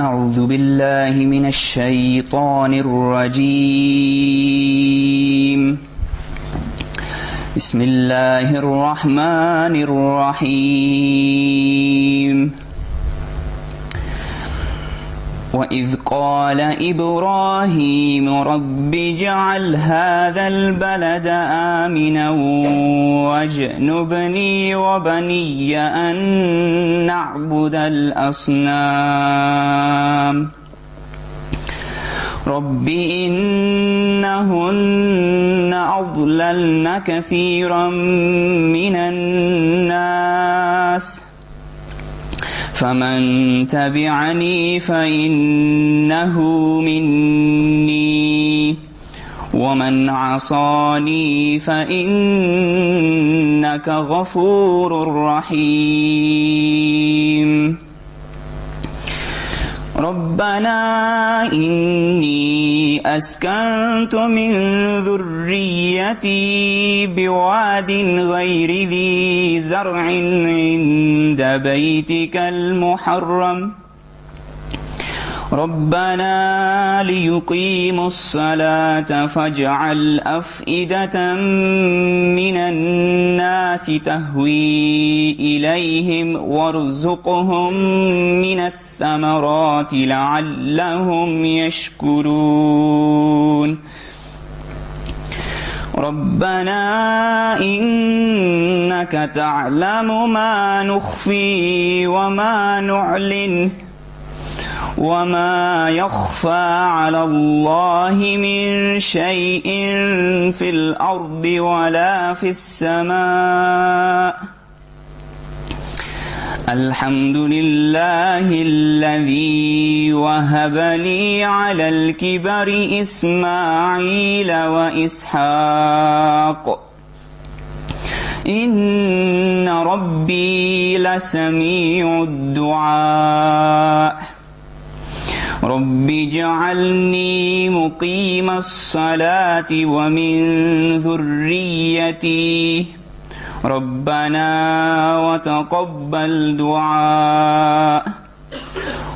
أعوذ بالله من الشيطان الرجيم. بسم الله الرحمن الرحيم. وإذ قال إبراهيم رب اجعل هذا البلد آمنا واجنبني وبني أن نعبد الأصنام رب إنهن أضللن كثيرا من الناس فمن تبعني فإنه مني ومن عصاني فإنك غفور رحيم. ربنا إني أسكنت من ذريتي بواد غير ذي زرع عند بيتك المحرم ربنا ليقيموا الصلاة فاجعل أفئدة من الناس تهوي إليهم وارزقهم من الثمرات لعلهم يشكرون. ربنا إنك تعلم ما نخفي وما نعلن وما يخفى على الله من شيء في الأرض ولا في السماء الحمد لله الذي وهب لي على الكبر إسماعيل وإسحاق إن ربي لسميع الدعاء رب اجعلني مقيم الصلاة ومن ذريتي ربنا وتقبل دعاء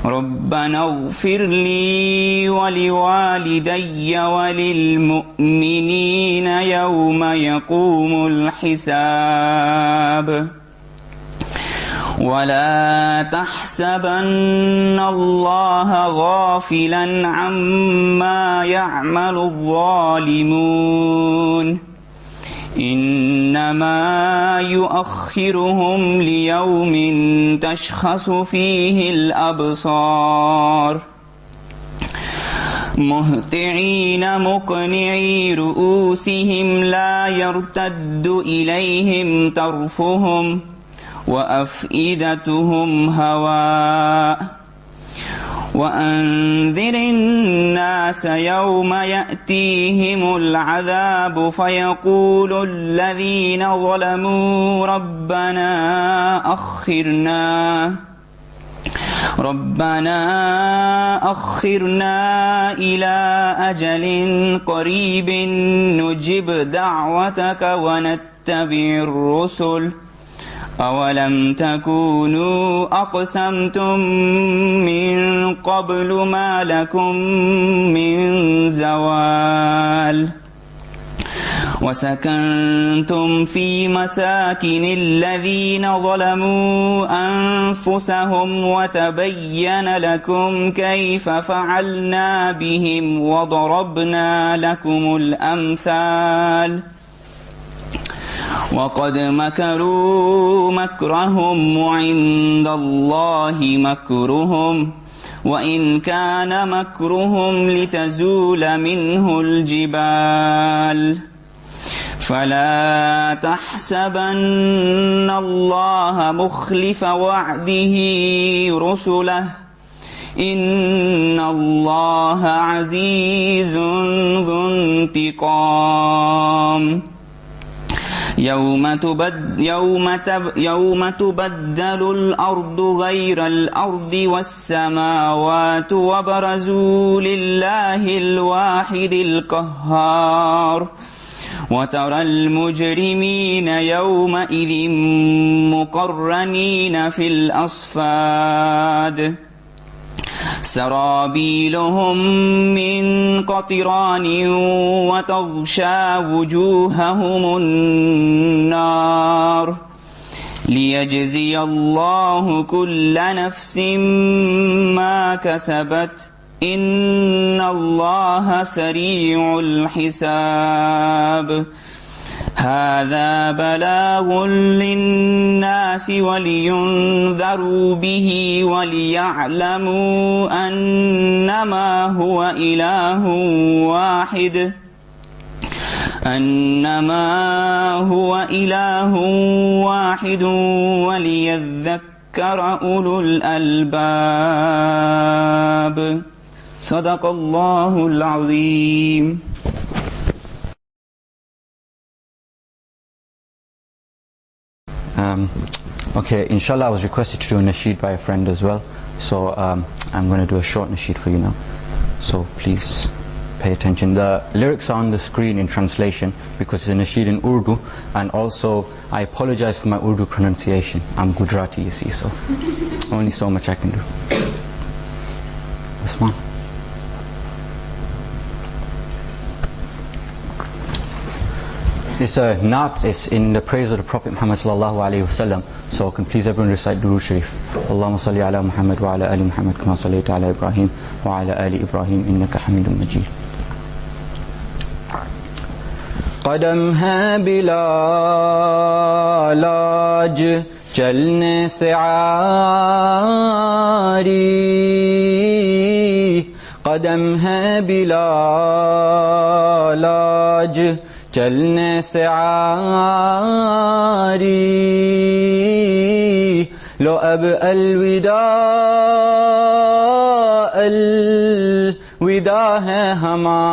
ربنا اغفر لي ولوالدي وللمؤمنين يوم يقوم الحساب. ولا تحسبن الله غافلا عما يعمل الظالمون إنما يؤخرهم ليوم تشخص فيه الأبصار مهطعين مقنعي رؤوسهم لا يرتد إليهم طرفهم وأفئدتهم هواء وأنذر الناس يوم يأتيهم العذاب فيقول الذين ظلموا ربنا أخرنا إلى أجل قريب نجب دعوتك ونتبع الرسل أولم تكونوا أقسمتم من قبل ما لكم من زوال وسكنتم في مساكن الذين ظلموا أنفسهم وتبين لكم كيف فعلنا بهم وضربنا لكم الأمثال وقد مكروا مكرهم وعند الله مكرهم وإن كان مكرهم لتزول منه الجبال فلا تحسبن الله مخلف وعده رسله إن الله عزيز ذو انتقام. يوم تبدل الأرض غير الأرض والسماوات وبرزوا لله الواحد القهار وترى المجرمين يومئذ مقرنين في الأصفاد سرابيلهم من قطران وتغشى وجوههم النار ليجزي الله كل نفس ما كسبت إن الله سريع الحساب هذا بلاغ للناس ولينذروا به وليعلموا أنما هو إله واحد وليذكر أولو الألباب صدق الله العظيم. Okay, inshallah I was requested to do a nasheed by a friend as well, so I'm going to do a short nasheed for you now, so please pay attention. The lyrics are on the screen in translation because it's a nasheed in Urdu, and also I apologize for my Urdu pronunciation. I'm Gujarati, you see, so only so much I can do. Usman. This naat is in the praise of the Prophet Muhammad sallallahu alaihi wasallam. So can please everyone recite Durood Sharif. Allahumma salli ala Muhammad wa ala ali Muhammad kama sallaita ala Ibrahim wa ala ali Ibrahim innaka Hamidum Majid. قدم ہے بلا لاج چلنے سے عاری، قدم ہے بلا لاج چلنے سے عاری، لو اب الوداع الوداع ہے ہماری،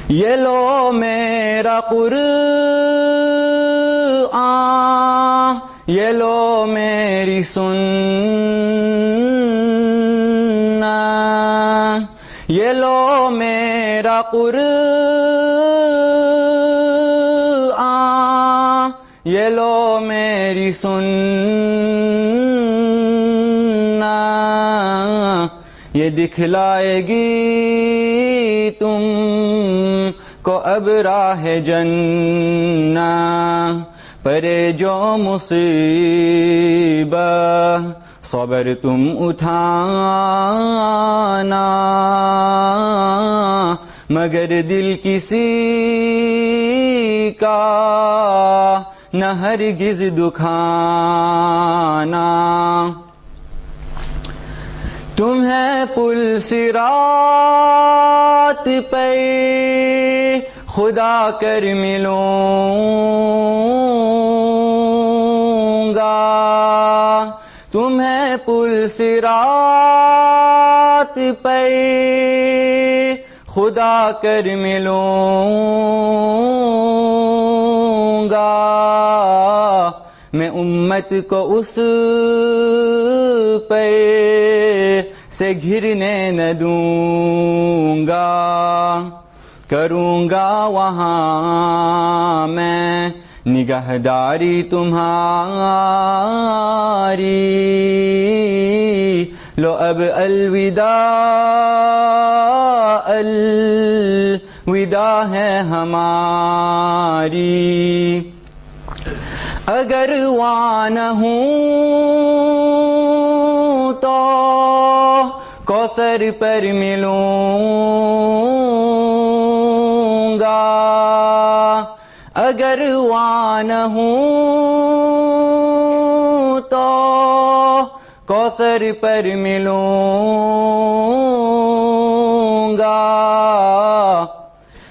یہ لو میرا قرآن، یہ لو میری سنت، یہ لو میرا قرآن، یہ لو میری سنت، یہ دکھلائے گی تم کو اب راہ جنت، پرے جو مصیبت صبر تم اٹھانا، مگر دل کسی کا نہ ہرگز دکھانا، تمہیں پل صراط پہ خدا کر ملوں گا، تمہیں پل صراط پہ خدا کر ملوں گا، میں امت کو اس پہ سے گھرنے نہ دوں گا، کروں گا وہاں میں نگہداری تمہاری، لو اب الوداع الوداع ہے ہماری، اگر وہاں نہ ہوں تو کوثر پر ملوں گا، اگر وہاں نہ ہوں تو کوثر پر ملوں گا،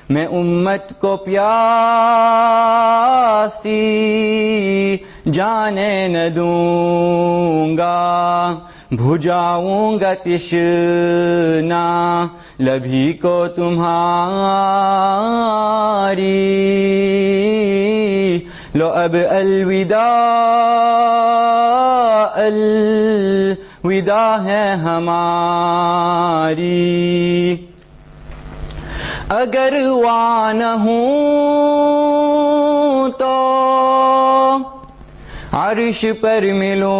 میں امت کو پیاسی جانے نہ دوں گا، بھجاؤں گا تشنا لبھی کو تمہاری، لو اب الوداع الوداع ہے ہماری، اگر وہاں نہ ہوں تو عرش پر ملوں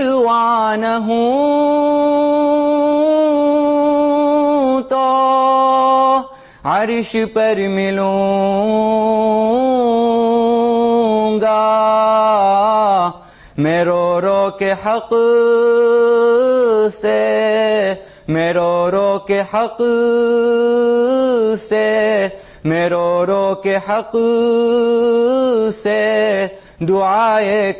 परवाना हूँ तो अर्श पर मिलूंगा मैं रो रो के हक से मैं रो रो के हक से मैं रो रो के हक से दुआएं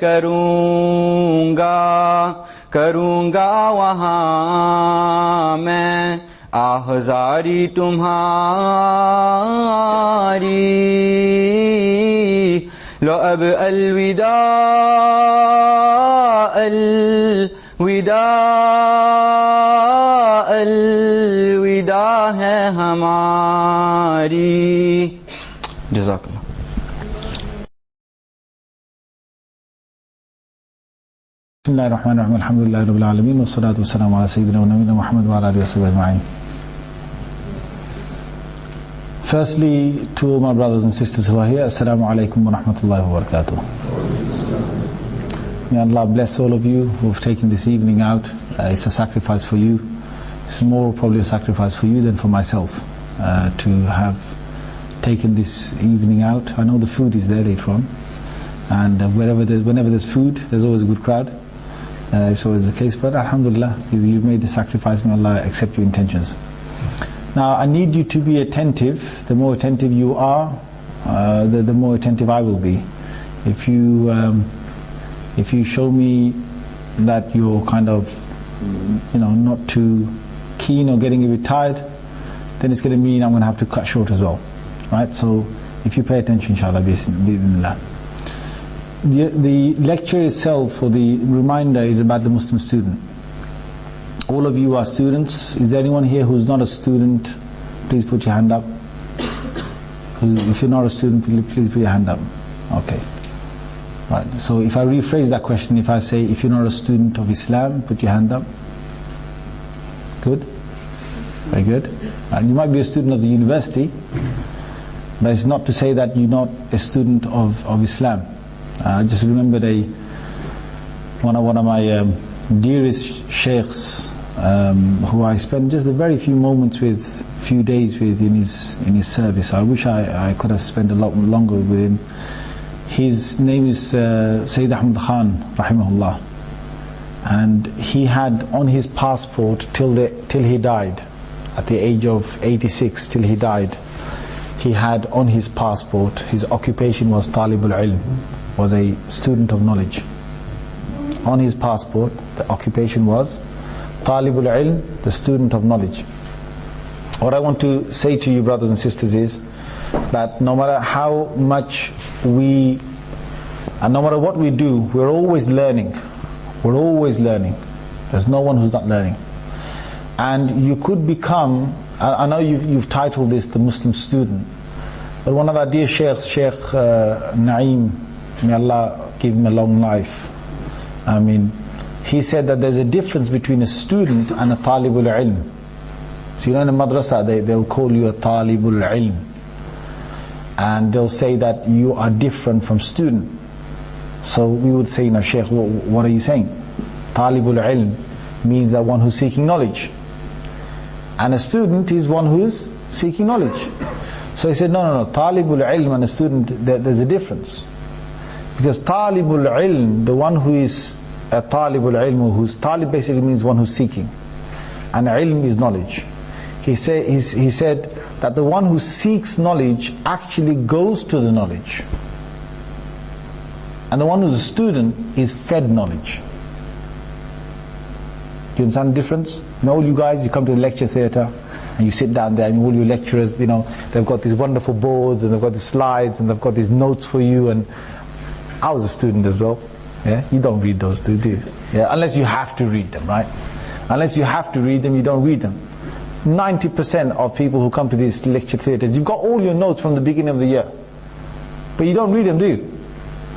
करूँगा वहाँ मैं आहज़ारी तुम्हारी लो अब अलविदा अलविदा अलविदा है हमारी। जज़ाकल्लाह। बिस्मिल्लाहिर्रहमानिर्रहीम अल्हम्दुलिल्लाहि रब्बिल आलमीन वस्सलातु वस्सलामु अला सय्यिदिना व नबीना मुहम्मद व अला आलिहि वसहबिहि अजमईन। Firstly, to all my brothers and sisters who are here, Assalamu alaikum wa rahmatullahi wa barakatuh. May Allah bless all of you who have taken this evening out. It's a sacrifice for you. It's more probably a sacrifice for you than for myself to have taken this evening out. I know the food is there later on, and whenever there's food, there's always a good crowd. It's always the case, but alhamdulillah, you've made the sacrifice. May Allah accept your intentions. Now I need you to be attentive. The more attentive you are, the more attentive I will be. If you show me that you're kind of, not too keen or getting a bit tired, then it's going to mean I'm going to have to cut short as well, right? So if you pay attention, inshallah, bismillah. The lecture itself, or the reminder, is about the Muslim student. All of you are students. Is there anyone here who's not a student? Please put your hand up. If you're not a student, please put your hand up. Okay. Right. So if I rephrase that question, if I say, if you're not a student of Islam, put your hand up. Good? Very good. And you might be a student of the university, but it's not to say that you're not a student of Islam. I just remembered one of my dearest sheikhs, who I spent just a very few moments with, few days with in his service. I wish I could have spent a lot longer with him. His name is Sayyid Ahmad Khan, rahimahullah, and he had on his passport till he died, at the age of 86, till he died, he had on his passport, his occupation was Talibul Ilm, was a student of knowledge. On his passport, the occupation was Talibul Ilm, the student of knowledge. What I want to say to you, brothers and sisters, is that no matter how much and no matter what we do, we're always learning. We're always learning. There's no one who's not learning. And you could become, I know you've titled this the Muslim student, but one of our dear sheikhs, Sheikh Naeem, may Allah give him a long life, he said that there's a difference between a student and a talibul ilm. So in a madrasa, they'll call you a talibul ilm, and they'll say that you are different from student. So we would say, Sheikh, what are you saying? Talibul ilm means that one who's seeking knowledge, and a student is one who's seeking knowledge. So he said, no, talibul ilm and a student, there's a difference. Because talibul ilm, the one who is a talibul ilm, who's talib basically means one who's seeking, and ilm is knowledge. He said that the one who seeks knowledge actually goes to the knowledge, and the one who's a student is fed knowledge. Do you understand the difference? All you guys, you come to a lecture theatre and you sit down there, and all your lecturers, they've got these wonderful boards, and they've got the slides, and they've got these notes for you. And I was a student as well. Yeah, you don't read those two, do you? Yeah, unless you have to read them, right? Unless you have to read them, you don't read them. 90% of people who come to these lecture theatres, you've got all your notes from the beginning of the year, but you don't read them, do you?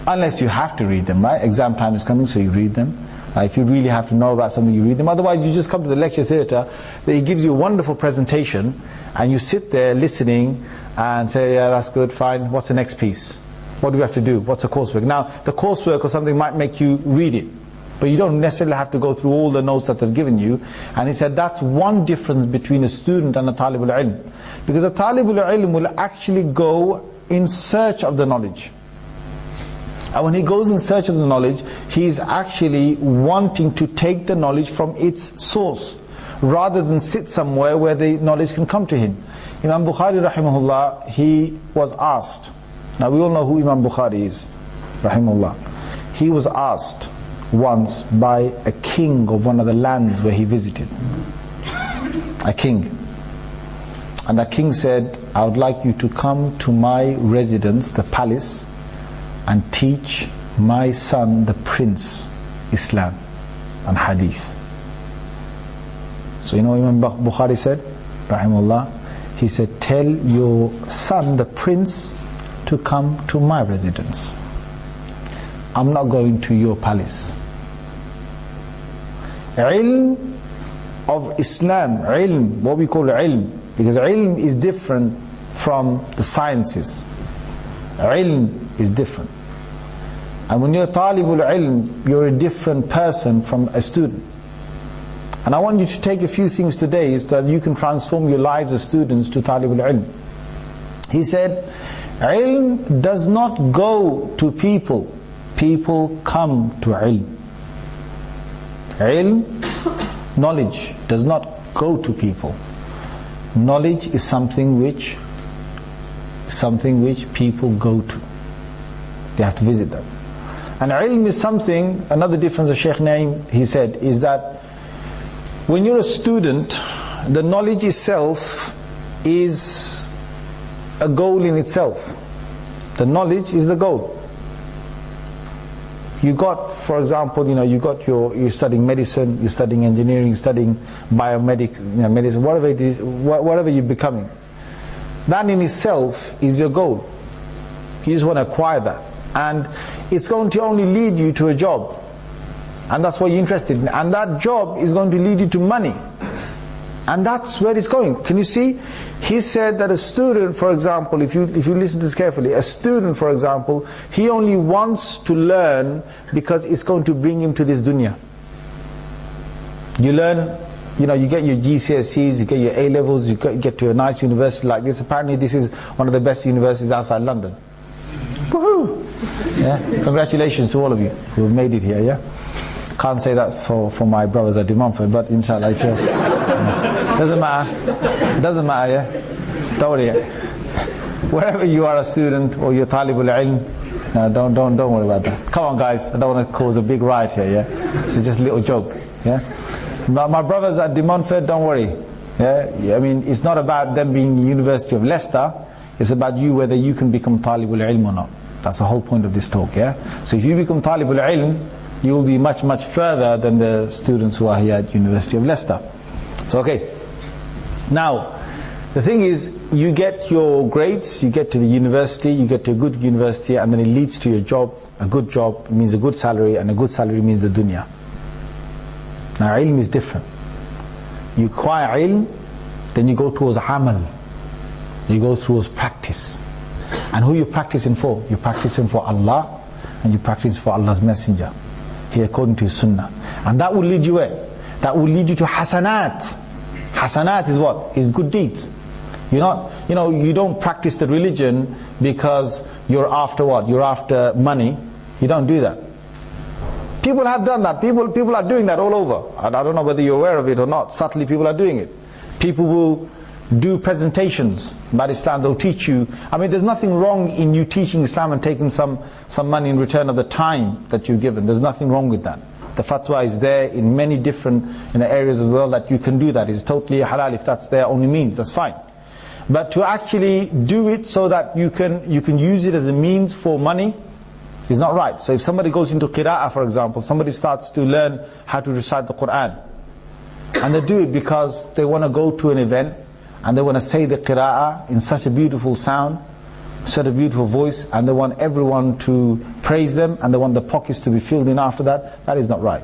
Unless you have to read them, right? Exam time is coming, so you read them. If you really have to know about something, you read them. Otherwise, you just come to the lecture theatre, he gives you a wonderful presentation, and you sit there listening and say, yeah, that's good, fine, what's the next piece? What do we have to do? What's the coursework? Now, the coursework or something might make you read it. but you don't necessarily have to go through all the notes that they've given you. And he said that's one difference between a student and a talibul ilm. Because a talibul ilm will actually go in search of the knowledge. And when he goes in search of the knowledge, he is actually wanting to take the knowledge from its source, rather than sit somewhere where the knowledge can come to him. Imam Bukhari rahimahullah, he was asked, now we all know who Imam Bukhari is, rahimahullah. He was asked once by a king of one of the lands where he visited. A king. And the king said, I would like you to come to my residence, the palace, and teach my son, the prince, Islam and Hadith. So you know what Imam Bukhari said, rahimahullah? He said, tell your son, the prince, to come to my residence. I'm not going to your palace. Ilm of Islam, ilm, what we call ilm, because ilm is different from the sciences. Ilm is different. And when you're talibul ilm, you're a different person from a student. And I want you to take a few things today so that you can transform your lives as students to talibul ilm. He said, ilm does not go to people. People come to ilm. Ilm, knowledge, does not go to people. Knowledge is something which people go to. They have to visit them. And ilm is something, another difference of Shaykh Naim, he said, is that when you're a student, the knowledge itself is a goal in itself. The knowledge is the goal. You got, for example, you're studying medicine, you're studying engineering, you're studying medicine, whatever it is, whatever you're becoming. That in itself is your goal. You just want to acquire that. And it's going to only lead you to a job. And that's what you're interested in. And that job is going to lead you to money. And that's where it's going. Can you see? He said that a student, for example, if you listen to this carefully, a student, for example, he only wants to learn because it's going to bring him to this dunya. You learn, you get your GCSEs, you get your A-levels, you get to a nice university like this. Apparently this is one of the best universities outside London. Woohoo! Yeah? Congratulations to all of you who have made it here, yeah? Can't say that's for my brothers at Montfort, but inshallah, if you're, doesn't matter, yeah? Don't worry. Wherever you are a student or you're talibul ilm, no, don't worry about that. Come on guys, I don't want to cause a big riot here, yeah? It's just a little joke, yeah? My brothers at Montfort, don't worry, yeah? I mean, it's not about them being University of Leicester, it's about you, whether you can become talibul ilm or not. That's the whole point of this talk, yeah? So if you become talibul ilm, you will be much, much further than the students who are here at University of Leicester. So okay. Now, the thing is, you get your grades, you get to the university, you get to a good university, and then it leads to your job. A good job means a good salary, and a good salary means the dunya. Now, ilm is different. You acquire ilm, then you go towards amal. You go towards practice. And who you're practicing for? You're practicing for Allah, and you're practicing for Allah's Messenger. Here according to His Sunnah. And that will lead you where? That will lead you to hasanat. Hasanat is what? Is good deeds. You're not, you don't practice the religion because you're after what? You're after money. You don't do that. People have done that. People are doing that all over. And I don't know whether you're aware of it or not. Subtly people are doing it. People will do presentations about Islam. They'll teach you. I mean, there's nothing wrong in you teaching Islam and taking some money in return of the time that you've given. There's nothing wrong with that. The fatwa is there in many different areas as well that you can do that. It's totally halal if that's their only means. That's fine. But to actually do it so that you can use it as a means for money is not right. So if somebody goes into qira'ah, for example, somebody starts to learn how to recite the Quran, and they do it because they want to go to an event and they want to say the qira'ah in such a beautiful sound, such a beautiful voice, and they want everyone to praise them, and they want the pockets to be filled in after that. That is not right.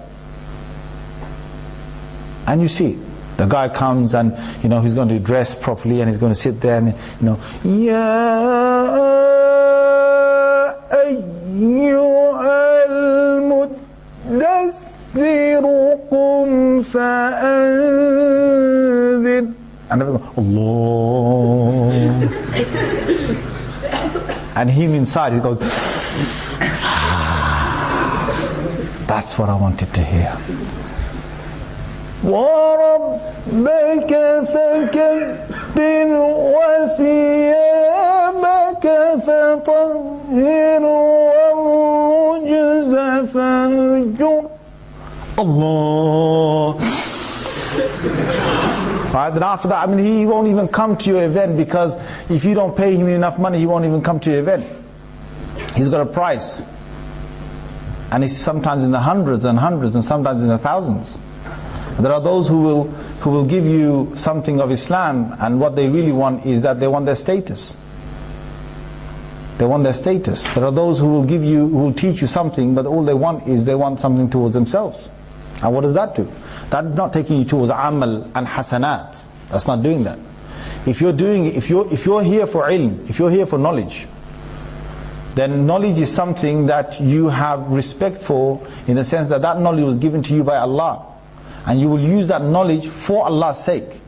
And you see, the guy comes and he's going to dress properly, and he's going to sit there and Ya ayyuhal muddaththir فأنذر. And everyone goes, Allah. And him inside, he goes, that's what I wanted to hear. وَرَبَّكَ فَكَبِّرْ وَثِيَابَكَ فَطَهِّرْ وَالرُّجْزَ فَاهْجُرْ. Allah. Right, then after that, I mean, he won't even come to your event, because if you don't pay him enough money, he won't even come to your event. He's got a price. And it's sometimes in the hundreds and hundreds, and sometimes in the thousands. There are those who will give you something of Islam, and what they really want is that they want their status. They want their status. There are those who will give you, who will teach you something, but all they want is they want something towards themselves. And what does that do? That is not taking you towards amal and hasanat. That's not doing that. If you're here for ilm, if you're here for knowledge, then knowledge is something that you have respect for, in the sense that that knowledge was given to you by Allah, and you will use that knowledge for Allah's sake.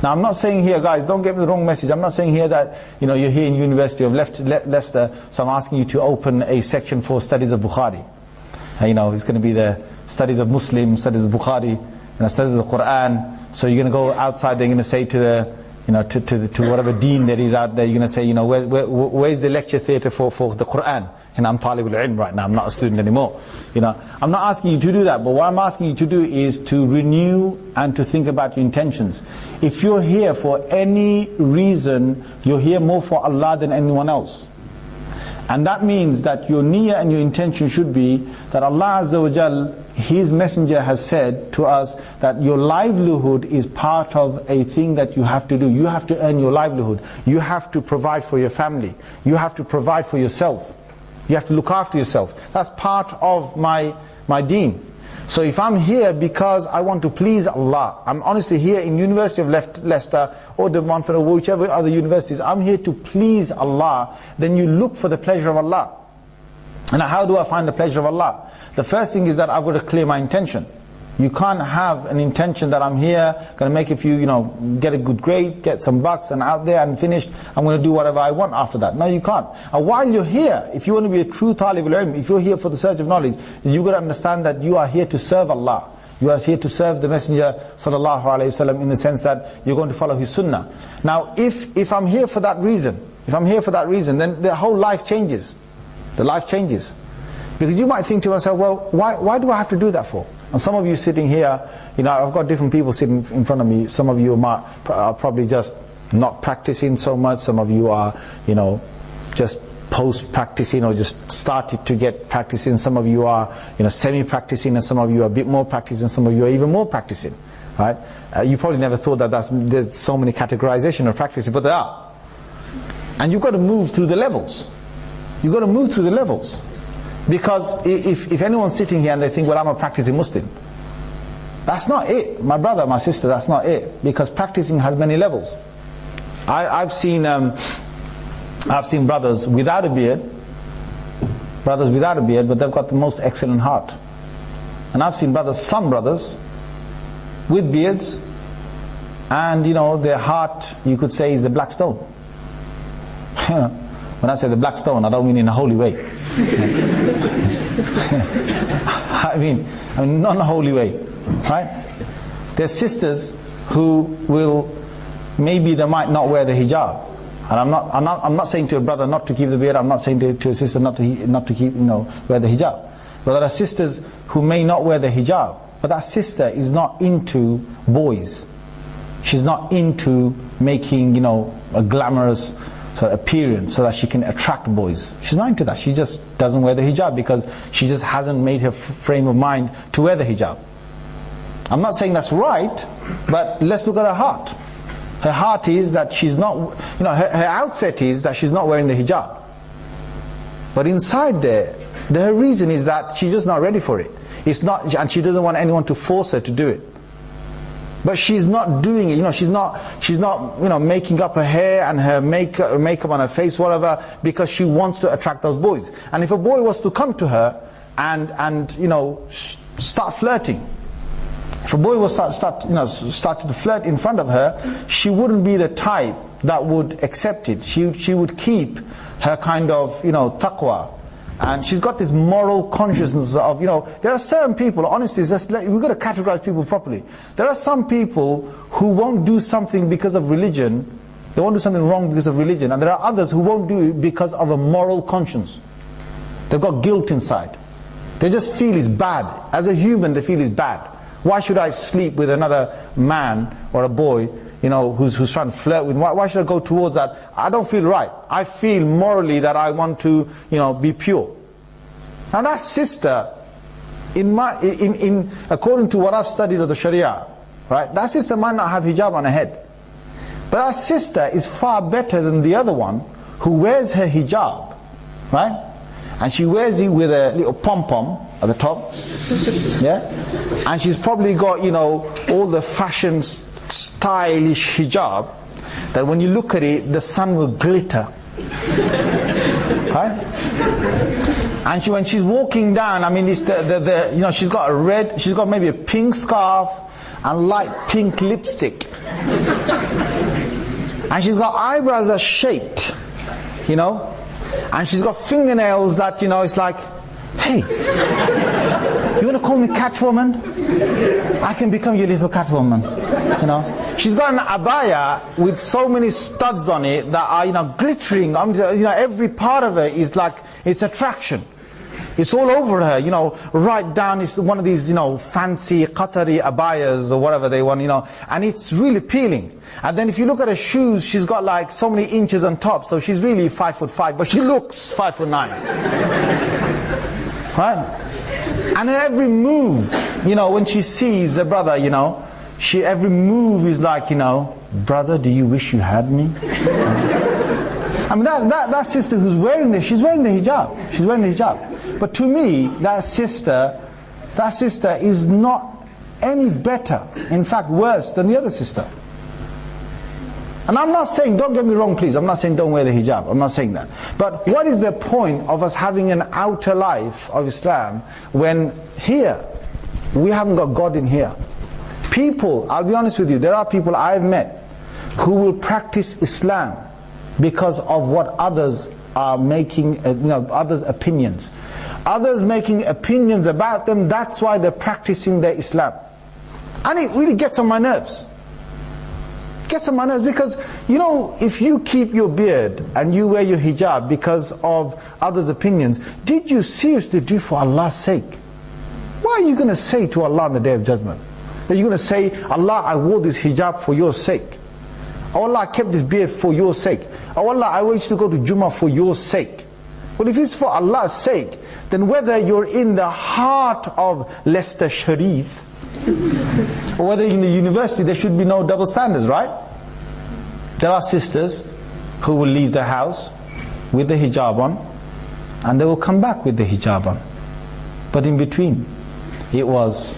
Now, I'm not saying here, guys, don't get me the wrong message. I'm not saying here that, you're here in University of Leicester, so I'm asking you to open a section for studies of Bukhari. It's going to be the studies of Muslim, studies of Bukhari, studies of the Quran. So you're going to go outside, they're going to say to the, to whatever deen that is out there, you're going to say, where's the lecture theatre for the Quran? I'm Talib al-Ilm right now, I'm not a student anymore. I'm not asking you to do that, but what I'm asking you to do is to renew and to think about your intentions. If you're here for any reason, you're here more for Allah than anyone else. And that means that your niyyah and your intention should be that Allah Azza wa Jal, His Messenger has said to us that your livelihood is part of a thing that you have to do. You have to earn your livelihood. You have to provide for your family. You have to provide for yourself. You have to look after yourself. That's part of my deen. So if I'm here because I want to please Allah, I'm honestly here in University of Leicester or the Montfort or whichever other universities, I'm here to please Allah, then you look for the pleasure of Allah. And how do I find the pleasure of Allah? The first thing is that I've got to clear my intention. You can't have an intention that I'm here, going to make a few, get a good grade, get some bucks, and out there and finished, I'm going to do whatever I want after that. No, you can't. And while you're here, if you want to be a true Talib al-Ilm, if you're here for the search of knowledge, you've got to understand that you are here to serve Allah. You are here to serve the Messenger sallallahu alaihi wasallam, in the sense that you're going to follow his sunnah. Now, if I'm here for that reason, then the whole life changes. The life changes. Because you might think to yourself, well, why do I have to do that for? And some of you sitting here, I've got different people sitting in front of me. Some of you are probably just not practicing so much. Some of you are, just post-practicing or just started to get practicing. Some of you are, semi-practicing, and some of you are a bit more practicing. Some of you are even more practicing, right? You probably never thought that there's so many categorization of practicing, but there are. And you've got to move through the levels. You've got to move through the levels. Because if anyone's sitting here and they think, well, I'm a practicing Muslim, that's not it. My brother, my sister, that's not it. Because practicing has many levels. I've seen brothers without a beard, but they've got the most excellent heart. And I've seen some brothers with beards, and their heart, you could say, is the black stone. When I say the black stone, I don't mean in a holy way. I mean not in a holy way, right? There's sisters who will, maybe they might not wear the hijab, and I'm not saying to a brother not to keep the beard. I'm not saying to a sister not to keep wear the hijab. But there are sisters who may not wear the hijab, but that sister is not into boys. She's not into making a glamorous appearance so that she can attract boys. She's not into that. She just doesn't wear the hijab because she just hasn't made her frame of mind to wear the hijab. I'm not saying that's right, but let's look at her heart. Her heart is that she's not, her outset is that she's not wearing the hijab. But inside there, her reason is that she's just not ready for it. It's not, and she doesn't want anyone to force her to do it. But she's not doing it, she's not making up her hair and her makeup on her face, whatever, because she wants to attract those boys. And if a boy was to come to her and start flirting, If a boy was started to flirt in front of her, she wouldn't be the type that would accept it. She would keep her kind of, taqwa. And she's got this moral consciousness of, there are certain people, honestly, we've got to categorize people properly. There are some people who won't do something because of religion, they won't do something wrong because of religion, and there are others who won't do it because of a moral conscience. They've got guilt inside. They just feel it's bad. As a human, they feel it's bad. Why should I sleep with another man or a boy, who's trying to flirt with me? Why should I go towards that? I don't feel right. I feel morally that I want to, be pure. Now that sister, according to what I've studied of the Sharia, right? That sister might not have hijab on her head, but that sister is far better than the other one who wears her hijab, right? And she wears it with a little pom-pom at the top, yeah? And she's probably got, all the fashion stylish hijab, that when you look at it, the sun will glitter, right? And when she's walking down, it's she's got a red, she's got maybe a pink scarf and light pink lipstick. And she's got eyebrows that are shaped, and she's got fingernails that, it's like, hey, you want to call me Catwoman? I can become your little Catwoman, She's got an abaya with so many studs on it that are, glittering. Every part of it is like, it's attraction. It's all over her, right down, it's one of these, fancy Qatari abayas or whatever they want, and it's really appealing. And then if you look at her shoes, she's got like so many inches on top, so she's really 5'5", but she looks 5'9". Right? And every move, when she sees a brother, every move is like, brother, do you wish you had me? That sister who's wearing this, she's wearing the hijab. She's wearing the hijab. But to me, that sister is not any better, in fact worse than the other sister. And I'm not saying, don't get me wrong please, I'm not saying don't wear the hijab, I'm not saying that. But what is the point of us having an outer life of Islam when here, we haven't got God in here? People, I'll be honest with you, there are people I've met who will practice Islam because of what others are making, others' opinions. Others making opinions about them, that's why they're practicing their Islam. And it really gets on my nerves. Gets on my nerves because, if you keep your beard and you wear your hijab because of others' opinions, did you seriously do it for Allah's sake? What are you going to say to Allah on the Day of Judgment? Are you going to say, Allah, I wore this hijab for your sake? Oh Allah, I kept this beard for your sake. Oh Allah, I want you to go to Jummah for your sake. Well, if it's for Allah's sake, then whether you're in the heart of Leicester Sharif or whether in the university, there should be no double standards, right? There are sisters who will leave the house with the hijab on and they will come back with the hijab on. But in between, it was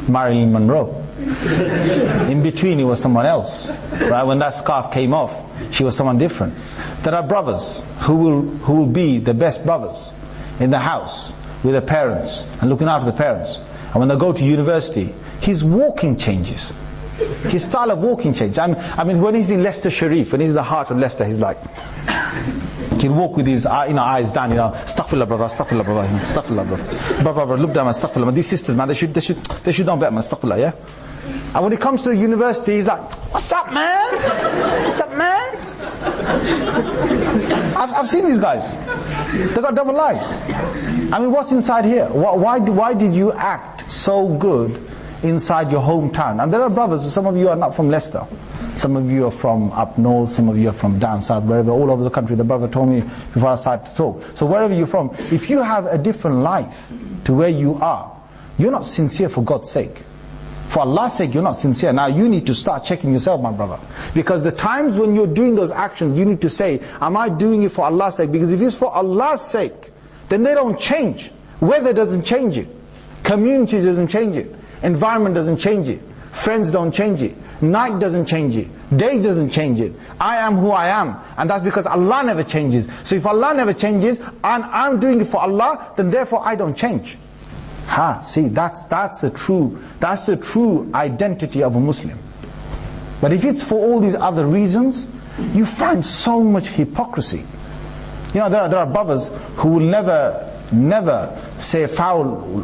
Marilyn Monroe. In between, it was someone else. Right? When that scarf came off, she was someone different. There are brothers who will be the best brothers in the house with their parents and looking after the parents. And when they go to university, his walking changes. His style of walking changes. When he's in Leicester Sharif, when he's in the heart of Leicester, he's like, he'll walk with his eyes down, astaghfirullah brother, astaghfirullah brother, astaghfirullah brother, look down, astaghfirullah. These sisters, man, they should know better, man, astaghfirullah, yeah? And when he comes to the university, he's like, what's up, man? What's up, man? I've seen these guys. They got double lives. What's inside here? Why did you act so good inside your hometown? And there are brothers, some of you are not from Leicester. Some of you are from up north, some of you are from down south, wherever, all over the country. The brother told me before I started to talk. So wherever you're from, if you have a different life to where you are, you're not sincere for God's sake. For Allah's sake, you're not sincere. Now you need to start checking yourself, my brother. Because the times when you're doing those actions, you need to say, am I doing it for Allah's sake? Because if it's for Allah's sake, then they don't change. Weather doesn't change it. Community doesn't change it. Environment doesn't change it. Friends don't change it. Night doesn't change it. Day doesn't change it. I am who I am. And that's because Allah never changes. So if Allah never changes, and I'm doing it for Allah, then therefore I don't change. See, that's the true identity of a Muslim. But if it's for all these other reasons, you find so much hypocrisy. You know, there are brothers who will never say a foul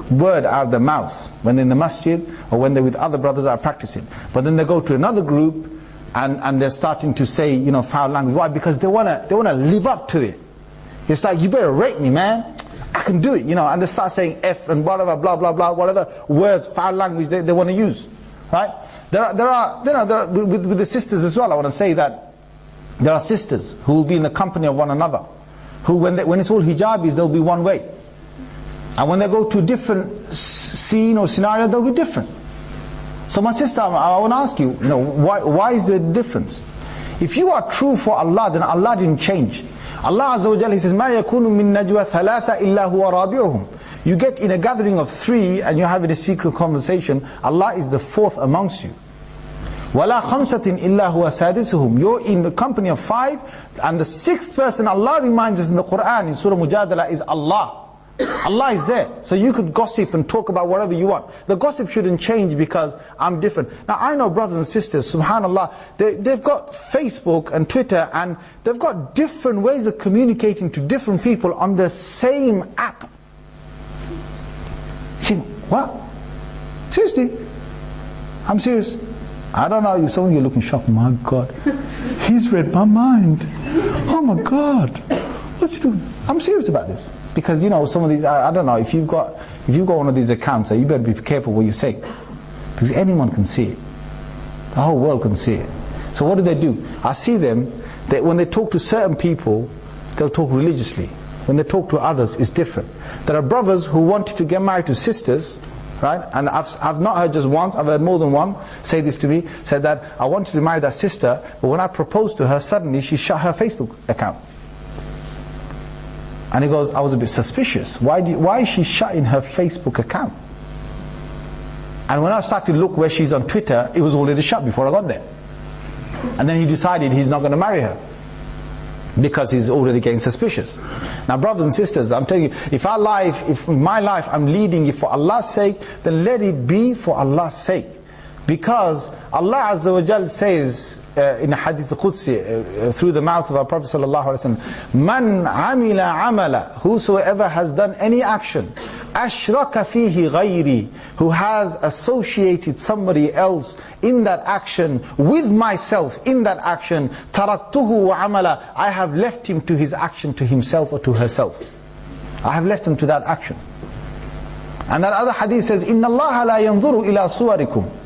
word out of their mouth when they're in the masjid or when they're with other brothers that are practicing. But then they go to another group and they're starting to say, you know, foul language. Why? Because they wanna live up to it. It's like, you better rate me, man. I can do it, you know. And they start saying F and whatever, blah blah blah, whatever words, foul language they want to use, right? There are with the sisters as well. I want to say that there are sisters who will be in the company of one another, who when it's all hijabis, they'll be one way, and when they go to a different scene or scenario, they'll be different. So my sister, I want to ask you, why is there a difference? If you are true for Allah, then Allah didn't change. Allah Azza wa Jalla, He says, مَا يَكُونُ مِن نَجْوَى ثَلَاثَ إِلَّا هُوَ رَابِعُهُم. You get in a gathering of 3 and you're having a secret conversation, Allah is the 4th amongst you. وَلَا خَمْسَةٍ إِلَّا هُوَ سَادِسُهُم. You're in the company of 5, and the 6th person Allah reminds us in the Quran, in Surah Mujadala, is Allah. Allah is there. So you could gossip and talk about whatever you want. The gossip shouldn't change because I'm different. Now I know brothers and sisters, subhanAllah, they've got Facebook and Twitter, and they've got different ways of communicating to different people on the same app. What? Seriously? I'm serious. I don't know, some of you are looking shocked. My God, he's read my mind. Oh my God, what's he doing? I'm serious about this. Because some of these, I don't know, if you've got one of these accounts, you better be careful what you say. Because anyone can see it. The whole world can see it. So what do? I see them, when they talk to certain people, they'll talk religiously. When they talk to others, it's different. There are brothers who wanted to get married to sisters, right? And I've not heard just once, I've heard more than one say this to me, said that I wanted to marry that sister, but when I proposed to her, suddenly she shut her Facebook account. And he goes, I was a bit suspicious. Why is she shutting her Facebook account? And when I started to look where she's on Twitter, it was already shut before I got there. And then he decided he's not going to marry her, because he's already getting suspicious. Now brothers and sisters, I'm telling you, if my life I'm leading it for Allah's sake, then let it be for Allah's sake. Because Allah Azza wa Jal says in a hadith al-Qudsi through the mouth of our Prophet sallallahu alaihi wasallam, Man amila amala, whosoever has done any action, ashraka fihi ghayri, who has associated somebody else in that action with myself in that action, taraktuhu wa amala, I have left him to his action, to himself or to herself. I have left him to that action. And that other hadith says, Inna Allah la yanzuru ila suwarikum.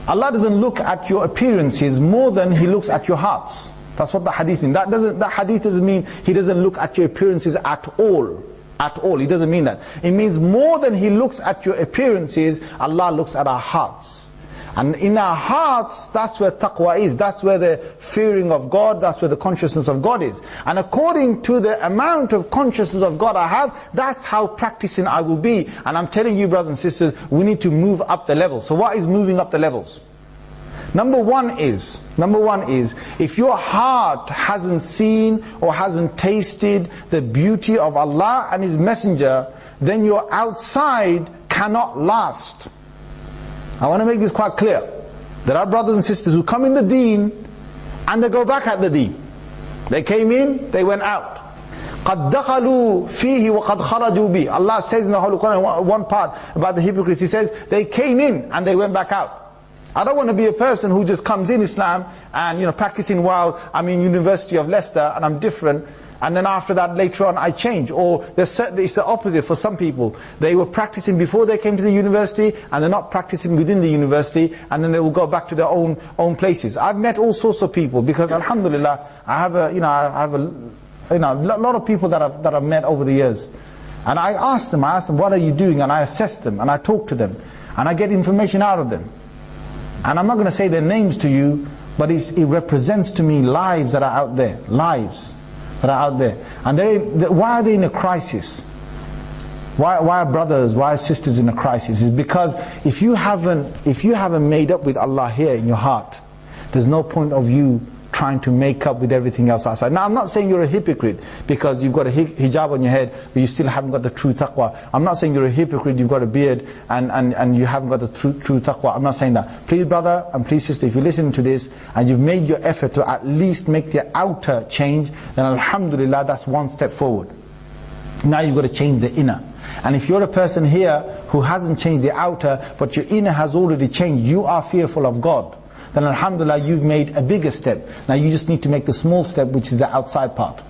Allah doesn't look at your appearances more than He looks at your hearts. That's what the hadith means. That hadith doesn't mean He doesn't look at your appearances at all. At all. He doesn't mean that. It means more than He looks at your appearances, Allah looks at our hearts. And in our hearts, that's where taqwa is. That's where the fearing of God, that's where the consciousness of God is. And according to the amount of consciousness of God I have, that's how practicing I will be. And I'm telling you, brothers and sisters, we need to move up the levels. So what is moving up the levels? Number one is, if your heart hasn't seen or hasn't tasted the beauty of Allah and His Messenger, then your outside cannot last. I want to make this quite clear. There are brothers and sisters who come in the deen and they go back at the deen. They came in, they went out. قَدْ دَخَلُوا فِيهِ وَقَدْ خَرَجُوا بِهِ. Allah says in the Holy Quran, one part about the hypocrites, He says, they came in and they went back out. I don't want to be a person who just comes in Islam and practicing while I'm in University of Leicester and I'm different, and then after that later on I change. Or it's the opposite for some people. They were practicing before they came to the university and they're not practicing within the university, and then they will go back to their own places. I've met all sorts of people, because alhamdulillah I have a lot of people that I've met over the years. And I ask them, what are you doing? And I assess them and I talk to them and I get information out of them. And I'm not going to say their names to you, but it represents to me lives that are out there. Lives that are out there. And why are they in a crisis? Why are brothers, why are sisters in a crisis? It's because if you haven't made up with Allah here in your heart, there's no point of you trying to make up with everything else outside. Now I'm not saying you're a hypocrite because you've got a hijab on your head but you still haven't got the true taqwa. I'm not saying you're a hypocrite, you've got a beard and you haven't got the true taqwa. I'm not saying that. Please brother and please sister, if you're listening to this and you've made your effort to at least make the outer change, then alhamdulillah, that's one step forward. Now you've got to change the inner. And if you're a person here who hasn't changed the outer, but your inner has already changed, you are fearful of God, then alhamdulillah, you've made a bigger step. Now you just need to make the small step, which is the outside part.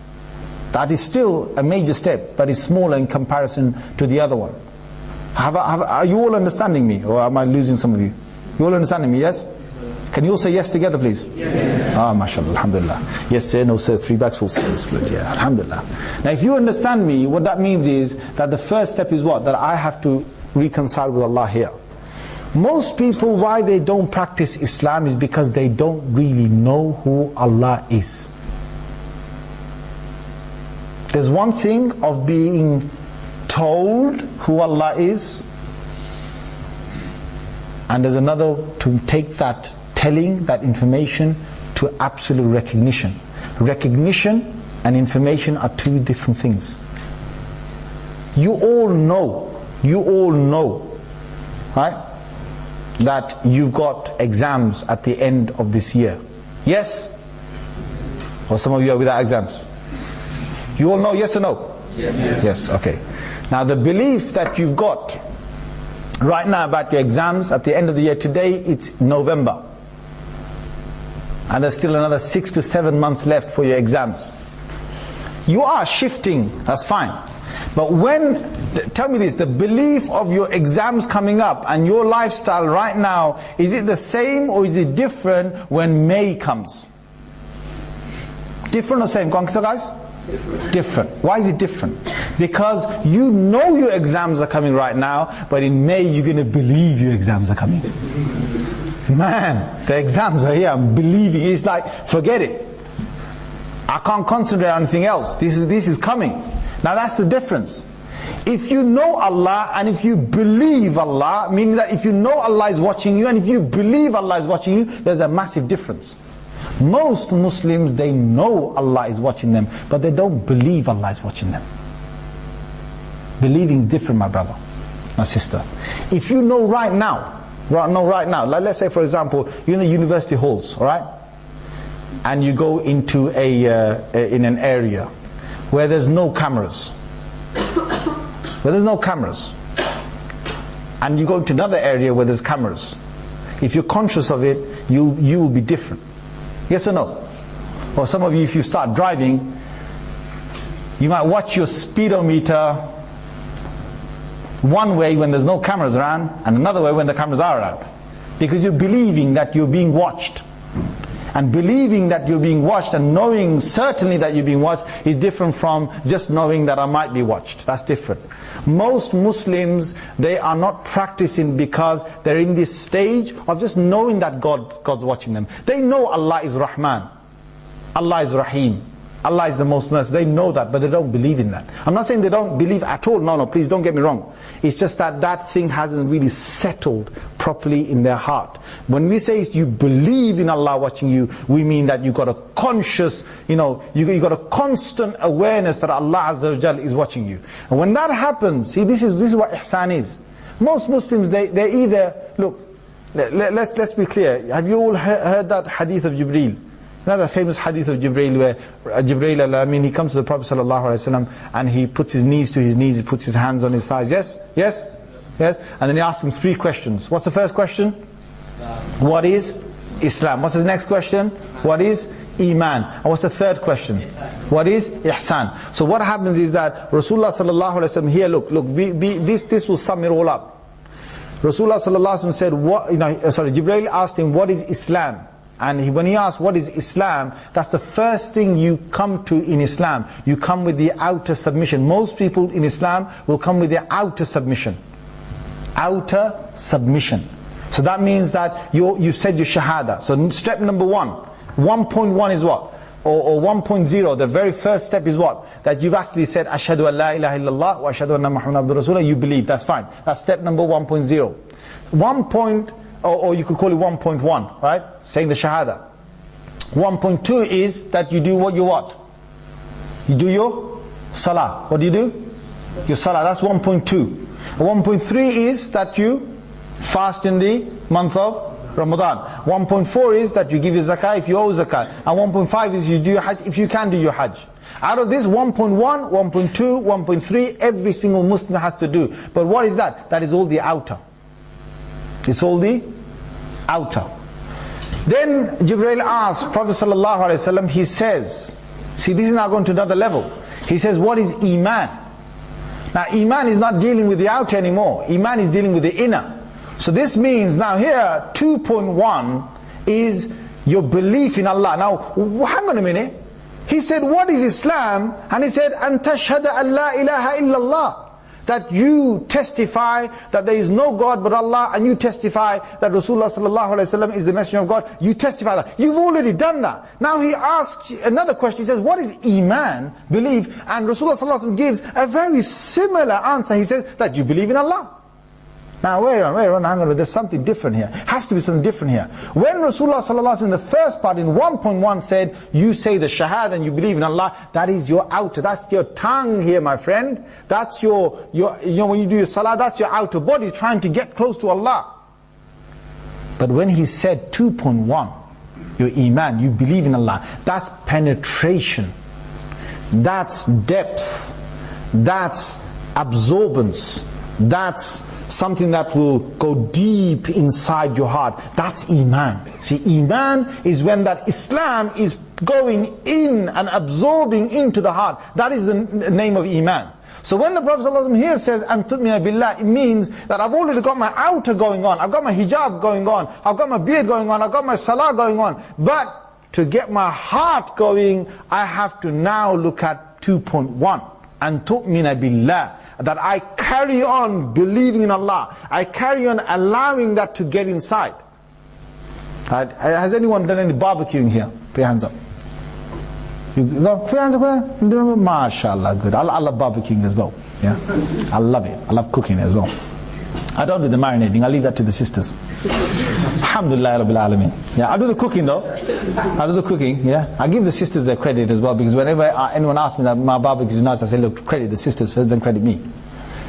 That is still a major step, but it's smaller in comparison to the other one. Are you all understanding me, or am I losing some of you? You all understanding me, yes? Can you all say yes together, please? Yes. Ah, mashallah, alhamdulillah. Yes sir, no sir, 3 bags full, sir. That's good, yeah, alhamdulillah. Now if you understand me, what that means is that the first step is what? That I have to reconcile with Allah here. Most people, why they don't practice Islam is because they don't really know who Allah is. There's one thing of being told who Allah is, and there's another to take that telling, that information to absolute recognition. Recognition and information are 2 different things. You all know, right, that you've got exams at the end of this year. Yes? Or some of you are without exams? You all know, yes or no? Yes. Yes, okay. Now the belief that you've got right now about your exams at the end of the year, today it's November. And there's still another 6 to 7 months left for your exams. You are shifting, that's fine. But tell me this, the belief of your exams coming up and your lifestyle right now, is it the same or is it different when May comes? Different or same? Go on, guys? Different. Why is it different? Because you know your exams are coming right now, but in May you're going to believe your exams are coming. Man, the exams are here, I'm believing. It's like, forget it. I can't concentrate on anything else. This is coming. Now that's the difference. If you know Allah and if you believe Allah, meaning that if you know Allah is watching you and if you believe Allah is watching you, there's a massive difference. Most Muslims, they know Allah is watching them, but they don't believe Allah is watching them. Believing is different, my brother, my sister. If you know right now, like let's say for example, you're in the university halls, alright? And you go into in an area where there's no cameras. And you go into another area where there's cameras. If you're conscious of it, you will be different. Yes or no? Or some of you, if you start driving, you might watch your speedometer one way when there's no cameras around, and another way when the cameras are around. Because you're believing that you're being watched. And believing that you're being watched and knowing certainly that you're being watched is different from just knowing that I might be watched. That's different. Most Muslims, they are not practicing because they're in this stage of just knowing that God's watching them. They know Allah is Rahman, Allah is Rahim, Allah is the most merciful. They know that, but they don't believe in that. I'm not saying they don't believe at all. No, please don't get me wrong. It's just that thing hasn't really settled properly in their heart. When we say you believe in Allah watching you, we mean that you've got a conscious, you've got a constant awareness that Allah Azza wa Jal is watching you. And when that happens, see, this is what ihsan is. Most Muslims, they either, look, let's be clear. Have you all heard that hadith of Jibreel? Another famous hadith of Jibreel where Jibreel, he comes to the Prophet ﷺ and he puts his knees to his knees, he puts his hands on his thighs. Yes? Yes? Yes? And then he asks him 3 questions. What's the first question? What is Islam? What's the next question? What is Iman? And what's the third question? What is Ihsan? So what happens is that Rasulullah ﷺ here, look, this will sum it all up. Rasulullah ﷺ said, Jibreel asked him, what is Islam? And when he asked, what is Islam? That's the first thing you come to in Islam. You come with the outer submission. Most people in Islam will come with the outer submission. Outer submission. So that means that you said your shahada. So step number 1. 1.1 is what? Or 1.0, the very first step is what? That you've actually said, Ashhadu an la ilaha illallah wa ashhadu anna Muhammadan abduhu rasulullah. You believe, that's fine. That's step number 1.0. Or you could call it 1.1, right? Saying the shahada. 1.2 is that you do what? You do your salah. What do you do? Your salah. That's 1.2. 1.3 is that you fast in the month of Ramadan. 1.4 is that you give your zakah if you owe zakah. And 1.5 is you do your hajj if you can do your hajj. Out of this, 1.1, 1.2, 1.3, every single Muslim has to do. But what is that? That is all the outer. It's all the outer. Then Jibreel asks Prophet ﷺ, he says, see, this is now going to another level. He says, what is Iman? Now Iman is not dealing with the outer anymore. Iman is dealing with the inner. So this means now here 2.1 is your belief in Allah. Now hang on a minute. He said, what is Islam? And he said, an tashhada an la ilaha illallah. That you testify that there is no God but Allah, and you testify that Rasulullah sallallahu alaihi wasallam is the messenger of God. You testify that. You've already done that. Now he asks another question. He says, what is Iman, belief? And Rasulullah sallallahu alaihi wasallam gives a very similar answer. He says that you believe in Allah. Now wait on, hang on, there's something different here. Has to be something different here. When Rasulullah sallallahu alaihi wasallam in the first part in 1.1 said, you say the shahad and you believe in Allah, that is your outer, that's your tongue here, my friend. That's your you know, when you do your salah, that's your outer body trying to get close to Allah. But when he said 2.1, your iman, you believe in Allah, that's penetration, that's depth, that's absorbance, that's something that will go deep inside your heart. That's Iman. See, Iman is when that Islam is going in and absorbing into the heart. That is the name of Iman. So when the Prophet ﷺ here says, "An tu'mina billah," it means that I've already got my outer going on, I've got my hijab going on, I've got my beard going on, I've got my salah going on. But to get my heart going, I have to now look at 2.1. An tu'mina billah. That I carry on believing in Allah. I carry on allowing that to get inside. Has anyone done any barbecuing here? Put your hands up. Put your hands up. MashaAllah, good. I love barbecuing as well. Yeah, I love it. I love cooking as well. I don't do the marinating. I leave that to the sisters. Alhamdulillah Rabbil Alameen. Yeah, I do the cooking though. I do the cooking. Yeah, I give the sisters their credit as well, because whenever anyone asks me that my barbecue is nice, I say, look, credit the sisters first, then credit me.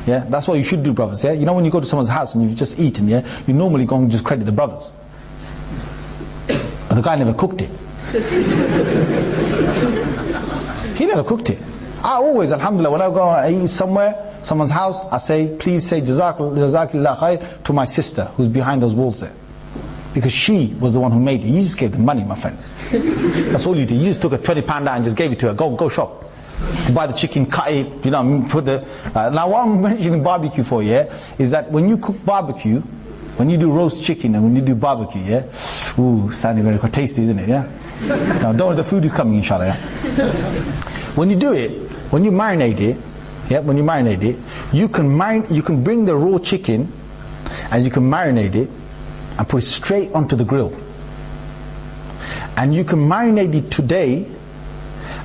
Yeah, that's what you should do, brothers. Yeah, you know when you go to someone's house and you've just eaten, yeah, you normally go and just credit the brothers. But the guy never cooked it. He never cooked it. I always, alhamdulillah, when I go and eat somewhere, someone's house, I say, please say Jazakillah khair to my sister who's behind those walls there. Because she was the one who made it. You just gave the money, my friend. That's all you did. You just took a £20 out and just gave it to her. Go shop. Buy the chicken, cut it, you know, put the... now what I'm mentioning barbecue for, yeah, is that when you cook barbecue, when you do roast chicken and when you do barbecue, yeah, ooh, sounding very quite tasty, isn't it, yeah? Now don't, the food is coming, inshallah, yeah? When you do it, when you marinate it, yeah, when you marinate it, you can bring the raw chicken and you can marinate it and put it straight onto the grill. And you can marinate it today,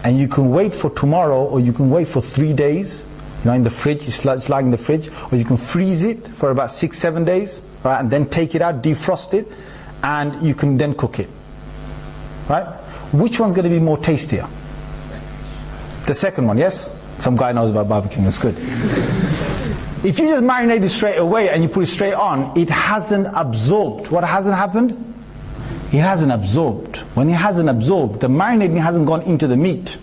and you can wait for tomorrow, or you can wait for 3 days, you know, in the fridge, it's lying in the fridge, or you can freeze it for about 6-7 days, right, and then take it out, defrost it, and you can then cook it. Right? Which one's going to be more tastier? The second one, yes? Some guy knows about barbecuing, that's good. If you just marinate it straight away and you put it straight on, it hasn't absorbed. What hasn't happened? It hasn't absorbed. When it hasn't absorbed, the marinating hasn't gone into the meat.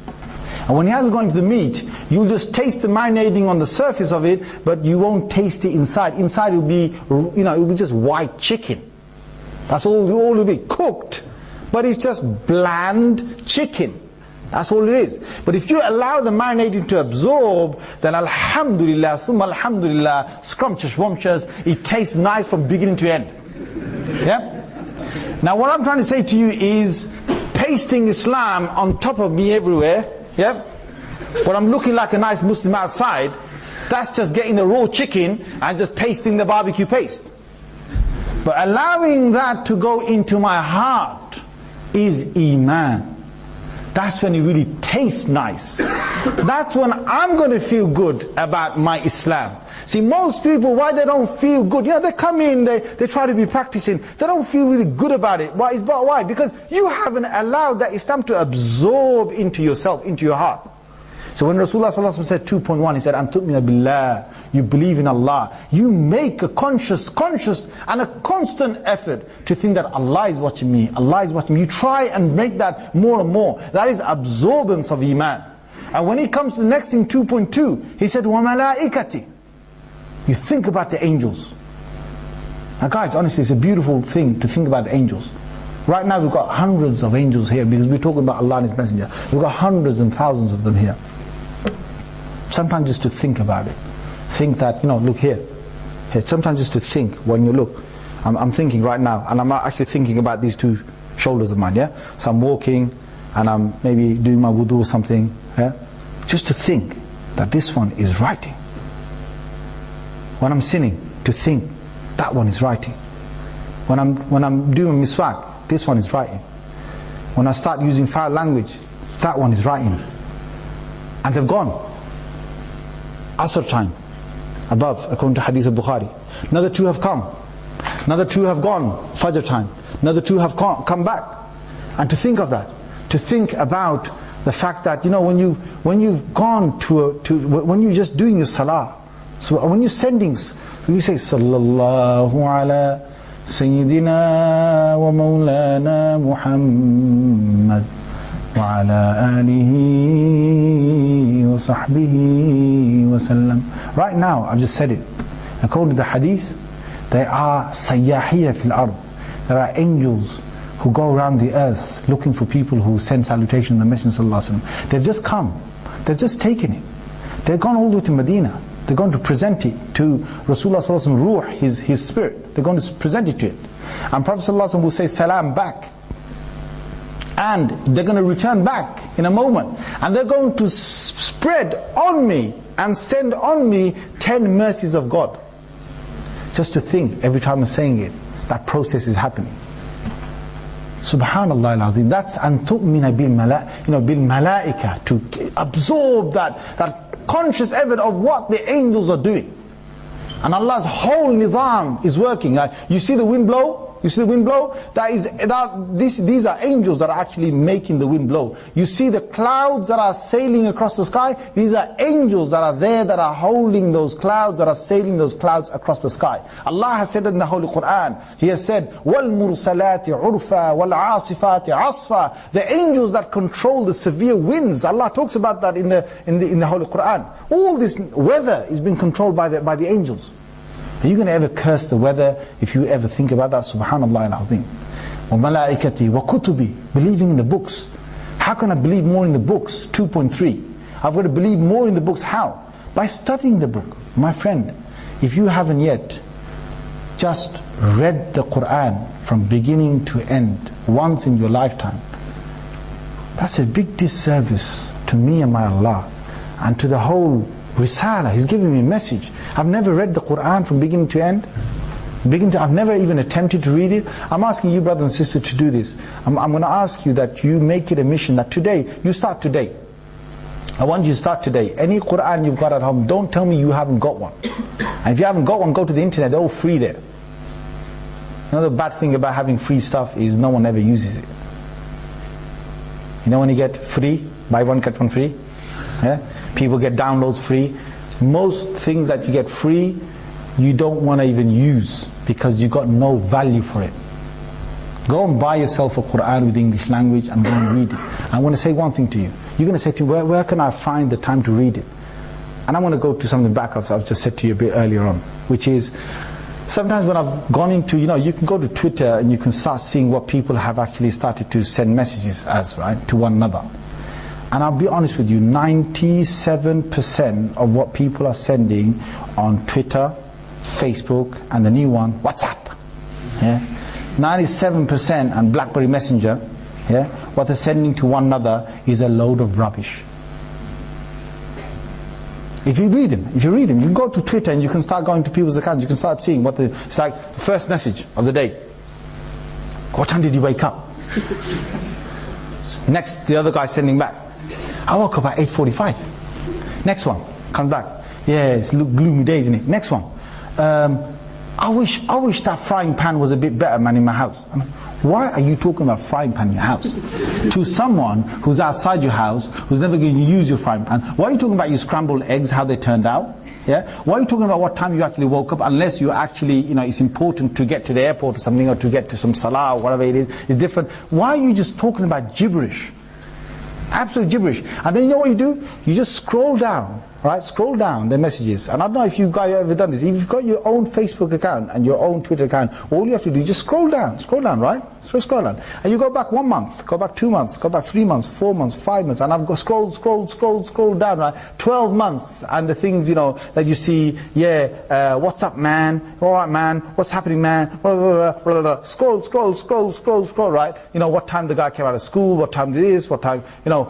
And when it hasn't gone into the meat, you'll just taste the marinating on the surface of it, but you won't taste it inside. Inside it will be, you know, it will be just white chicken. That's all it will be, cooked. But it's just bland chicken. That's all it is. But if you allow the marinating to absorb, then alhamdulillah, summa alhamdulillah, scrumptious, wumptious, it tastes nice from beginning to end. Yeah? Now what I'm trying to say to you is, pasting Islam on top of me everywhere, yeah? When I'm looking like a nice Muslim outside, that's just getting the raw chicken and just pasting the barbecue paste. But allowing that to go into my heart is Iman. That's when it really tastes nice. That's when I'm going to feel good about my Islam. See, most people, why they don't feel good, they come in, they try to be practicing, they don't feel really good about it. Why? Because you haven't allowed that Islam to absorb into yourself, into your heart. So when Rasulullah ﷺ said 2.1, he said, "An tu'mina billah," you believe in Allah. You make a conscious and a constant effort to think that Allah is watching me, Allah is watching me. You try and make that more and more. That is absorbance of Iman. And when he comes to the next thing, 2.2, he said, "Wa malaikati." You think about the angels. Now guys, honestly, it's a beautiful thing to think about the angels. Right now we've got hundreds of angels here because we're talking about Allah and His Messenger. We've got hundreds and thousands of them here. Sometimes just to think about it. Think that, look here. Sometimes just to think when you look. I'm thinking right now, and I'm actually thinking about these two shoulders of mine, yeah? So I'm walking, and I'm maybe doing my wudu or something, yeah? Just to think that this one is writing. When I'm sinning, to think that one is writing. When I'm doing miswak, this one is writing. When I start using foul language, that one is writing. And they've gone. Asr time, above, according to Hadith of Bukhari. Another two have come. Another two have gone, Fajr time. Another two have come back. And to think of that, to think about the fact that, when you've gone when you're just doing your salah, so when you're sending, when you say, Sallallahu ala Sayyidina wa Mawlana Muhammad وعلى آله وصحبه وسلم. Right now, I've just said it. According to the hadith, there are sayyahiyya fil ard. There are angels who go around the earth looking for people who send salutation to the Messenger sallallahu alaihi wasallam. They've just come. They've just taken it. They've gone all the way to Medina. They're going to present it to Rasulullah sallallahu alaihi wasallam, ruh, his spirit. They're going to present it to it. And Prophet sallallahu alaihi wasallam will say salam back. And they're going to return back in a moment. And they're going to spread on me and send on me 10 mercies of God. Just to think, every time I'm saying it, that process is happening. Subhanallah al-Azim. That's an tu'mina bil malaika, to absorb that conscious effort of what the angels are doing. And Allah's whole nizam is working. You see the wind blow? You see the wind blow? These are angels that are actually making the wind blow. You see the clouds that are sailing across the sky? These are angels that are there, that are holding those clouds, that are sailing those clouds across the sky. Allah has said it in the Holy Quran. He has said, وَالْمُرْسَلَاتِ عُرْفًا وَالْعَاصِفَاتِ عَصْفًا. The angels that control the severe winds. Allah talks about that in the Holy Quran. All this weather is being controlled by the angels. Are you going to ever curse the weather if you ever think about that? Subhanallah al-Azim. Wa malaikati wa kutubi. Believing in the books. How can I believe more in the books? 2.3. I've got to believe more in the books. How? By studying the book. My friend, if you haven't yet just read the Quran from beginning to end once in your lifetime, that's a big disservice to me and my Allah, and to the whole Risala. He's giving me a message. I've never read the Quran from beginning to end. I've never even attempted to read it. I'm asking you, brothers and sisters, to do this. I'm going to ask you that you make it a mission that today, you start today. I want you to start today. Any Quran you've got at home, don't tell me you haven't got one. And if you haven't got one, go to the internet. They're all free there. The bad thing about having free stuff is no one ever uses it. When you get free, buy one get one free. Yeah? People get downloads free. Most things that you get free, you don't want to even use because you got no value for it. Go and buy yourself a Quran with the English language and go and read it. I want to say one thing to you. You're going to say to me, where can I find the time to read it? And I want to go to something back I've just said to you a bit earlier on, which is, sometimes when I've gone into, you can go to Twitter and you can start seeing what people have actually started to send messages as, right, to one another. And I'll be honest with you, 97% of what people are sending on Twitter, Facebook, and the new one, WhatsApp, yeah, 97% and BlackBerry Messenger, yeah, what they're sending to one another is a load of rubbish. If you read them, you can go to Twitter and you can start going to people's accounts, you can start seeing it's like the first message of the day. What time did you wake up? Next, the other guy sending back, I woke up at 8:45. Next one, comes back, yeah, it's gloomy day, isn't it? Next one, I wish that frying pan was a bit better, man, in my house. I mean, why are you talking about frying pan in your house? To someone who's outside your house, who's never going to use your frying pan, why are you talking about your scrambled eggs, how they turned out? Yeah? Why are you talking about what time you actually woke up, unless you actually, it's important to get to the airport or something, or to get to some salah or whatever it is, it's different. Why are you just talking about gibberish? Absolute gibberish. And then you know what you do? You just scroll down, right? Scroll down the messages. And I don't know if you guys have ever done this. If you've got your own Facebook account and your own Twitter account, all you have to do is just scroll down, right? So scroll down. And you go back 1 month, go back 2 months, go back 3 months, 4 months, 5 months, and I've got scroll down, right? 12 months, and the things, that you see, what's up, man? Alright, man, what's happening, man? Blah, blah, blah, blah, blah. Scroll, right? What time the guy came out of school, what time it is, what time,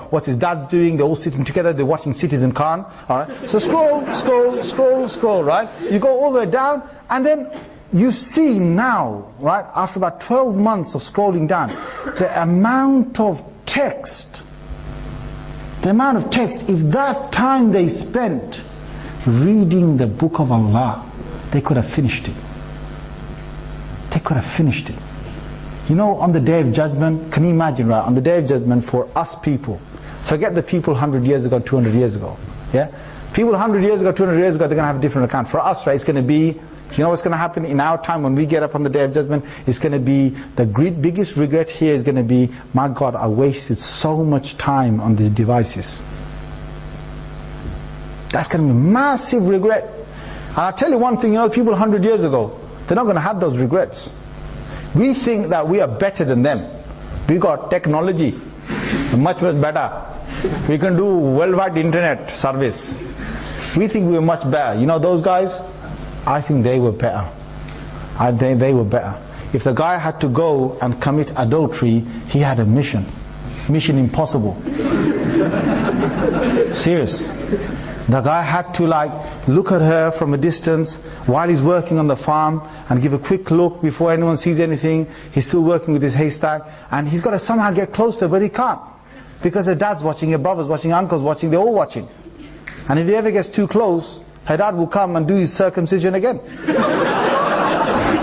what's his dad's doing, they're all sitting together, they're watching Citizen Khan, alright? So scroll, right? You go all the way down, and then you see now, right, after about 12 months of scrolling down, the amount of text, if that time they spent reading the book of Allah, they could have finished it. On the Day of Judgment, can you imagine, right, on the Day of Judgment, for us people, forget the people 100 years ago, 200 years ago, yeah? People 100 years ago, 200 years ago, they're going to have a different account. For us, right, it's going to be, what's going to happen in our time when we get up on the Day of Judgment? It's going to be, the biggest regret here is going to be, my God, I wasted so much time on these devices. That's going to be a massive regret. And I'll tell you one thing, people 100 years ago, they're not going to have those regrets. We think that we are better than them. We got technology, much better. We can do worldwide internet service. We think we were much better. Those guys? I think they were better. They were better. If the guy had to go and commit adultery, he had a mission. Mission impossible. Serious. The guy had to look at her from a distance while he's working on the farm and give a quick look before anyone sees anything. He's still working with his haystack, and he's got to somehow get close to her, but he can't. Because her dad's watching, her brother's watching, her uncle's watching, they're all watching. And if he ever gets too close, her dad will come and do his circumcision again.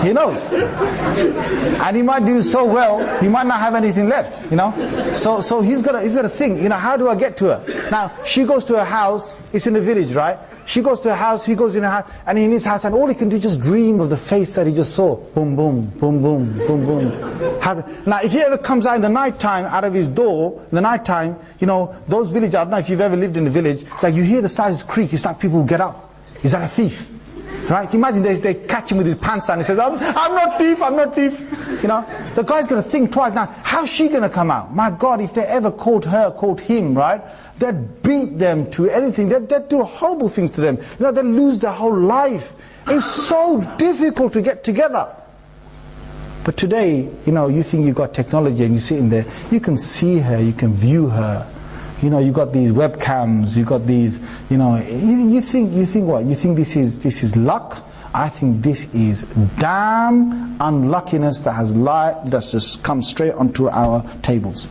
He knows. And he might do so well, he might not have anything left, So he's got to think, how do I get to her? Now, she goes to her house, it's in the village, right? She goes to her house, he goes in her house, and in his house, and all he can do is just dream of the face that he just saw. Boom, boom, boom, boom, boom, boom. Now, if he ever comes out in the night time, out of his door, in the night time, those villages, I don't know if you've ever lived in a village, it's like you hear the stairs creak, it's like people will get up. He's like a thief. Right? Imagine they catch him with his pants on. He says, I'm not thief. The guy's going to think twice. Now, how's she going to come out? My God, if they ever caught him, right? They'd beat them to anything. They'd do horrible things to them. They'd lose their whole life. It's so difficult to get together. But today, you think you've got technology and you sit in there, you can see her, you can view her. You got these webcams, you got these, you think what? You think this is luck? I think this is damn unluckiness that's just come straight onto our tables.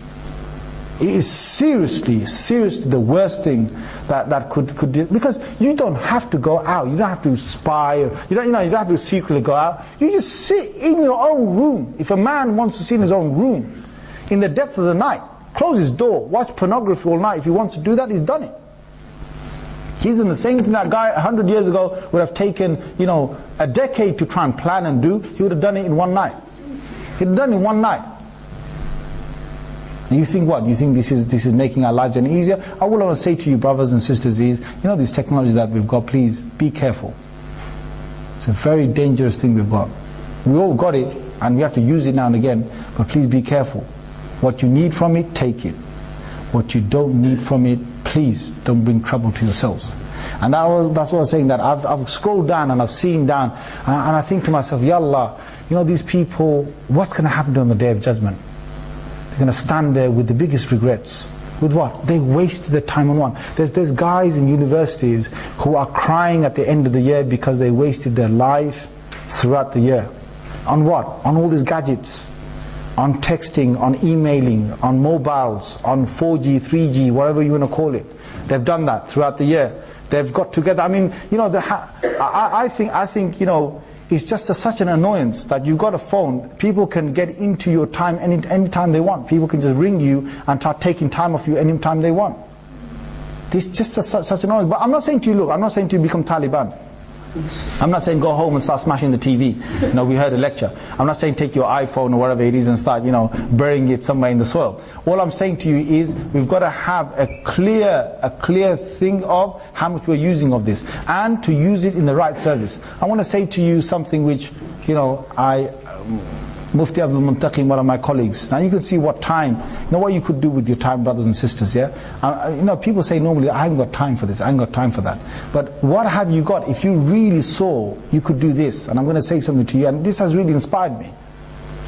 It is seriously the worst thing that could do, because you don't have to go out, you don't have to spy, or you don't have to secretly go out. You just sit in your own room. If a man wants to sit in his own room, in the depth of the night, close his door, watch pornography all night. If he wants to do that, he's done it. He's done the same thing that guy 100 years ago would have taken, a decade to try and plan and do. He would have done it in one night. He'd have done it in one night. And you think what? You think this is making our lives any easier? All I want to say to you, brothers and sisters, is, these technologies that we've got, please be careful. It's a very dangerous thing we've got. We all got it, and we have to use it now and again, but please be careful. What you need from it, take it. What you don't need from it, please don't bring trouble to yourselves. And that's what I was saying, that I've scrolled down and I've seen down, and I think to myself, Ya Allah, these people, what's going to happen to them on the Day of Judgment? They're going to stand there with the biggest regrets. With what? They wasted their time on what? There's guys in universities who are crying at the end of the year because they wasted their life throughout the year. On what? On all these gadgets. on texting, on emailing, on mobiles, on 4G, 3G, whatever you want to call it. They've done that throughout the year. They've got together. I mean, you know, I think, you know, it's just such an annoyance that you've got a phone. People can get into your time any time they want. People can just ring you and start taking time off you any time they want. This is just such an annoyance. But I'm not saying to you, look, I'm not saying to you become Taliban. I'm not saying go home and start smashing the TV. You know, we heard a lecture. I'm not saying take your iPhone or whatever it is and start, you know, burying it somewhere in the soil. All I'm saying to you is we've got to have a clear thing of how much we're using of this, and to use it in the right service. I want to say to you something which, you know, Mufti Abdul Muntaqim, one of my colleagues. Now you can see what time, you know what you could do with your time, brothers and sisters, yeah? You know, people say normally, I haven't got time for this, I haven't got time for that. But what have you got if you really saw you could do this? And I'm going to say something to you, and this has really inspired me.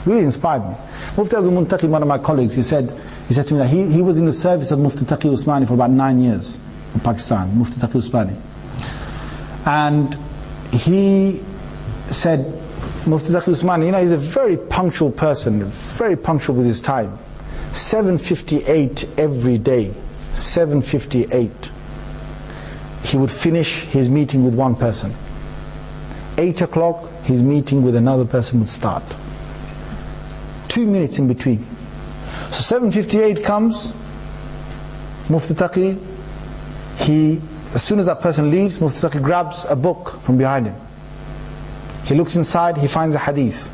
Really inspired me. Mufti Abdul Muntaqim, one of my colleagues, he said to me that he was in the service of Mufti Taqi Usmani for about 9 years in Pakistan, Mufti Taqi Usmani. And he said, Mufti Taqi Usmani, you know, he's a very punctual person, very punctual with his time. 7:58 every day, 7:58. He would finish his meeting with one person. 8 o'clock, his meeting with another person would start. 2 minutes in between. So 7:58 comes, Mufti Taqi, as soon as that person leaves, Mufti Taqi grabs a book from behind him. He looks inside, he finds a hadith.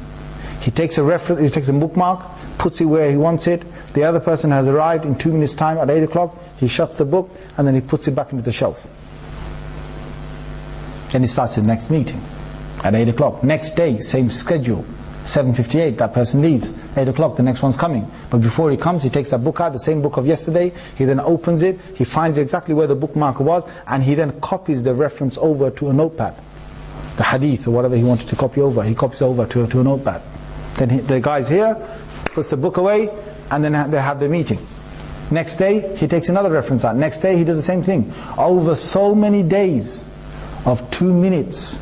He takes a reference, he takes a bookmark, puts it where he wants it. The other person has arrived in 2 minutes time at 8 o'clock. He shuts the book and then he puts it back into the shelf. Then he starts his next meeting at 8 o'clock. Next day, same schedule. 7:58, that person leaves. 8 o'clock, the next one's coming. But before he comes, he takes that book out, the same book of yesterday. He then opens it, he finds exactly where the bookmark was, and he then copies the reference over to a notepad. The hadith or whatever he wanted to copy over, he copies over to a notepad. Then the guy's here, puts the book away, and then they have their meeting. Next day, he takes another reference out. Next day, he does the same thing. Over so many days of 2 minutes,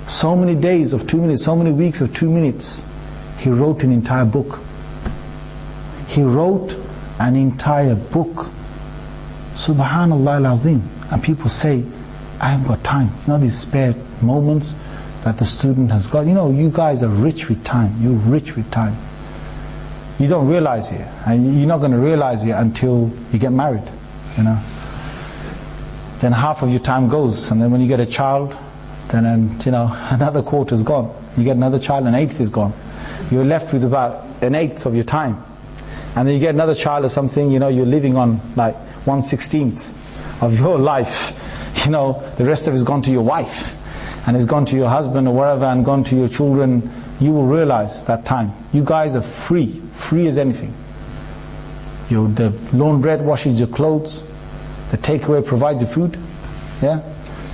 so many days of 2 minutes, so many weeks of 2 minutes, he wrote an entire book. He wrote an entire book. Subhanallah al-Azim. And people say, I haven't got time. You know, these spare moments that the student has got. You know, you guys are rich with time. You're rich with time. You don't realize it. And you're not going to realize it until you get married, you know. Then half of your time goes. And then when you get a child, then, you know, another quarter's gone. You get another child, an eighth is gone. You're left with about an eighth of your time. And then you get another child or something, you know, you're living on like 1/16 of your life. You know, the rest of it's gone to your wife, and it's gone to your husband or whatever, and gone to your children. You will realize that time. You guys are free as anything. The laundrette washes your clothes, the takeaway provides you food, yeah?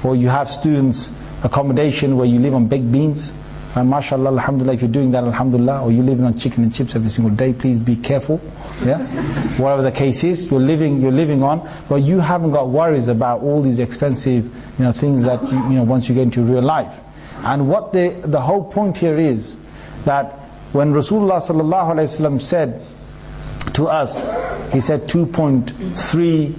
Or you have students accommodation where you live on baked beans. And mashallah, alhamdulillah, if you're doing that, alhamdulillah, or you're living on chicken and chips every single day, please be careful. Yeah, whatever the case is, you're living on, but you haven't got worries about all these expensive, you know, things that you know once you get into real life. And what the whole point here is that when Rasulullah sallallahu alaihi wasallam said to us, he said 2.3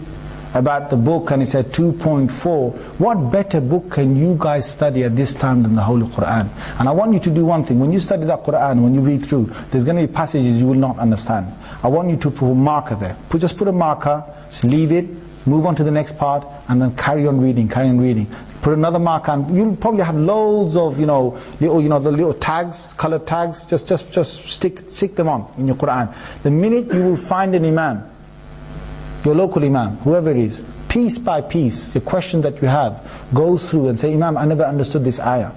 about the book, and he said 2.4. What better book can you guys study at this time than the Holy Quran? And I want you to do one thing. When you study that Quran, when you read through, there's going to be passages you will not understand. I want you to put a marker there. Just put a marker, just leave it, move on to the next part, and then carry on reading. Put another marker, and you'll probably have loads of, the little tags, colored tags. Just stick them on in your Quran. The minute you will find an imam, your local imam, whoever it is, piece by piece, the question that you have, go through and say, Imam, I never understood this ayah.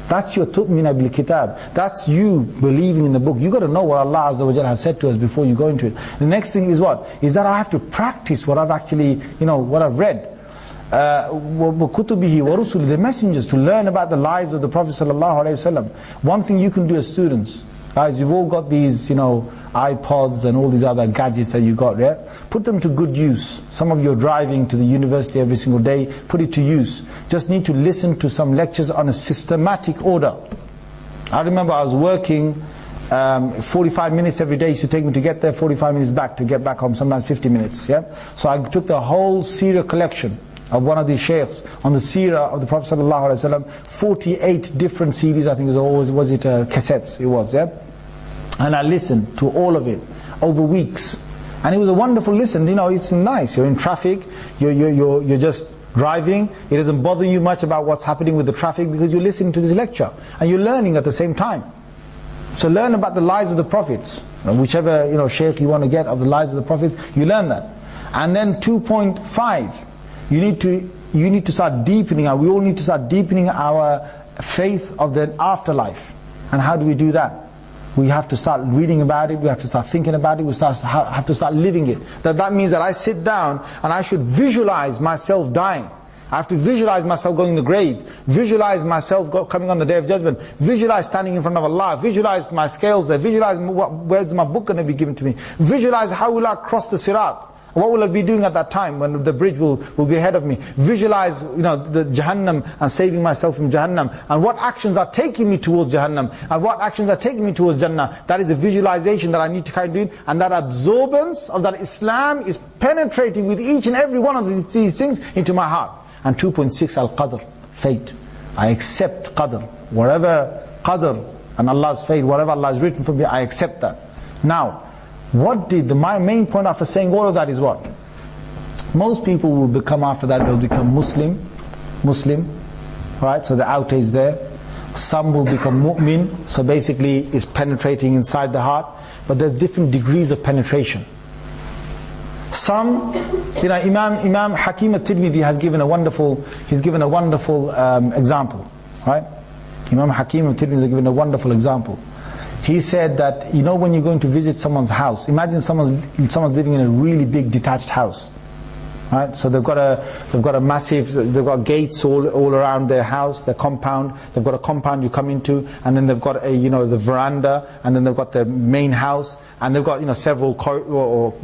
That's your tu'mina bil kitab. That's you believing in the book. You got to know what Allah Azza wa Jalla has said to us before you go into it. The next thing is what? Is that I have to practice what I've actually, what I've read. وَكُتُبِهِ وَرُسُلِهِ, the messengers, to learn about the lives of the Prophet sallallahu alaihi wasallam. One thing you can do as students, guys, you've all got these, iPods and all these other gadgets that you got, yeah? Put them to good use. Some of you are driving to the university every single day, put it to use. Just need to listen to some lectures on a systematic order. I remember I was working 45 minutes every day used to take me to get there, 45 minutes back to get back home, sometimes 50 minutes. Yeah. So I took the whole seerah collection of one of these sheikhs on the seerah of the Prophet ﷺ, 48 different CDs, I think it was cassettes, it was, yeah? And I listened to all of it over weeks. And it was a wonderful listen, you know, it's nice. You're in traffic, you're just driving, it doesn't bother you much about what's happening with the traffic because you're listening to this lecture and you're learning at the same time. So learn about the lives of the prophets, whichever sheikh you want to get of the lives of the prophets, you learn that. And then 2.5, you need to start deepening, we all need to start deepening our faith of the afterlife. And how do we do that? We have to start reading about it, we have to start thinking about it, we have to start living it. That means that I sit down and I should visualize myself dying. I have to visualize myself going in the grave, visualize myself coming on the Day of Judgment, visualize standing in front of Allah, visualize my scales there, visualize where's my book going to be given to me, visualize how will I cross the Sirat, what will I be doing at that time when the bridge will be ahead of me, visualize the Jahannam and saving myself from Jahannam, and what actions are taking me towards Jahannam, and what actions are taking me towards Jannah. That is a visualization that I need to kind of do, and that absorbance of that Islam is penetrating with each and every one of these things into my heart. And 2.6, Al-Qadr, fate. I accept Qadr. Whatever Qadr and Allah's fate, whatever Allah has written for me, I accept that. Now, my main point after saying all of that is what? Most people will become after that, they'll become Muslim, right? So the outer is there. Some will become mu'min, so basically it's penetrating inside the heart. But there's different degrees of penetration. Some, Imam Hakim al-Tirmidhi has given a wonderful example, right? Imam Hakim al-Tirmidhi has given a wonderful example. He said that, when you're going to visit someone's house, imagine someone's living in a really big detached house, right? So they've got gates all around their house, their compound. They've got a compound you come into, and then they've got the veranda, and then they've got the main house, and they've got several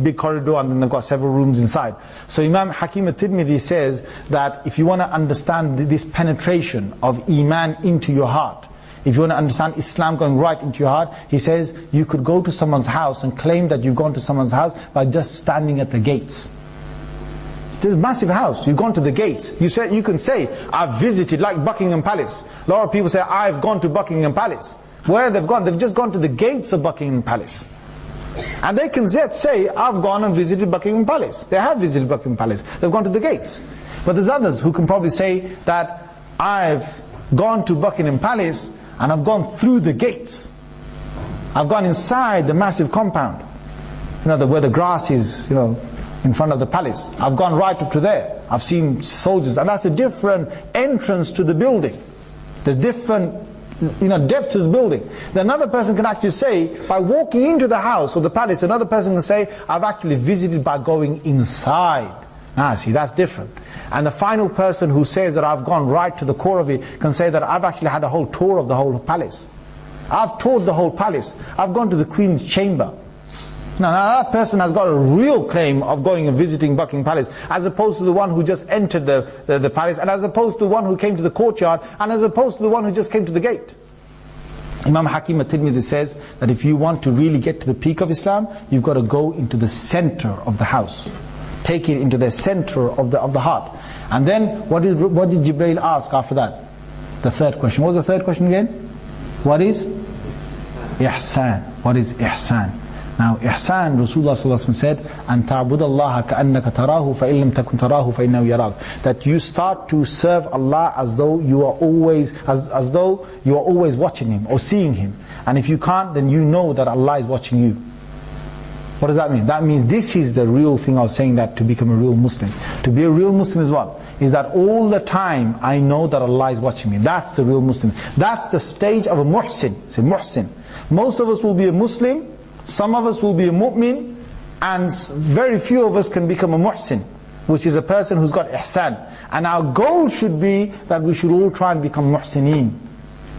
big corridor, and then they've got several rooms inside. So Imam Hakim al-Tirmidhi says that if you want to understand this penetration of Iman into your heart, if you want to understand Islam going right into your heart, he says you could go to someone's house and claim that you've gone to someone's house by just standing at the gates. This is a massive house, you've gone to the gates. You can say, I've visited, like Buckingham Palace. A lot of people say, I've gone to Buckingham Palace. Where they've gone? They've just gone to the gates of Buckingham Palace. And they can say, I've gone and visited Buckingham Palace. They have visited Buckingham Palace. They've gone to the gates. But there's others who can probably say that I've gone to Buckingham Palace and I've gone through the gates. I've gone inside the massive compound. Where the grass is, in front of the palace. I've gone right up to there. I've seen soldiers. And that's a different entrance to the building. The different depth to the building. Then another person can actually say, by walking into the house or the palace, another person can say, I've actually visited by going inside. See, that's different. And the final person who says that I've gone right to the core of it can say that I've actually had a whole tour of the whole palace. I've toured the whole palace. I've gone to the Queen's chamber. Now that person has got a real claim of going and visiting Buckingham Palace, as opposed to the one who just entered the palace, and as opposed to the one who came to the courtyard, and as opposed to the one who just came to the gate. Imam Hakim al-Tirmidhi says that if you want to really get to the peak of Islam, you've got to go into the center of the house. Take it into the center of the heart. And then what did Jibreel ask after that? The third question. What was the third question again? What is ihsan? What is ihsan? Now ihsan, Rasulullah sallallahu alaihi wasallam said, "An ta'budallaha ka'annaka tarahu, fa in lam takun tarahu fa innahu yarak." That you start to serve Allah as though you are always watching Him or seeing Him. And if you can't, then you know that Allah is watching you. What does that mean? That means this is the real thing I was saying, that to become a real Muslim. To be a real Muslim is what? Is that all the time I know that Allah is watching me. That's a real Muslim. That's the stage of a muhsin. It's a muhsin. Most of us will be a Muslim, some of us will be a mu'min, and very few of us can become a muhsin, which is a person who's got ihsan. And our goal should be that we should all try and become muhsineen.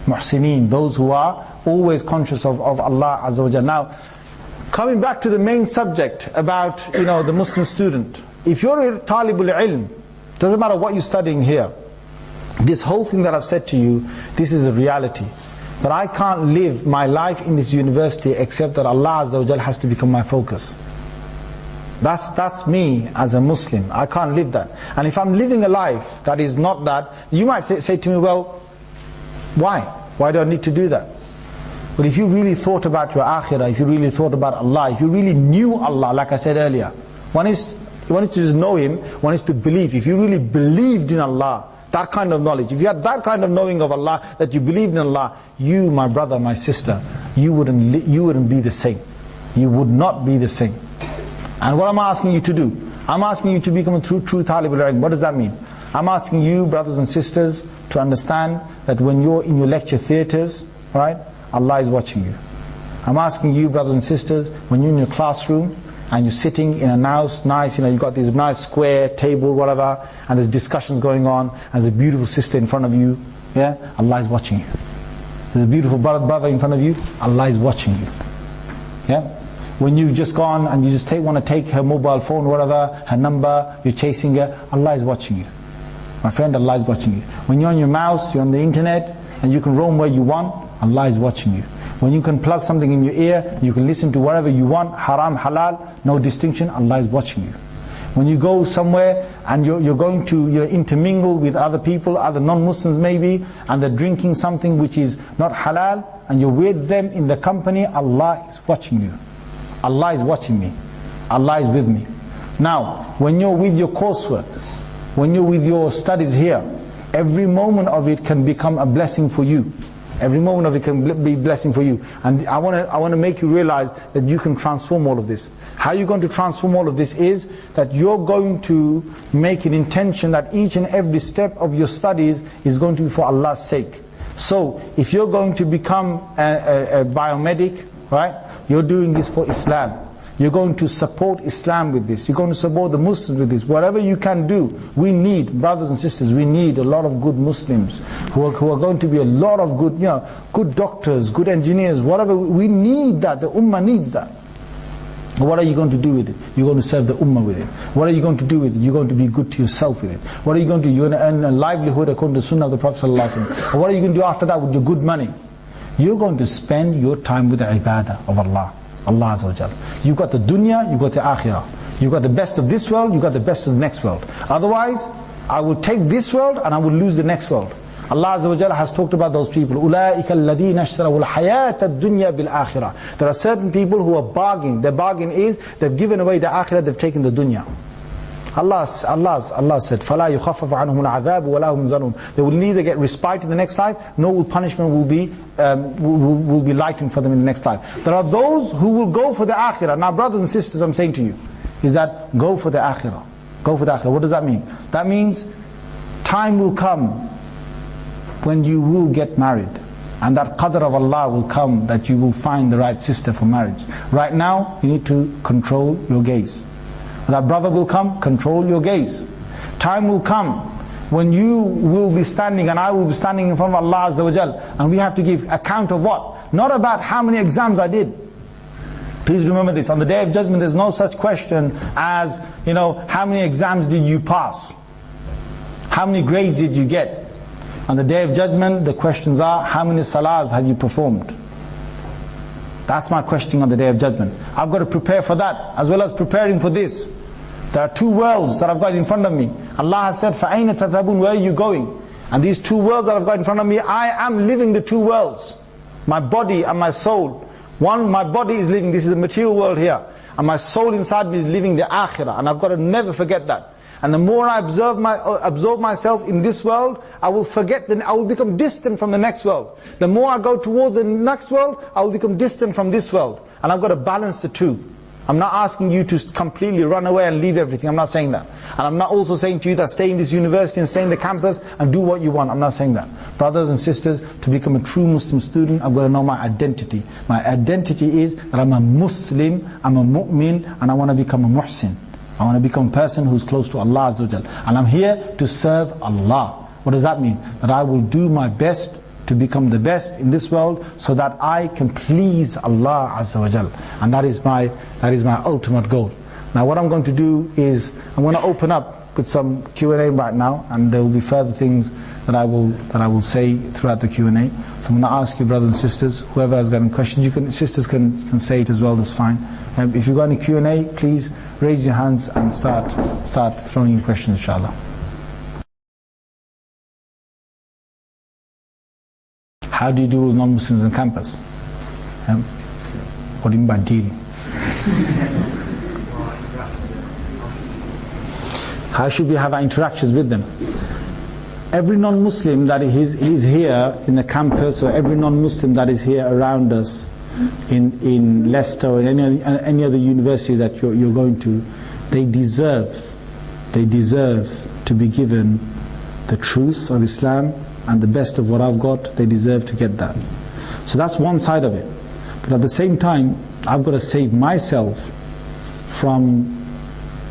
Muhsineen, those who are always conscious of Allah Azza wa Jalla. Now, coming back to the main subject about the Muslim student. If you're a talibul ilm, doesn't matter what you're studying here, this whole thing that I've said to you, this is a reality. that I can't live my life in this university except that Allah Azza wa Jal has to become my focus. That's me as a Muslim. I can't live that. And if I'm living a life that is not that, you might say to me, well, why? Why do I need to do that? But if you really thought about your akhirah, if you really thought about Allah, if you really knew Allah, like I said earlier, one is to just know Him, one is to believe. If you really believed in Allah, that kind of knowledge, if you had that kind of knowing of Allah, that you believed in Allah, you, my brother, my sister, you wouldn't be the same. You would not be the same. And what am I asking you to do? I'm asking you to become a true talib al-ilm. What does that mean? I'm asking you, brothers and sisters, to understand that when you're in your lecture theatres, right, Allah is watching you. I'm asking you, brothers and sisters, when you're in your classroom and you're sitting in a nice, you've got this nice square table, whatever, and there's discussions going on, and there's a beautiful sister in front of you, yeah, Allah is watching you. There's a beautiful brother in front of you, Allah is watching you. Yeah. When you've just gone and you just want to take her mobile phone, whatever, her number, you're chasing her, Allah is watching you. My friend, Allah is watching you. When you're on your mouse, you're on the internet, and you can roam where you want, Allah is watching you. When you can plug something in your ear, you can listen to whatever you want, haram, halal, no distinction, Allah is watching you. When you go somewhere and you're going to intermingle with other people, other non-Muslims maybe, and they're drinking something which is not halal, and you're with them in the company, Allah is watching you. Allah is watching me. Allah is with me. Now, when you're with your coursework, when you're with your studies here, every moment of it can become a blessing for you. Every moment of it can be a blessing for you. And I want to make you realize that you can transform all of this. How you're going to transform all of this is that you're going to make an intention that each and every step of your studies is going to be for Allah's sake. So, if you're going to become a biomedic, right? You're doing this for Islam. You're going to support Islam with this. You're going to support the Muslims with this. Whatever you can do, we need, brothers and sisters, we need a lot of good Muslims who are going to be a lot of good, good doctors, good engineers, whatever. We need that. The Ummah needs that. What are you going to do with it? You're going to serve the Ummah with it. What are you going to do with it? You're going to be good to yourself with it. What are you going to do? You're going to earn a livelihood according to the Sunnah of the Prophet ﷺ. What are you going to do after that with your good money? You're going to spend your time with the ibadah of Allah. Allah Azza wa Jal. You've got the dunya, you've got the akhirah. You've got the best of this world, you've got the best of the next world. Otherwise, I will take this world and I will lose the next world. Allah Azza wa Jal has talked about those people. أُولَٰئِكَ الَّذِينَ اشْتَرَوُا الْحَيَاةَ الدُّنْيَا بِالْآخِرَةِ. There are certain people who are bargaining. Their bargain is, they've given away the akhirah, they've taken the dunya. Allah said, فَلَا يُخَفَّفَ عَنْهُمُ الْعَذَابُ وَلَا هُمْ يُحْزَنُونَ. They will neither get respite in the next life, nor will punishment will be lightened for them in the next life. There are those who will go for the akhirah. Now, brothers and sisters, I'm saying to you, is that go for the akhirah. Go for the akhirah. What does that mean? That means time will come when you will get married. And that qadr of Allah will come that you will find the right sister for marriage. Right now, you need to control your gaze. That brother will come, control your gaze. Time will come when you will be standing and I will be standing in front of Allah Azza wa Jal, and we have to give account of what? Not about how many exams I did. Please remember this, on the Day of Judgment there's no such question as, how many exams did you pass? How many grades did you get? On the Day of Judgment the questions are, how many salahs have you performed? That's my question on the Day of Judgment. I've got to prepare for that, as well as preparing for this. There are two worlds that I've got in front of me. Allah has said, فَأَيْنَ تَذْهَبُونَ? Where are you going? And these two worlds that I've got in front of me, I am living the two worlds. My body and my soul. One, my body is living, this is the material world here. And my soul inside me is living the akhirah. And I've got to never forget that. And the more I absorb myself in this world, I will forget, then I will become distant from the next world. The more I go towards the next world, I will become distant from this world. And I've got to balance the two. I'm not asking you to completely run away and leave everything. I'm not saying that. And I'm not also saying to you that stay in this university and stay in the campus and do what you want. I'm not saying that. Brothers and sisters, to become a true Muslim student, I've got to know my identity. My identity is that I'm a Muslim, I'm a mu'min, and I want to become a muhsin. I want to become a person who's close to Allah Azza wa Jal. And I'm here to serve Allah. What does that mean? That I will do my best to become the best in this world so that I can please Allah Azza wa Jal. And that is my ultimate goal. Now what I'm going to do is, I'm going to open up with some Q&A right now, and there will be further things that I will say throughout the Q&A. So I'm going to ask you, brothers and sisters, whoever has got any questions, sisters can say it as well, that's fine. If you've got any Q&A, please raise your hands and start throwing in questions, inshallah. How do you deal with non-Muslims on campus? What do you mean by dealing? How should we have our interactions with them? Every non-Muslim that is here in the campus, or every non-Muslim that is here around us in Leicester or in any other university that you're going to, they deserve to be given the truth of Islam and the best of what I've got. They deserve to get that. So that's one side of it. But at the same time, I've got to save myself from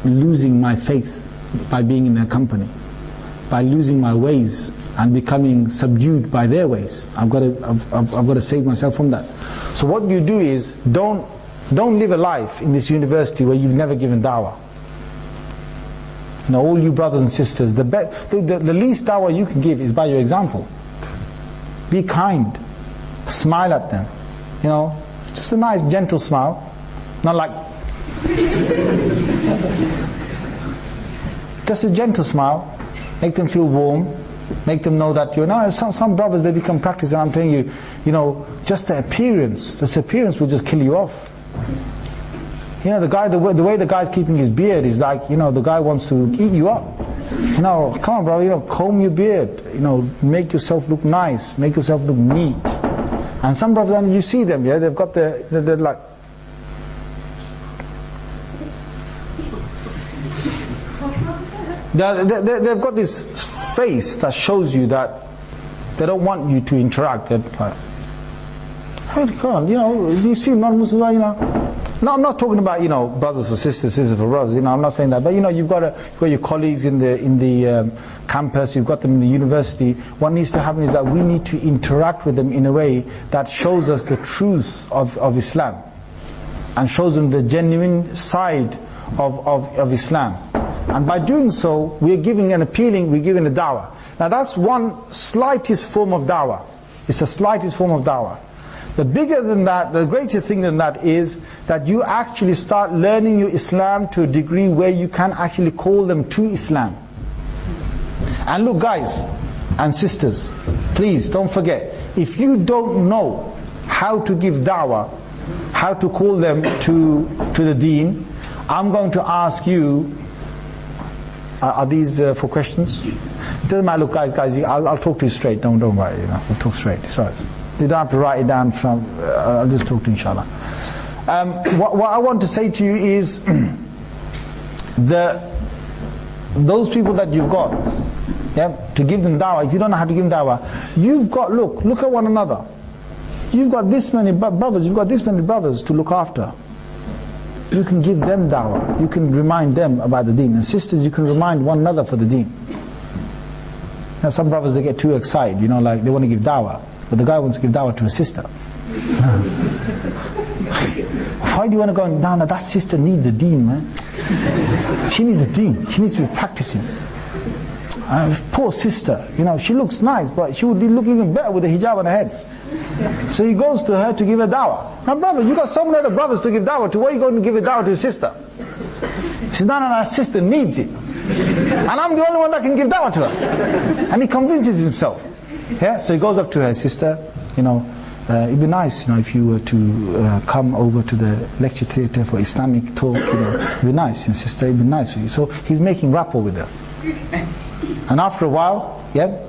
losing my faith by being in their company, by losing my ways and becoming subdued by their ways. I've got to save myself from that. So what you do is, don't live a life in this university where you've never given dawah. You know, all you brothers and sisters, the least dawah you can give is by your example. Be kind, smile at them, you know, just a nice gentle smile, not like just a gentle smile, make them feel warm, make them know that you're not. Some brothers, they become practiced, and I'm telling you, you know, just the appearance will just kill you off. You know, the way the guy's keeping his beard is like, you know, the guy wants to eat you up. You know, come on, brother, you know, comb your beard, you know, make yourself look nice, make yourself look neat. And some brothers, I mean, you see them, yeah, they've got they're like, they've got this face that shows you that they don't want you to interact. They're like, oh, come on, you know, you see non-Muslims, you know. No, I'm not talking about, you know, brothers for sisters, sisters for brothers. You know, I'm not saying that. But you know, you've got your colleagues in the campus. You've got them in the university. What needs to happen is that we need to interact with them in a way that shows us the truth of Islam, and shows them the genuine side of Islam. And by doing so, we're giving a dawah. Now that's one slightest form of dawah. It's the slightest form of dawah. The bigger than that, the greater thing than that is that you actually start learning your Islam to a degree where you can actually call them to Islam. And look, guys and sisters, please don't forget, if you don't know how to give dawah, how to call them to the deen, I'm going to ask you, are these for questions? It doesn't matter, look guys, I'll talk to you straight, don't worry, you know, we'll talk straight, sorry. You don't have to write it down from, I'll just talk to you, inshallah. What I want to say to you is, those people that you've got, yeah, to give them dawah, if you don't know how to give them dawah, you've got, look at one another. You've got this many brothers to look after. You can give them dawah, you can remind them about the deen. And sisters, you can remind one another for the deen. Now some brothers, they get too excited, you know, like they want to give dawah. But the guy wants to give dawah to a sister. Why do you want to go, no, that sister needs the deen, man. She needs the deen. She needs to be practicing. Poor sister, you know, she looks nice, but she would look even better with a hijab on her head. So he goes to her to give her dawah. Now brother, you got so many other brothers to give dawah to, why are you going to give a dawah to a sister? He says, no, that sister needs it. And I'm the only one that can give dawah to her. And he convinces himself. Yeah, so he goes up to her, sister, you know, it'd be nice, you know, if you were to come over to the lecture theatre for Islamic talk, you know, it'd be nice, and sister, it'd be nice for you. So he's making rapport with her. And after a while, yeah,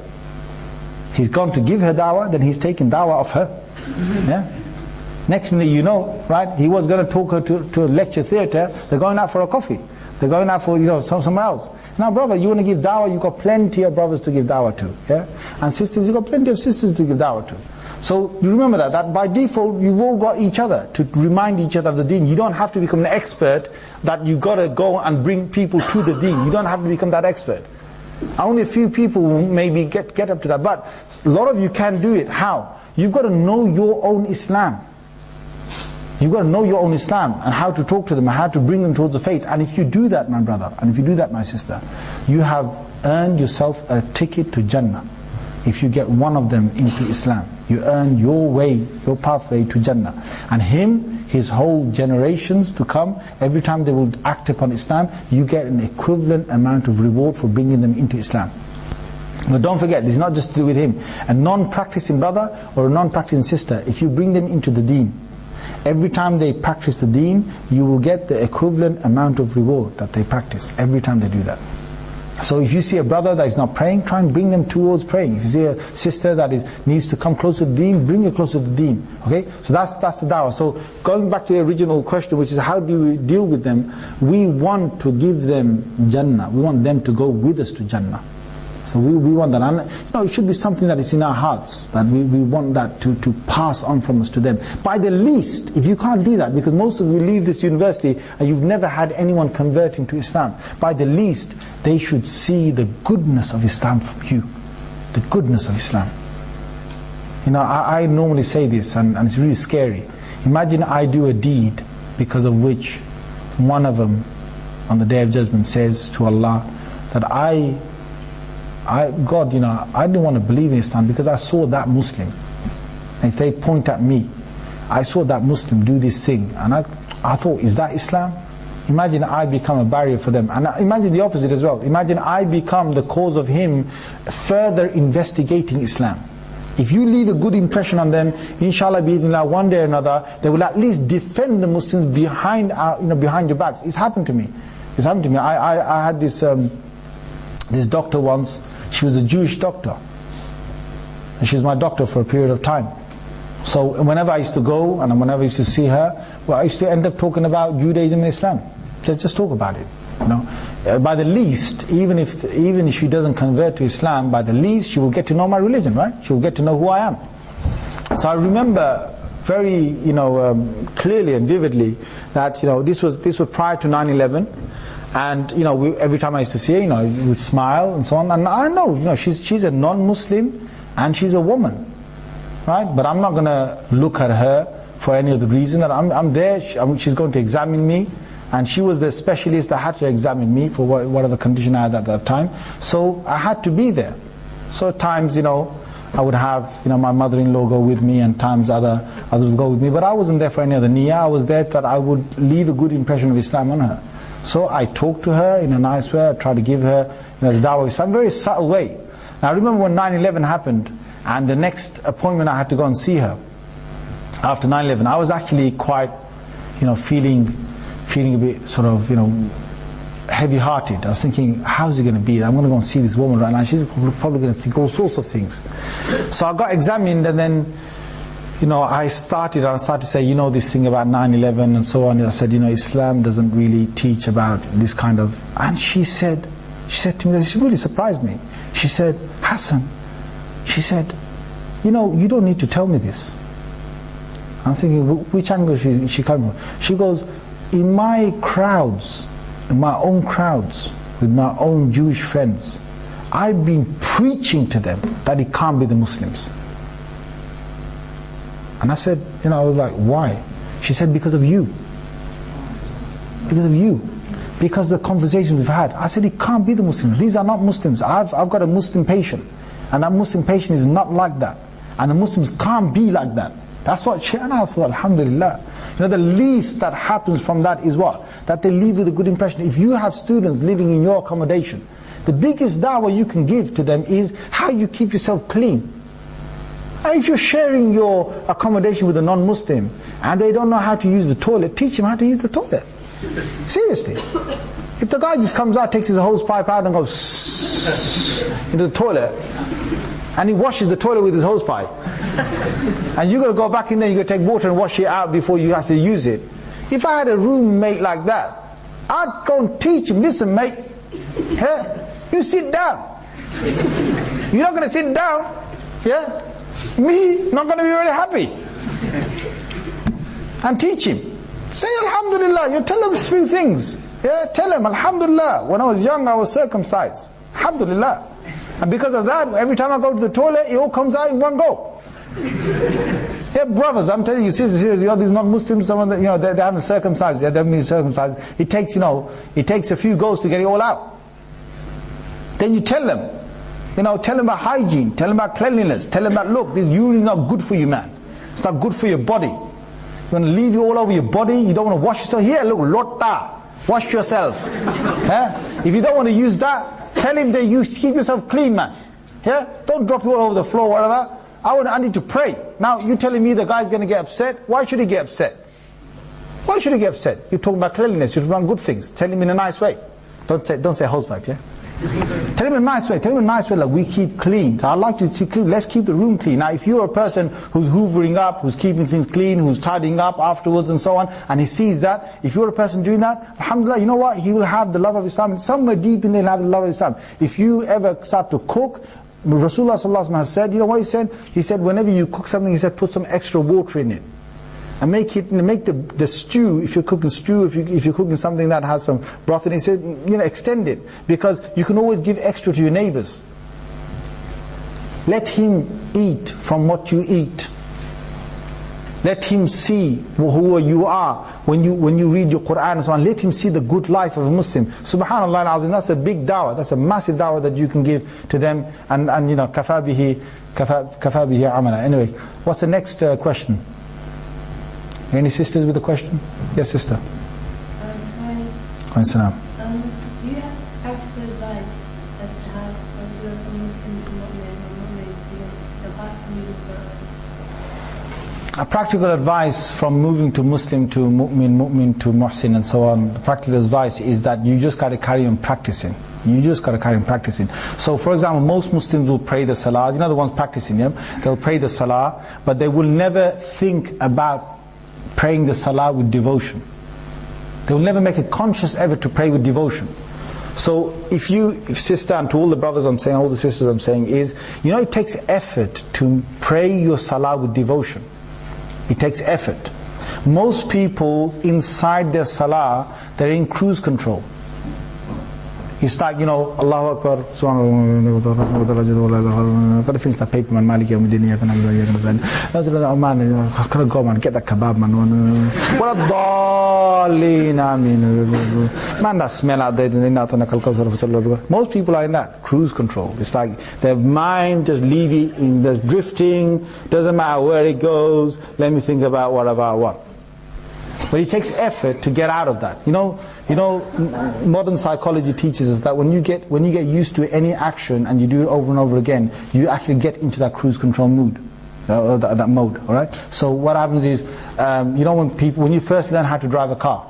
he's gone to give her dawah, then he's taken dawah of her. Yeah. Next minute, you know, right, he was going to talk her to a lecture theatre, they're going out for a coffee. They're going out for, you know, somewhere else. Now brother, you want to give dawah, you've got plenty of brothers to give dawah to. Yeah? And sisters, you've got plenty of sisters to give dawah to. So you remember that by default, you've all got each other to remind each other of the deen. You don't have to become an expert that you've got to go and bring people to the deen. You don't have to become that expert. Only a few people will maybe get up to that. But a lot of you can do it. How? You've got to know your own Islam. You've got to know your own Islam and how to talk to them and how to bring them towards the faith. And if you do that, my brother, and if you do that, my sister, you have earned yourself a ticket to Jannah. If you get one of them into Islam, you earn your way, your pathway to Jannah. And his whole generations to come, every time they will act upon Islam, you get an equivalent amount of reward for bringing them into Islam. But don't forget, this is not just to do with him. A non-practicing brother or a non-practicing sister, if you bring them into the deen, every time they practice the deen, you will get the equivalent amount of reward that they practice, every time they do that. So if you see a brother that is not praying, try and bring them towards praying. If you see a sister that needs to come closer to the deen, bring her closer to the deen. Okay? So that's the dawah. So going back to the original question, which is how do we deal with them? We want to give them Jannah. We want them to go with us to Jannah. So we want that. And it should be something that is in our hearts, that we want that to pass on from us to them. By the least, if you can't do that, because most of you leave this university and you've never had anyone converting to Islam, by the least, they should see the goodness of Islam from you. The goodness of Islam. I normally say this, and it's really scary. Imagine I do a deed because of which one of them on the Day of Judgment says to Allah that God, I didn't want to believe in Islam because I saw that Muslim. And if they point at me, I saw that Muslim do this thing, and I thought, is that Islam? Imagine I become a barrier for them. And imagine the opposite as well. Imagine I become the cause of him further investigating Islam. If you leave a good impression on them, inshallah, bi'idhnillah, one day or another, they will at least defend the Muslims behind your backs. It's happened to me. I had this doctor once. She was a Jewish doctor, and she was my doctor for a period of time. So whenever I used to go and whenever I used to see her, I used to end up talking about Judaism and Islam. Just talk about it. By the least, even if she doesn't convert to Islam, by the least she will get to know my religion, right? She will get to know who I am. So I remember very clearly and vividly that this was prior to 9/11. And every time I used to see her, we would smile and so on. And I know, she's a non-Muslim and she's a woman, right? But I'm not going to look at her for any other reason. That I'm there. She's going to examine me, and she was the specialist that had to examine me for whatever condition I had at that time. So I had to be there. So at times, I would have my mother-in-law go with me, and times others would go with me. But I wasn't there for any other niyyah. I was there that I would leave a good impression of Islam on her. So I talked to her in a nice way. I tried to give her the dawah of Islam, very subtle way. Now I remember when 9/11 happened, and the next appointment I had to go and see her after 9/11, I was actually quite, feeling a bit sort of, heavy-hearted. I was thinking, how's it going to be? I'm going to go and see this woman right now. She's probably going to think all sorts of things. So I got examined, and then I started to say, this thing about 9/11 and so on. I said, Islam doesn't really teach about this kind of. And she said to me, she really surprised me. She said, Hassan, she said, you don't need to tell me this. I'm thinking, which angle is she coming from? She goes, in my crowds, in my own crowds, with my own Jewish friends, I've been preaching to them that it can't be the Muslims. And I said, I was like, why? She said, because of you. Because of you. Because of the conversations we've had. I said, it can't be the Muslims. These are not Muslims. I've got a Muslim patient. And that Muslim patient is not like that. And the Muslims can't be like that. That's what she, and I thought, alhamdulillah. The least that happens from that is what? That they leave with a good impression. If you have students living in your accommodation, the biggest dawah you can give to them is how you keep yourself clean. If you're sharing your accommodation with a non-Muslim and they don't know how to use the toilet, teach them how to use the toilet. Seriously. If the guy just comes out, takes his hose pipe out and goes into the toilet, and he washes the toilet with his hose pipe, and you've got to go back in there, you've got to take water and wash it out before you have to use it. If I had a roommate like that, I'd go and teach him, listen mate, you sit down. You're not going to sit down, me, not going to be very happy. And teach him. Say Alhamdulillah, you tell him a few things. Tell him Alhamdulillah, when I was young I was circumcised. Alhamdulillah. And because of that, every time I go to the toilet, it all comes out in one go. Yeah, brothers, I'm telling you, sisters, these non-Muslims, someone that, they haven't circumcised, they haven't been circumcised. It takes, it takes a few goes to get it all out. Then you tell them, tell them about hygiene, tell them about cleanliness, tell them about, look, this urine is not good for you, man. It's not good for your body. You want to leave you all over your body, you don't want to wash yourself. Here, look, lotta, wash yourself. If you don't want to use that, tell him that you keep yourself clean, man. Yeah? Don't drop you all over the floor, whatever. I need to pray. Now, you're telling me the guy's going to get upset? Why should he get upset? Why should he get upset? You're talking about cleanliness, you're talking about good things. Tell him in a nice way. Don't say hosepipe, yeah? Tell him in a nice way. Tell him in a nice way, like, we keep clean. So I'd like to see clean. Let's keep the room clean. Now, if you're a person who's hoovering up, who's keeping things clean, who's tidying up afterwards and so on, and he sees that, if you're a person doing that, alhamdulillah, you know what? He will have the love of Islam. Somewhere deep in there, he'll have the love of Islam. If you ever start to cook, Rasulullah sallallahu alaihi wasallam has said, you know what he said? He said, whenever you cook something, he said, put some extra water in it. And make the stew, if you're cooking stew, if you're cooking something that has some broth in it, he said, extend it. Because you can always give extra to your neighbors. Let him eat from what you eat. Let him see who you are when you read your Quran and so on. Let him see the good life of a Muslim. Subhanallah al-Azim, that's a big dawah. That's a massive dawah that you can give to them. And kafa bihi amala. Anyway, what's the next question? Any sisters with a question? Yes, sister. Hi. Salam. Do you have practical advice as to how to go from Muslim to Mu'min or Mu'min to apart from moving forward? A practical advice from moving to Muslim to Mu'min to Muhsin and so on, the practical advice is that you just got to carry on practicing. You just got to carry on practicing. So for example, most Muslims will pray the salah, the ones practicing them, they'll pray the salah, but they will never think about praying the salah with devotion. They will never make a conscious effort to pray with devotion. So if sister, and to all the brothers I'm saying, all the sisters I'm saying is, it takes effort to pray your salah with devotion. It takes effort. Most people inside their salah, they're in cruise control. It's like, Allahu Akbar, subhanallah, gotta finish that paper, man, Maliki, man, gotta go, man, get that kebab, man, what a dallin, man, that smell out there, most people are in that, cruise control. It's like, their mind just leaving, just drifting, doesn't matter where it goes, let me think about what. But it takes effort to get out of that. Modern psychology teaches us that when you get used to any action and you do it over and over again, you actually get into that cruise control mood, that mode. All right. So what happens is, when you first learn how to drive a car,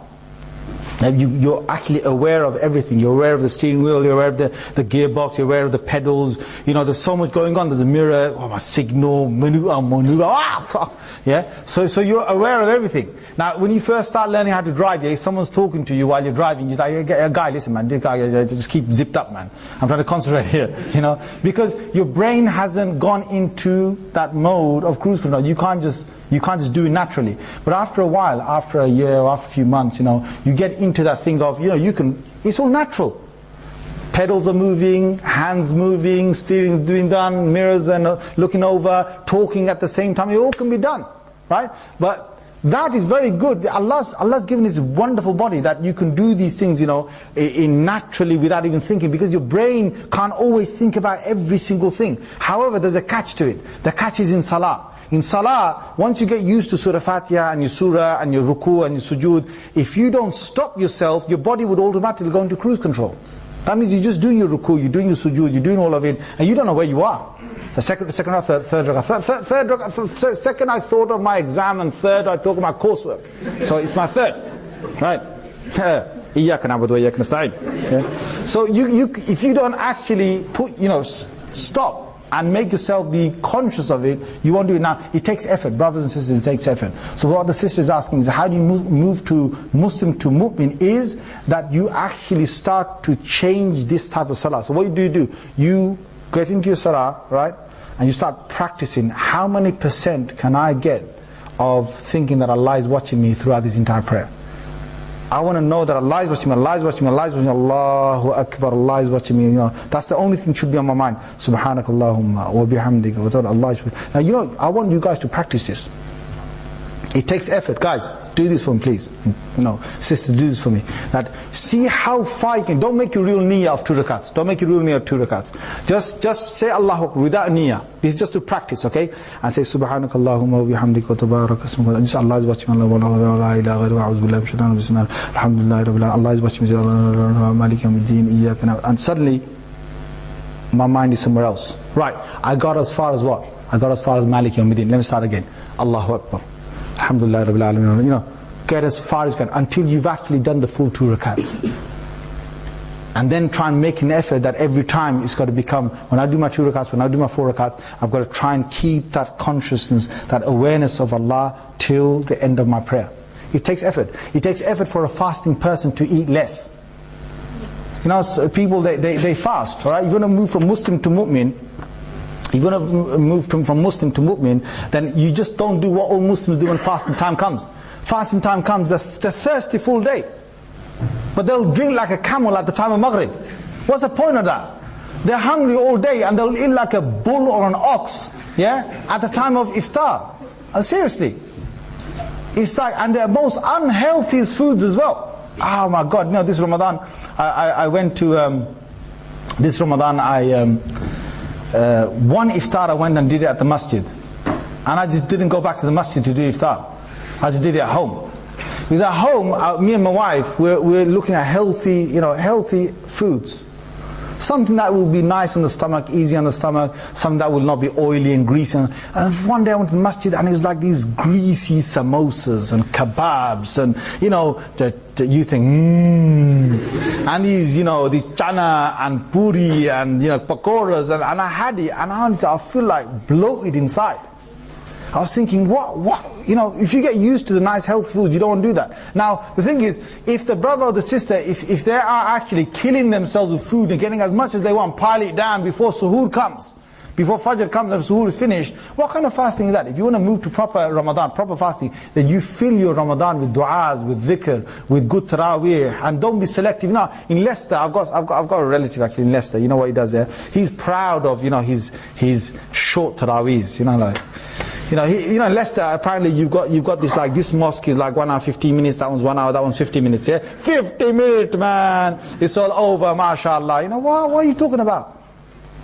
you're actually aware of everything. You're aware of the steering wheel, you're aware of the gearbox, you're aware of the pedals. There's so much going on. There's a mirror, a signal, maneuver, yeah? So you're aware of everything. Now, when you first start learning how to drive, if someone's talking to you while you're driving, you're like, hey, guy, listen, man, just keep zipped up, man. I'm trying to concentrate here, because your brain hasn't gone into that mode of cruise control. You can't just do it naturally. But after a while, after a year or after a few months, you get into that thing of, it's all natural. Pedals are moving, hands moving, steering is doing done, mirrors and looking over, talking at the same time, it all can be done, right? But that is very good. Allah's given this wonderful body that you can do these things, in naturally without even thinking, because your brain can't always think about every single thing. However, there's a catch to it. The catch is in salah. In salah, once you get used to Surah Fatiha and your surah and your ruku and your sujood, if you don't stop yourself, your body would automatically go into cruise control. That means you're just doing your ruku, you're doing your sujood, you're doing all of it, and you don't know where you are. The second or third rakah. Second I thought of my exam, and third I thought of my coursework. So it's my third, right? So if you don't actually stop and make yourself be conscious of it, you won't do it. Now, it takes effort, brothers and sisters, it takes effort. So what the sister is asking is, how do you move to Muslim to Mu'min, is that you actually start to change this type of salah. So what do, you get into your salah, right, and you start practicing, how many % can I get of thinking that Allah is watching me throughout this entire prayer? I want to know that Allah is watching me, Allah is watching me, Allah is watching me, Allahu Akbar, Allah is watching me. That's the only thing that should be on my mind. Subhanakallahumma wa bihamdika wa ta'ala, Allah is watching. Now, I want you guys to practice this. It takes effort. Guys, do this for me, please. Sisters, do this for me. That, see how far you can. Don't make your real niyyah of 2 rakats. Don't make your real niyyah of 2 rakats. Just say Allahu Akbar without niyyah. This is just to practice, okay? And say Subhanakallahumma wa bihamdika wa tabarak asmuka. Just Allah is watching. Allah wa la ilaha ghayru a'udhu billahi minash shaitanir rajim. Alhamdulillahi rabbil alamin. Allah is watching. Maliki yawmiddin. Iyyaka na'budu. And suddenly, my mind is somewhere else. Right. I got as far as what? I got as far as Maliki yawmiddin. Let me start again. Allahu Akbar. Alhamdulillah rabbil alamin. Get as far as you can until you've actually done the full 2 rakats. And then try and make an effort that every time it's got to become, when I do my 2 rakats, when I do my 4 rakats, I've got to try and keep that consciousness, that awareness of Allah till the end of my prayer. It takes effort. It takes effort for a fasting person to eat less. People, they fast, alright? If you want to move from Muslim to mu'min, if you want to move from Muslim to mu'min, then you just don't do what all Muslims do when fasting time comes. Fasting time comes, they're thirsty full day. But they'll drink like a camel at the time of Maghrib. What's the point of that? They're hungry all day and they'll eat like a bull or an ox, at the time of iftar. Seriously. It's like, and they're most unhealthiest foods as well. Oh my God, this Ramadan, I went to, this Ramadan, one iftar I went and did it at the masjid. And I just didn't go back to the masjid to do iftar. I just did it at home. Because at home, me and my wife, we're looking at healthy, healthy foods. Something that will be nice on the stomach, easy on the stomach, something that will not be oily and greasy. And one day I went to the masjid and it was like these greasy samosas and kebabs and, you think, and these, these chana and puri and, pakoras and I had it and honestly I feel like bloated inside. I was thinking, what? If you get used to the nice health foods, you don't want to do that. Now, the thing is, if the brother or the sister, if they are actually killing themselves with food and getting as much as they want, pile it down before suhoor comes, before fajr comes and suhoor is finished, what kind of fasting is that? If you want to move to proper Ramadan, proper fasting, then you fill your Ramadan with du'as, with dhikr, with good taraweeh, and don't be selective. In Leicester, I've got a relative actually in Leicester. You know what he does there? He's proud of, his short taraweehs, Leicester, apparently you've got this mosque is like 1 hour 15 minutes, that one's 1 hour, that one's 50 minutes, 50 minutes, man, it's all over, mashallah. What are you talking about?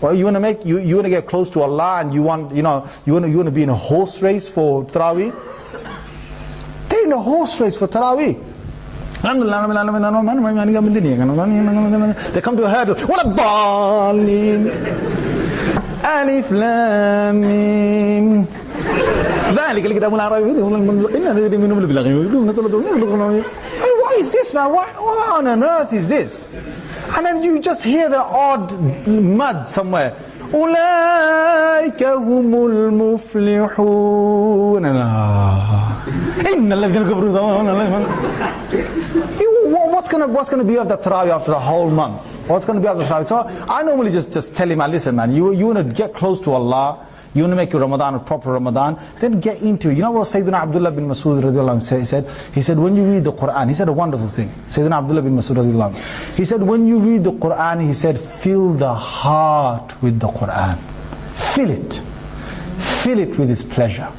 Well, you want to get close to Allah and you want to be in a horse race for Taraweeh? They're in a horse race for Taraweeh. They come to a hurdle. What a balling! Alif Lam Mim. What is this, man? What on earth is this? And then you just hear the odd mud somewhere. أولئك هم المفلحون. إن الذين كفروا. What's going to be of the Tarawih after a whole month? What's going to be of the Tarawih? So I normally just tell him, listen, man, you want to get close to Allah. You want to make your Ramadan a proper Ramadan, then get into it. You know what Sayyidina Abdullah bin Mas'ud radiallahu anhu said? He said, when you read the Quran, he said a wonderful thing. Sayyidina Abdullah bin Mas'ud radiallahu anhu. He said, when you read the Quran, he said, fill the heart with the Quran. Fill it. Fill it with its pleasure.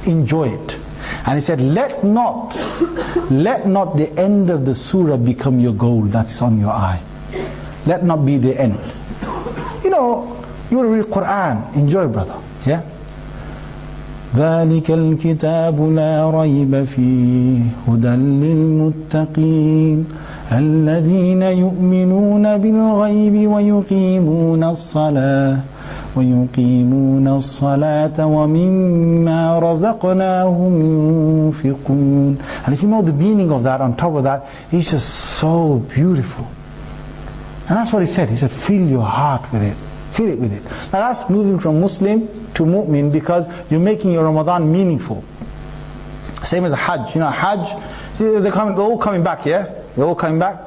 Enjoy it. And he said, let not the end of the surah become your goal that's on your eye. Let not be the end. You want to read Quran, enjoy, brother. Yeah? ذلك الكتاب لا ريب فيه هدى للمتقين الذين يؤمنون بالغيب ويقيمون الصلاة ومما رزقناهم ينفقون. And if you know the meaning of that, on top of that, it's just so beautiful. And that's what he said. He said, fill your heart with it. Fill it with it. Now that's moving from Muslim to mu'min because you're making your Ramadan meaningful. Same as Hajj. Hajj, they're all coming back, They're all coming back.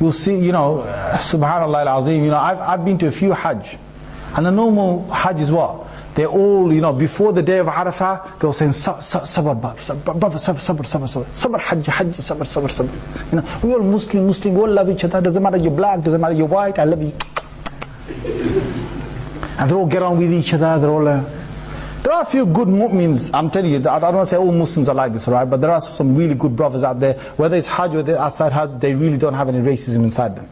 You'll see, subhanallah al-azim, I've been to a few Hajj. And the normal Hajj is what? They're all, before the day of Arafah, they're all saying, sabr, Hajj, sabr. We all Muslim, we all love each other. Doesn't matter you're black, doesn't matter you're white, I love you. And they all get on with each other, they're all, There are a few good mu'mins, I'm telling you, I don't want to say all Muslims are like this, right? But there are some really good brothers out there, whether it's Hajj or they're outside Hajj, they really don't have any racism inside them.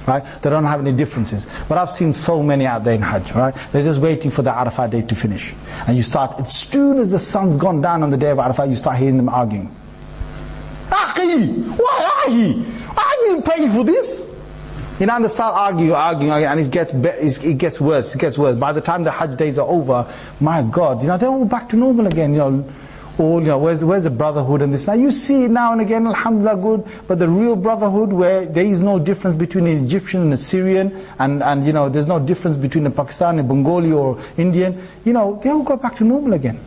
Right? They don't have any differences. But I've seen so many out there in Hajj, right? They're just waiting for the Arafat day to finish. And you start, as soon as the sun's gone down on the day of Arafat, you start hearing them arguing. Akhi, wallahi, I didn't pay for this. You know, and they start arguing, and it gets worse. By the time the Hajj days are over, my God, you know, they're all back to normal again, you know. All, you know, where's the brotherhood and this? Now you see it now and again, alhamdulillah, good, but the real brotherhood where there is no difference between an Egyptian and a Syrian, and you know, there's no difference between a Pakistani, Bengali or Indian, you know, they all go back to normal again.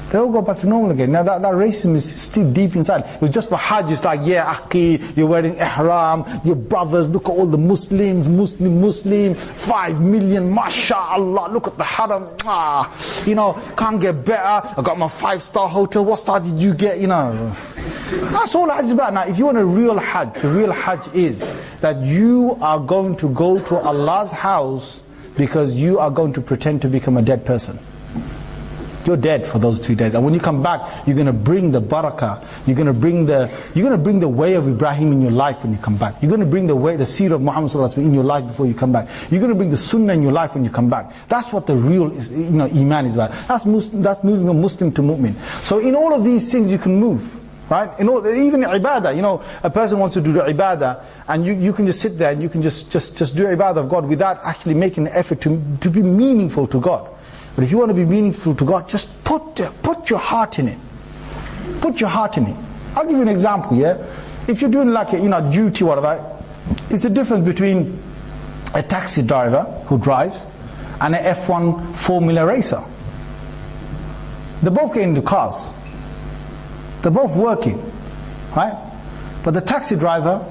They all go back to normal again. Now that racism is still deep inside. It was just for Hajj, it's like, yeah, akhi, you're wearing ihram, your brothers, look at all the Muslims, Muslim, 5 million, mashallah, look at the haram, you know, can't get better, I got my 5-star hotel, what star did you get, you know. That's all Hajj is about. Now, if you want a real Hajj, the real Hajj is that you are going to go to Allah's house because you are going to pretend to become a dead person. You're dead for those 2 days, and when you come back, you're going to bring the barakah. You're going to bring the way of Ibrahim in your life when you come back. You're going to bring the seerah of Muhammad sallallahu alaihi wasallam in your life before you come back. You're going to bring the sunnah in your life when you come back. That's what the real, you know, iman is about. That's moving a Muslim to mu'min. So in all of these things, you can move. Right? You know, even ibadah, you know, a person wants to do the ibadah, and you can just sit there and you can just do ibadah of God without actually making an effort to be meaningful to God. But if you want to be meaningful to God, just put your heart in it. Put your heart in it. I'll give you an example, yeah? If you're doing like a, you know, duty, whatever, it's the difference between a taxi driver who drives and an F1 Formula racer. They both get into cars. They're both working, right? But the taxi driver,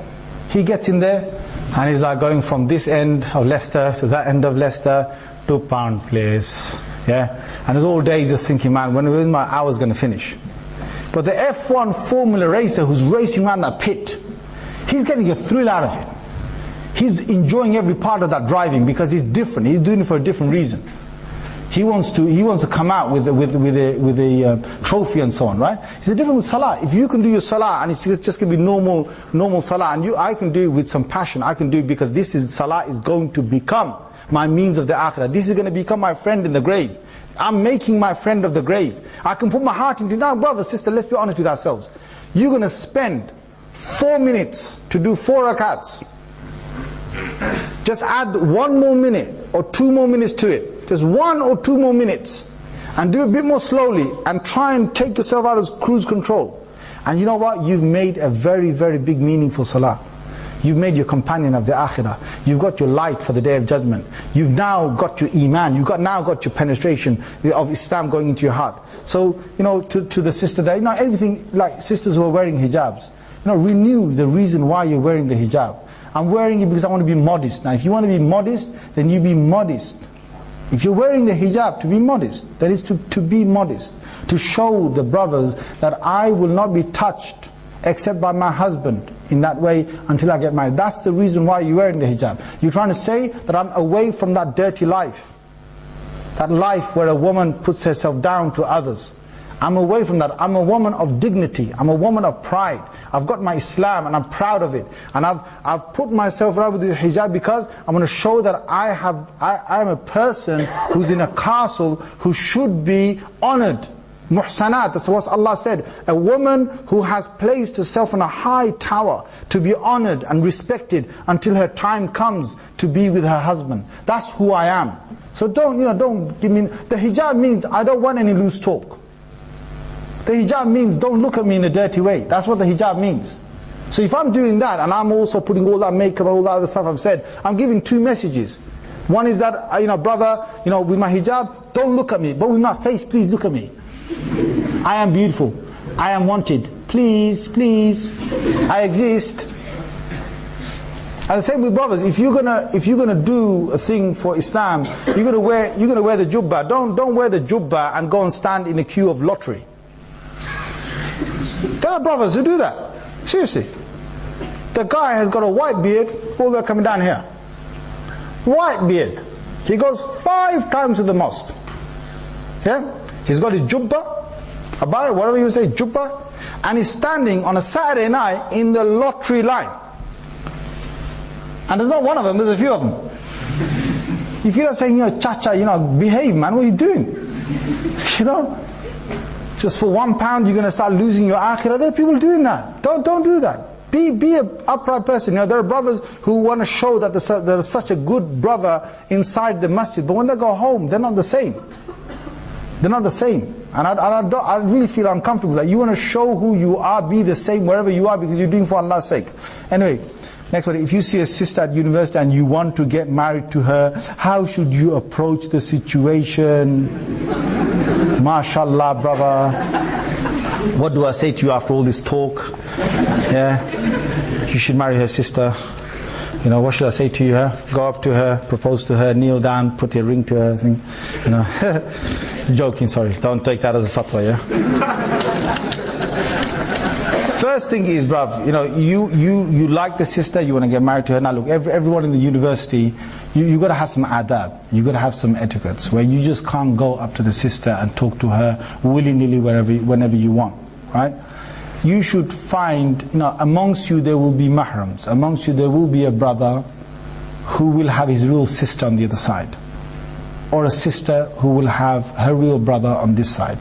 he gets in there and he's like going from this end of Leicester to that end of Leicester, £2 place, yeah? And all day he's just thinking, man, when is my hour's going to finish? But the F1 Formula racer who's racing around that pit, he's getting a thrill out of it. He's enjoying every part of that driving because he's different. He's doing it for a different reason. He wants to come out with a trophy and so on, right? It's a different with salah. If you can do your salah and it's just going to be normal salah, and I can do it with some passion. I can do it because salah is going to become my means of the akhirah. This is going to become my friend in the grave. I'm making my friend of the grave. I can put my heart into it. Now, brother, sister, let's be honest with ourselves. You're going to spend 4 minutes to do 4 rakats. Just add 1 more minute or 2 more minutes to it. Just 1 or 2 more minutes. And do a bit more slowly and try and take yourself out of cruise control. And you know what? You've made a very, very big meaningful salah. You've made your companion of the akhirah. You've got your light for the day of judgment. You've now got your iman. You've now got your penetration of Islam going into your heart. So, you know, to the sister there, you know, everything, like sisters who are wearing hijabs, you know, renew the reason why you're wearing the hijab. I'm wearing it because I want to be modest. Now, if you want to be modest, then you be modest. If you're wearing the hijab to be modest, that is to be modest. To show the brothers that I will not be touched except by my husband in that way until I get married. That's the reason why you're wearing the hijab. You're trying to say that I'm away from that dirty life. That life where a woman puts herself down to others. I'm away from that. I'm a woman of dignity. I'm a woman of pride. I've got my Islam and I'm proud of it. And I've put myself around with the hijab because I'm going to show that I am a person who's in a castle who should be honored. Muhsanat, that's what Allah said. A woman who has placed herself on a high tower to be honored and respected until her time comes to be with her husband. That's who I am. So don't give me, the hijab means I don't want any loose talk. The hijab means don't look at me in a dirty way. That's what the hijab means. So if I'm doing that and I'm also putting all that makeup and all that other stuff I've said, I'm giving 2 messages. One is that, brother, with my hijab, don't look at me. But with my face, please look at me. I am beautiful. I am wanted. Please, I exist. And the same with brothers. If you're gonna do a thing for Islam, you're gonna wear the jubbah. Don't wear the jubbah and go and stand in a queue of lottery. There are brothers who do that. Seriously. The guy has got a white beard, all the way coming down here. White beard. He goes 5 times to the mosque. Yeah? He's got his jubba, abaya, whatever you say, jubba, and he's standing on a Saturday night in the lottery line. And there's not one of them, there's a few of them. If you're not saying, cha-cha, behave, man, what are you doing? Just for £1 you're going to start losing your akhirah. There are people doing that. Don't do that. Be an upright person. There are brothers who want to show that there's such a good brother inside the masjid, but when they go home, they're not the same. They're not the same. And I really feel uncomfortable that you want to show who you are, be the same wherever you are, because you're doing for Allah's sake. Anyway, next one, if you see a sister at university and you want to get married to her, how should you approach the situation? MashaAllah, brother. What do I say to you after all this talk? Yeah, you should marry her sister. What should I say to you? Go up to her, propose to her, kneel down, put a ring to her. Joking, sorry. Don't take that as a fatwa, yeah? First thing is, bruv, you like the sister, you want to get married to her. Now look, everyone in the university, you got to have some adab, you got to have some etiquettes, where you just can't go up to the sister and talk to her willy-nilly whenever you want, right? You should find, amongst you there will be mahrams, amongst you there will be a brother who will have his real sister on the other side, or a sister who will have her real brother on this side.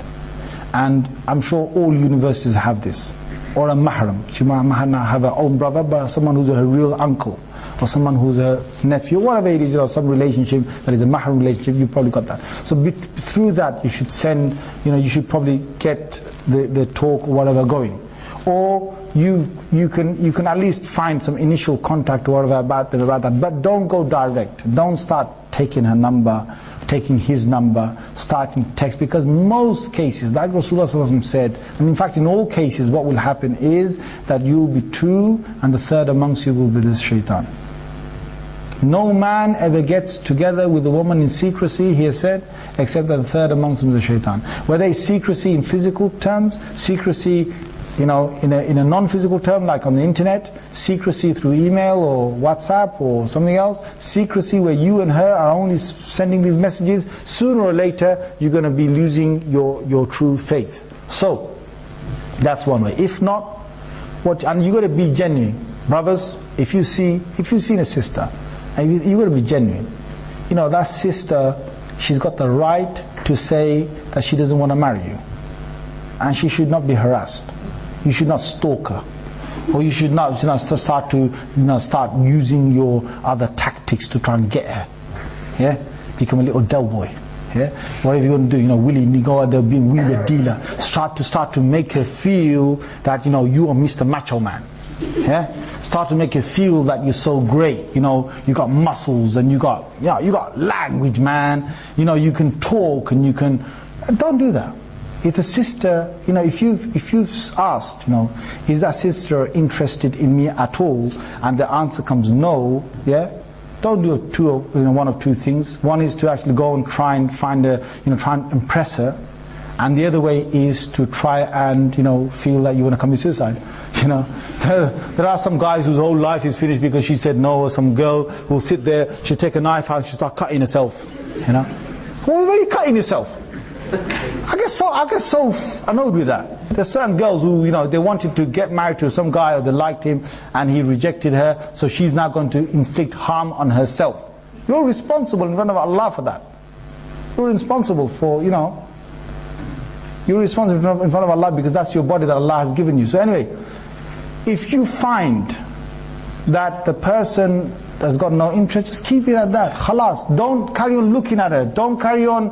And I'm sure all universities have this. Or a mahram. She might not have her own brother, but someone who's her real uncle, or someone who's her nephew, whatever it is, some relationship that is a mahram relationship, you've probably got that. So through that you should send, you should probably get the talk or whatever going. Or you can at least find some initial contact or whatever about that, but don't go direct. Don't start taking her number, taking his number, starting text, because most cases, like Rasulullah said, and in fact in all cases what will happen is that you will be two and the third amongst you will be the shaitan. No man ever gets together with a woman in secrecy, he has said, except that the third amongst them is the shaitan. Whether it's secrecy in physical terms, secrecy in a non-physical term like on the internet, secrecy through email or WhatsApp or something else, secrecy where you and her are only sending these messages, sooner or later you're going to be losing your true faith. So that's one way. If not, and you got to be genuine, brothers. If you've seen a sister, and you got to be genuine. That sister, she's got the right to say that she doesn't want to marry you, and she should not be harassed. You should not stalk her, or you should not start using your other tactics to try and get her. Yeah, become a little del boy. Yeah, whatever you want to do, willingly go out there being wheeler dealer. Start to make her feel that you are Mr. Macho Man. Yeah, start to make her feel that you're so great. You got muscles and you got language, man. You can talk and you can. Don't do that. If the sister, if you've asked, is that sister interested in me at all, and the answer comes no, yeah, don't do one of two things. One is to actually go and try and find try and impress her, and the other way is to try and feel that you want to commit suicide. There are some guys whose whole life is finished because she said no, or some girl who'll sit there, she'll take a knife out, she'll start cutting herself. Well, why are you cutting yourself? I get so annoyed with that. There's certain girls who, they wanted to get married to some guy, or they liked him and he rejected her, so she's now going to inflict harm on herself. You're responsible in front of Allah for that. You're responsible for, you're responsible in front of Allah, because that's your body that Allah has given you. So anyway, if you find that the person has got no interest, just keep it at that. Khalas. Don't carry on looking at her. Don't carry on,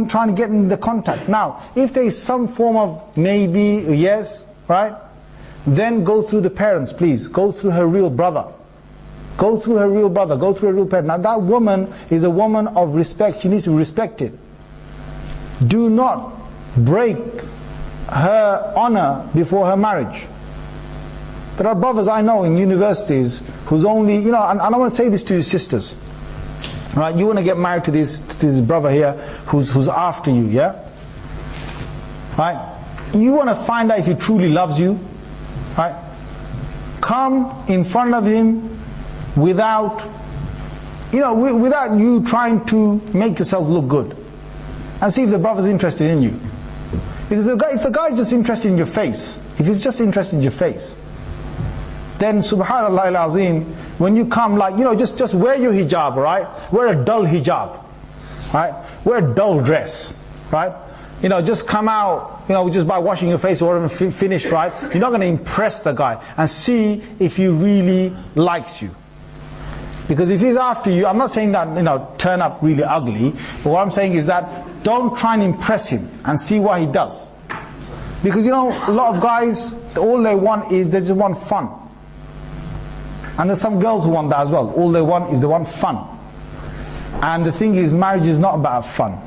trying to get in the contact. Now, if there is some form of maybe, yes, right, then go through the parents, please. Go through her real brother. Go through her real brother. Go through her real parent. Now, that woman is a woman of respect. She needs to be respected. Do not break her honor before her marriage. There are brothers I know in universities who's only, and I want to say this to your sisters, right? You want to get married to this brother here who's after you, yeah? Right? You want to find out if he truly loves you, right? Come in front of him without you trying to make yourself look good. and see if the brother's interested in you. Because if the guy's just interested in your face, if he's just interested in your face, then subhanallah al-azim, when you come, like, just wear your hijab, right? Wear a dull hijab, right? Wear a dull dress, right? Just come out, just by washing your face or whatever, finished, right? You're not going to impress the guy, and see if he really likes you. Because if he's after you, I'm not saying that, turn up really ugly, but what I'm saying is that don't try and impress him, and see what he does. Because a lot of guys, all they want is, they just want fun. And there's some girls who want that as well. All they want is, they want fun. And the thing is, marriage is not about fun.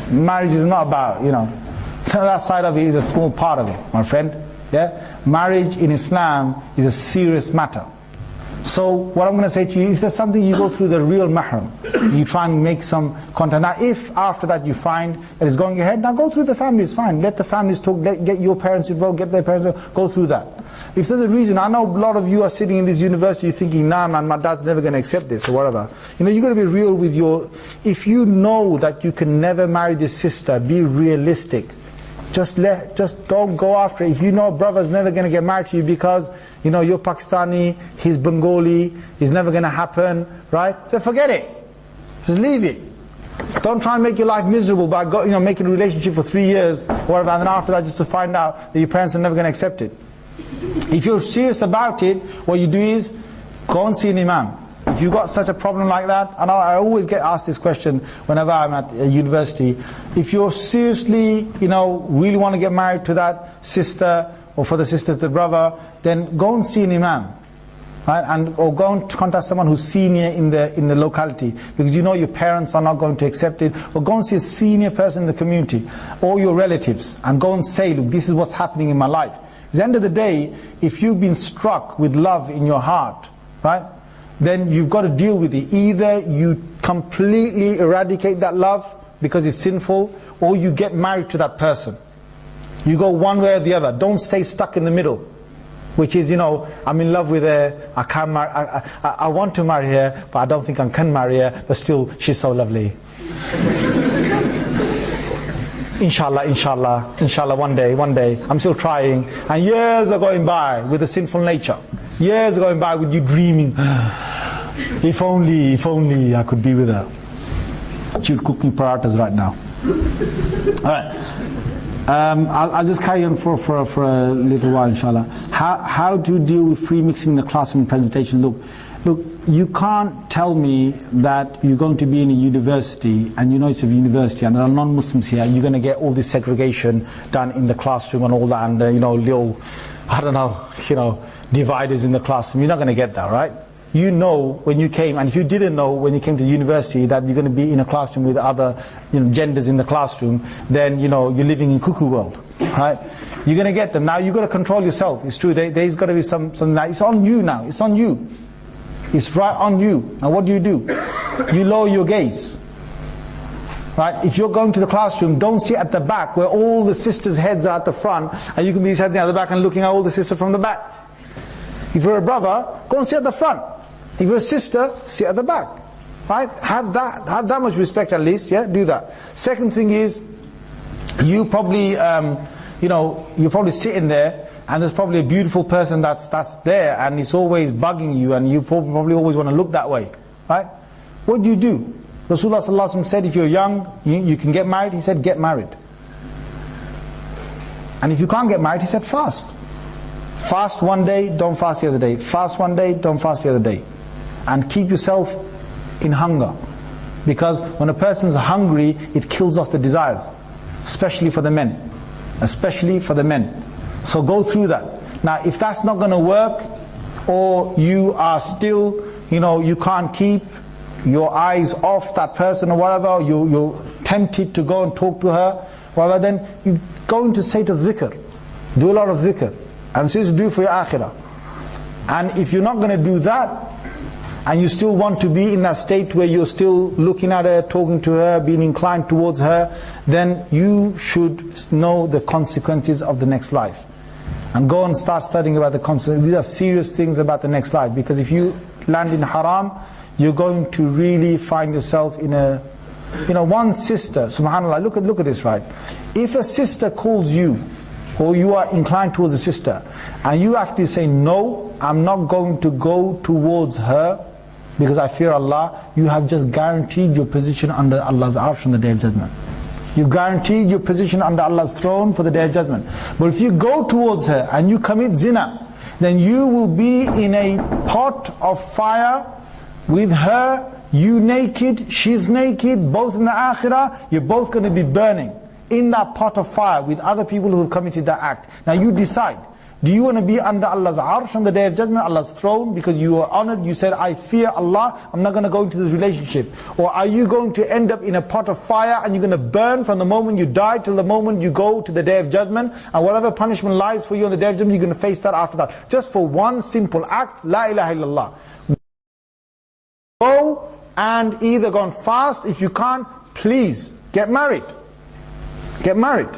Marriage is not about, that side of it is a small part of it, my friend. Yeah? Marriage in Islam is a serious matter. So what I'm going to say to you, if there's something, you go through the real mahram, you try and make some contact. Now if after that you find that it's going ahead, now go through the family, it's fine. Let the families talk, get your parents involved, get their parents involved, go through that. If there's a reason, I know a lot of you are sitting in this university thinking, nah man, my dad's never going to accept this or whatever. You've got to be real with if you know that you can never marry this sister, be realistic. Just don't go after it. If you know a brother's never going to get married to you because, you're Pakistani, he's Bengali, it's never going to happen, right? So forget it. Just leave it. Don't try and make your life miserable by making a relationship for 3 years, or whatever, and then after that just to find out that your parents are never going to accept it. If you're serious about it, what you do is, go and see an imam. If you've got such a problem like that, and I always get asked this question whenever I'm at a university, if you're seriously, really want to get married to that sister, or for the sister to the brother, then go and see an imam, right? Or go and contact someone who's senior in the locality, because your parents are not going to accept it. Or go and see a senior person in the community, or your relatives, and go and say, look, this is what's happening in my life. At the end of the day, if you've been struck with love in your heart, right, then you've got to deal with it. Either you completely eradicate that love because it's sinful, or you get married to that person. You go one way or the other. Don't stay stuck in the middle, which is, I'm in love with her, I can't marry, I want to marry her, but I don't think I can marry her, but still, she's so lovely. Inshallah, one day, I'm still trying. And years are going by with a sinful nature. Years are going by with you dreaming, if only I could be with her. She would cook me parathas right now. Alright. I'll just carry on for a little while, inshallah. How to deal with free mixing in the classroom presentation? Look, you can't tell me that you're going to be in a university, and it's a university, and there are non-Muslims here, and you're going to get all this segregation done in the classroom and all that, and little, dividers in the classroom. You're not going to get that, right? When you came, and if you didn't know when you came to university that you're going to be in a classroom with other genders in the classroom, then you're living in cuckoo world, right? You're going to get them. Now you've got to control yourself. It's true, there's got to be something that, it's on you now, it's on you. It's right on you. Now what do? You lower your gaze. Right? If you're going to the classroom, don't sit at the back where all the sisters' heads are at the front, and you can be sitting at the back and looking at all the sisters from the back. If you're a brother, go and sit at the front. If you're a sister, sit at the back. Right? Have that much respect at least, yeah? Do that. Second thing is, you probably, you're probably sitting there, and there's probably a beautiful person that's there, and it's always bugging you, and you probably always want to look that way. Right? What do? Rasulullah sallallahu alaihi wasallam said, if you're young, you can get married. He said, get married. And if you can't get married, he said, fast. Fast one day, don't fast the other day. Fast one day, don't fast the other day. And keep yourself in hunger. Because when a person's hungry, it kills off the desires. Especially for the men. Especially for the men. So go through that. Now if that's not going to work, or you are still, you can't keep your eyes off that person or whatever, you're tempted to go and talk to her, whatever, then you go into state of dhikr. Do a lot of dhikr. And seriously do for your akhirah. And if you're not going to do that, and you still want to be in that state where you're still looking at her, talking to her, being inclined towards her, then you should know the consequences of the next life. And go and start studying about the consequences. These are serious things about the next life. Because if you land in haram, you're going to really find yourself in a one sister, subhanAllah, look at this, right? If a sister calls you, or you are inclined towards a sister, and you actually say, no, I'm not going to go towards her because I fear Allah, you have just guaranteed your position under Allah's arsh on the Day of Judgment. You guaranteed your position under Allah's throne for the Day of Judgment. But if you go towards her and you commit zina, then you will be in a pot of fire with her, you naked, she's naked, both in the akhirah, you're both going to be burning in that pot of fire with other people who have committed that act. Now you decide, do you want to be under Allah's arsh on the Day of Judgment, Allah's throne, because you are honored, you said, I fear Allah, I'm not going to go into this relationship? Or are you going to end up in a pot of fire and you're going to burn from the moment you die till the moment you go to the Day of Judgment, and whatever punishment lies for you on the Day of Judgment, you're going to face that after that. Just for one simple act, La ilaha illallah. Go and either go and fast, if you can't, please, get married. Get married,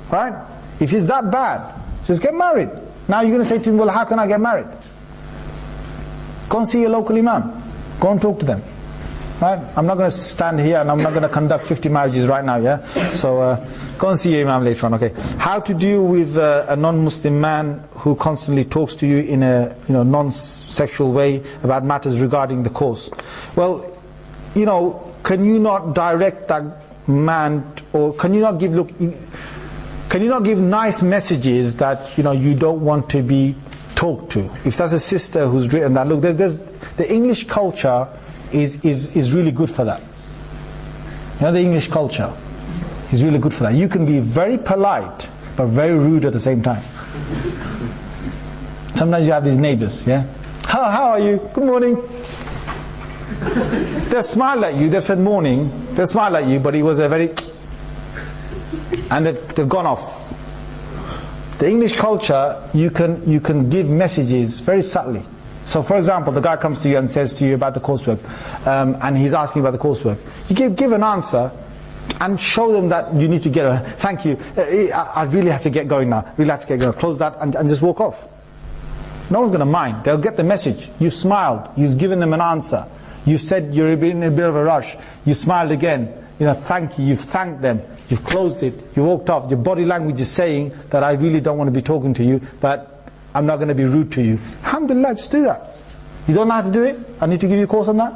right? If it's that bad, just get married. Now you're going to say to him, well, how can I get married? Go and see your local imam. Go and talk to them. Right? I'm not going to stand here and I'm not going to conduct 50 marriages right now, yeah? So go and see your imam later on, okay? How to deal with a non-Muslim man who constantly talks to you in a non-sexual way about matters regarding the course? Well, can you not direct that man, or can you not give nice messages that you don't want to be talked to? If that's a sister who's written that, look, there's the English culture is really good for that. The English culture is really good for that. You can be very polite but very rude at the same time. Sometimes you have these neighbors, yeah? How are you? Good morning. They smile at you, they said morning, they smile at you, but it was a very, and they've gone off. The English culture, you can give messages very subtly. So for example, the guy comes to you and says to you about the coursework, and he's asking about the coursework. You give an answer and show them that you need to get thank you, I really have to get going now, really have to get going, close that and just walk off. No one's going to mind, they'll get the message. You smiled, you've given them an answer. You said you're in a bit of a rush. You smiled again. Thank you. You've thanked them. You've closed it. You walked off. Your body language is saying that I really don't want to be talking to you, but I'm not going to be rude to you. Alhamdulillah, just do that. You don't know how to do it? I need to give you a course on that?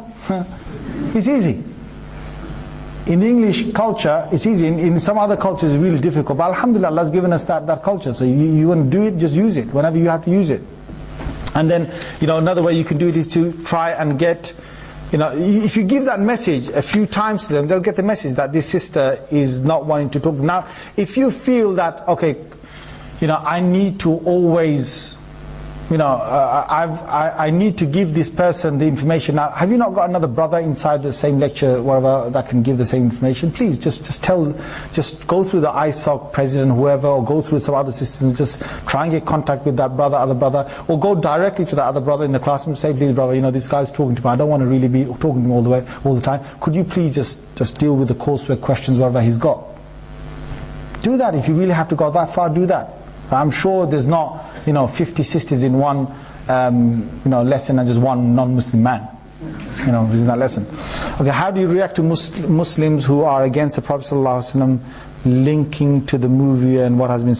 It's easy. In the English culture, it's easy. In some other cultures, it's really difficult. But Alhamdulillah, Allah's given us that culture. So you want to do it, just use it. Whenever you have to use it. And then, another way you can do it is to try and get, if you give that message a few times to them, they'll get the message that this sister is not wanting to talk to them. Now, if you feel that, okay, I need to always, I need to give this person the information. Now, have you not got another brother inside the same lecture, wherever, that can give the same information? Please, just go through the ISOC president, whoever, or go through some other systems, just try and get contact with that other brother, or go directly to that other brother in the classroom and say, please brother, this guy's talking to me, I don't want to really be talking to him all the time. Could you please just deal with the coursework questions, whatever he's got? Do that. If you really have to go that far, do that. I'm sure there's not 50 sisters in one lesson and just one non-Muslim man in that lesson. Okay, how do you react to Muslims who are against the Prophet ﷺ linking to the movie and what has been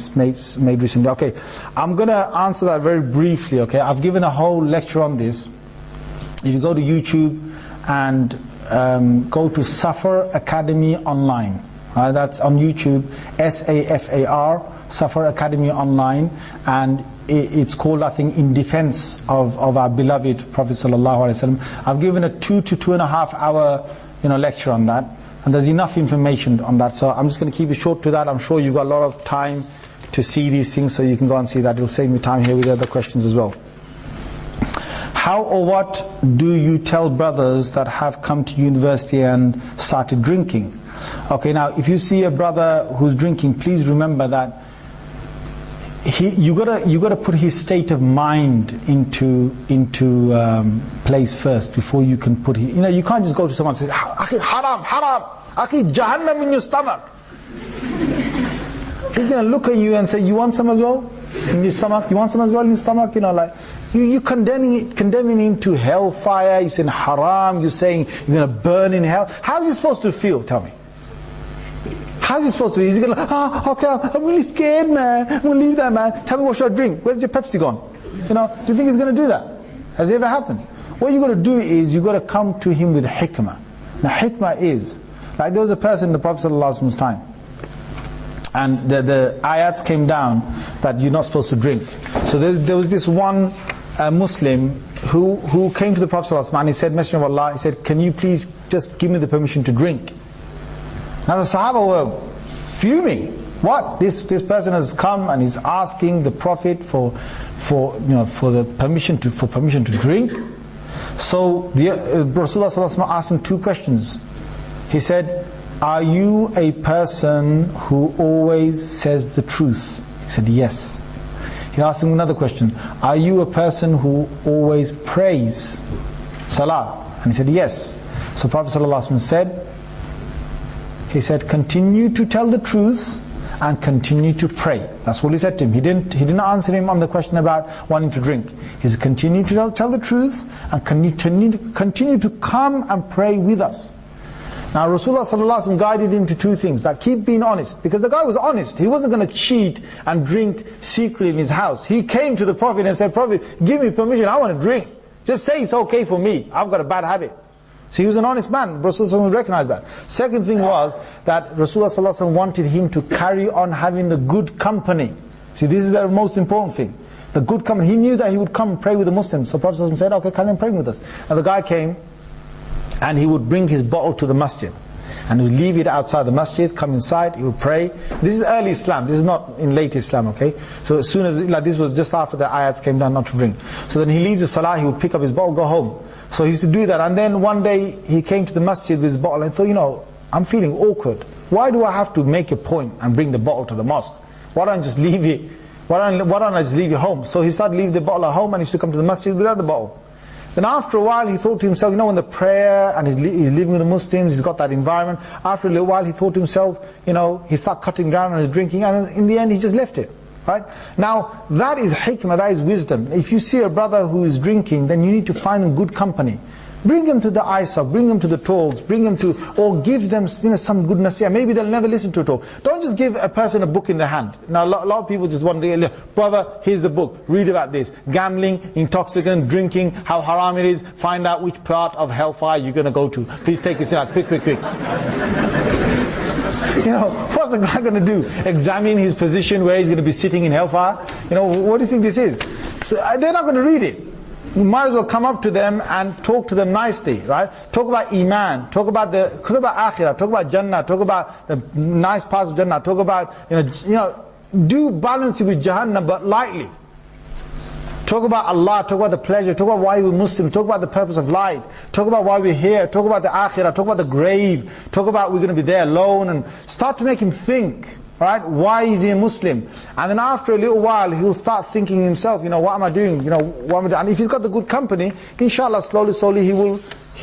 made recently? Okay, I'm going to answer that very briefly. Okay, I've given a whole lecture on this. If you go to YouTube and go to Safar Academy Online, that's on YouTube, SAFAR, Safar Academy Online, and it's called, I think, In Defense of our beloved Prophet ﷺ. I've given a 2 to 2.5 hour lecture on that, and there's enough information on that, so I'm just going to keep it short to that. I'm sure you've got a lot of time to see these things, so you can go and see that. It'll save me time here with other questions as well. How or what do you tell brothers that have come to university and started drinking? Okay, now if you see a brother who's drinking, please remember that you gotta put his state of mind into place first before you can put you can't just go to someone and say, haram, akhi, jahannam in your stomach. He's gonna look at you and say, you want some as well in your stomach? You want some as well in your stomach? You're condemning him to hellfire, you're saying haram, you're saying you're going to burn in hell. How's he supposed to feel, tell me? How's he supposed to feel? Is he going to, okay, I'm really scared, man, I'm going to leave that, man. Tell me what should I drink? Where's your Pepsi gone? Do you think he's going to do that? Has it ever happened? What you've got to do is, you've got to come to him with hikmah. Now hikmah is, like there was a person in the Prophet ﷺ's time, and the ayats came down that you're not supposed to drink. So there was this one Muslim who came to the Prophet ﷺ and he said, Messenger of Allah, he said, can you please just give me the permission to drink? Now the Sahaba were fuming. What? This person has come and he's asking the Prophet for permission to drink. So the Rasulullah ﷺ asked him two questions. He said, are you a person who always says the truth? He said, yes. He asked him another question. Are you a person who always prays salah? And he said, yes. So Prophet ﷺ said, he said, continue to tell the truth and continue to pray. That's what he said to him. He didn't answer him on the question about wanting to drink. He said, continue to tell the truth and continue to come and pray with us. Now Rasulullah ﷺ guided him to two things, that keep being honest, because the guy was honest. He wasn't going to cheat and drink secretly in his house. He came to the Prophet and said, Prophet, give me permission, I want to drink. Just say it's okay for me, I've got a bad habit. So he was an honest man. Rasulullah ﷺ recognized that. Second thing was that Rasulullah ﷺ wanted him to carry on having the good company. See, this is the most important thing. The good company. He knew that he would come and pray with the Muslims. So Prophet ﷺ said, okay, come and pray with us. And the guy came and he would bring his bottle to the masjid. And he would leave it outside the masjid, come inside, he would pray. This is early Islam, this is not in late Islam, okay? So as soon as, this was just after the ayats came down not to drink. So then he leaves the salah, he would pick up his bottle, go home. So he used to do that, and then one day he came to the masjid with his bottle and thought, I'm feeling awkward. Why do I have to make a point and bring the bottle to the mosque? Why don't I just leave it? Why don't I just leave it home? So he started leaving the bottle at home and he used to come to the masjid without the bottle. Then after a while he thought to himself, when the prayer and he's living with the Muslims, he's got that environment. After a little while he thought to himself, he started cutting down on his drinking, and in the end he just left it. Right? Now, that is hikmah, that is wisdom. If you see a brother who is drinking, then you need to find him good company. Bring them to the Isa, bring them to the talks, or give them some good nasiyah. Maybe they'll never listen to a talk. Don't just give a person a book in the hand. Now a lot of people just want to, brother, here's the book, read about this. Gambling, intoxicant, drinking, how haram it is, find out which part of hellfire you're going to go to. Please take this out, quick. What's the guy going to do? Examine his position where he's going to be sitting in hellfire? What do you think this is? So they're not going to read it. You might as well come up to them and talk to them nicely, right? Talk about Iman, talk about Akhirah, talk about Jannah, talk about the nice parts of Jannah, talk about, do balance it with Jahannam, but lightly. Talk about Allah, talk about the pleasure, talk about why we're Muslim, talk about the purpose of life, talk about why we're here, talk about the Akhirah, talk about the grave, talk about we're going to be there alone, and start to make him think. Right? Why is he a Muslim? And then after a little while, he'll start thinking himself, what am I doing? What am I doing? And if he's got the good company, inshallah, slowly, he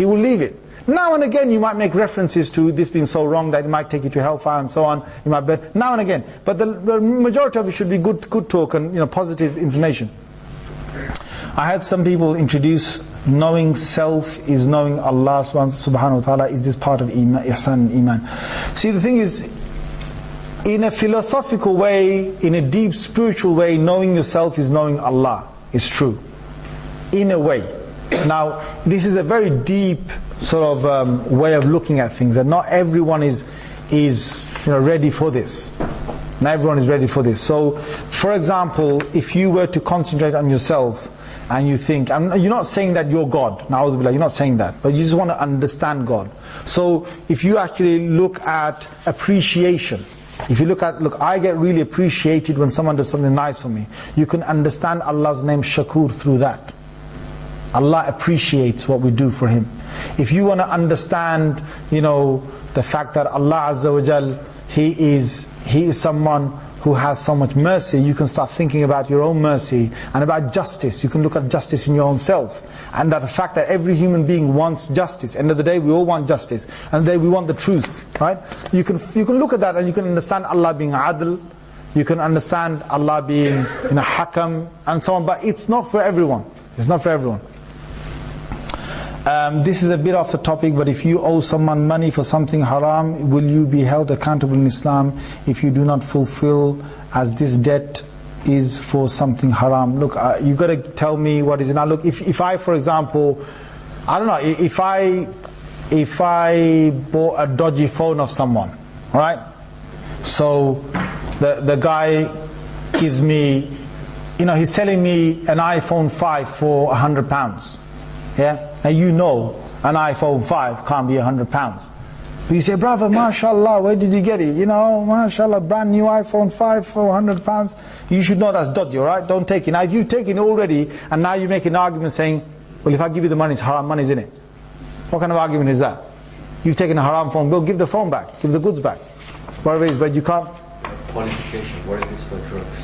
will leave it. Now and again, you might make references to this being so wrong that it might take you to hellfire and so on. You might now and again. But the majority of it should be good talk and, positive information. I had some people introduce knowing self is knowing Allah subhanahu wa ta'ala. Is this part of ihsan and iman? See, the thing is, in a philosophical way, in a deep spiritual way, knowing yourself is knowing Allah. It's true. In a way. Now, this is a very deep sort of way of looking at things, and not everyone is ready for this. Not everyone is ready for this. So, for example, if you were to concentrate on yourself, and you think, and you're not saying that you're God, you're not saying that, but you just want to understand God. So, if you actually look at appreciation, if you look, I get really appreciated when someone does something nice for me. You can understand Allah's name Shakur through that. Allah appreciates what we do for Him. If you want to understand, the fact that Allah Azza wa Jal, He is someone who has so much mercy, you can start thinking about your own mercy and about justice. You can look at justice in your own self. And that the fact that every human being wants justice. End of the day, we all want justice. And then we want the truth, right? You can look at that and you can understand Allah being adl. You can understand Allah being hakam and so on. But it's not for everyone. It's not for everyone. This is a bit off the topic, but if you owe someone money for something haram, will you be held accountable in Islam if you do not fulfill, as this debt is for something haram? Look, you got to tell me what is it. Now look, if I, for example, I don't know, if I bought a dodgy phone of someone, right? So the guy gives me, he's selling me an iPhone 5 for £100. Yeah? Now you know an iPhone 5 can't be £100. But you say, brother, mashallah, where did you get it? Mashallah, brand new iPhone 5 for £100. You should know that's dodgy, alright? Don't take it. Now if you've taken it already, and now you make an argument saying, well, if I give you the money, it's haram money, isn't it? What kind of argument is that? You've taken a haram phone, well, give the phone back, give the goods back. Whatever it is, but you can't. Qualification, what if it's for drugs?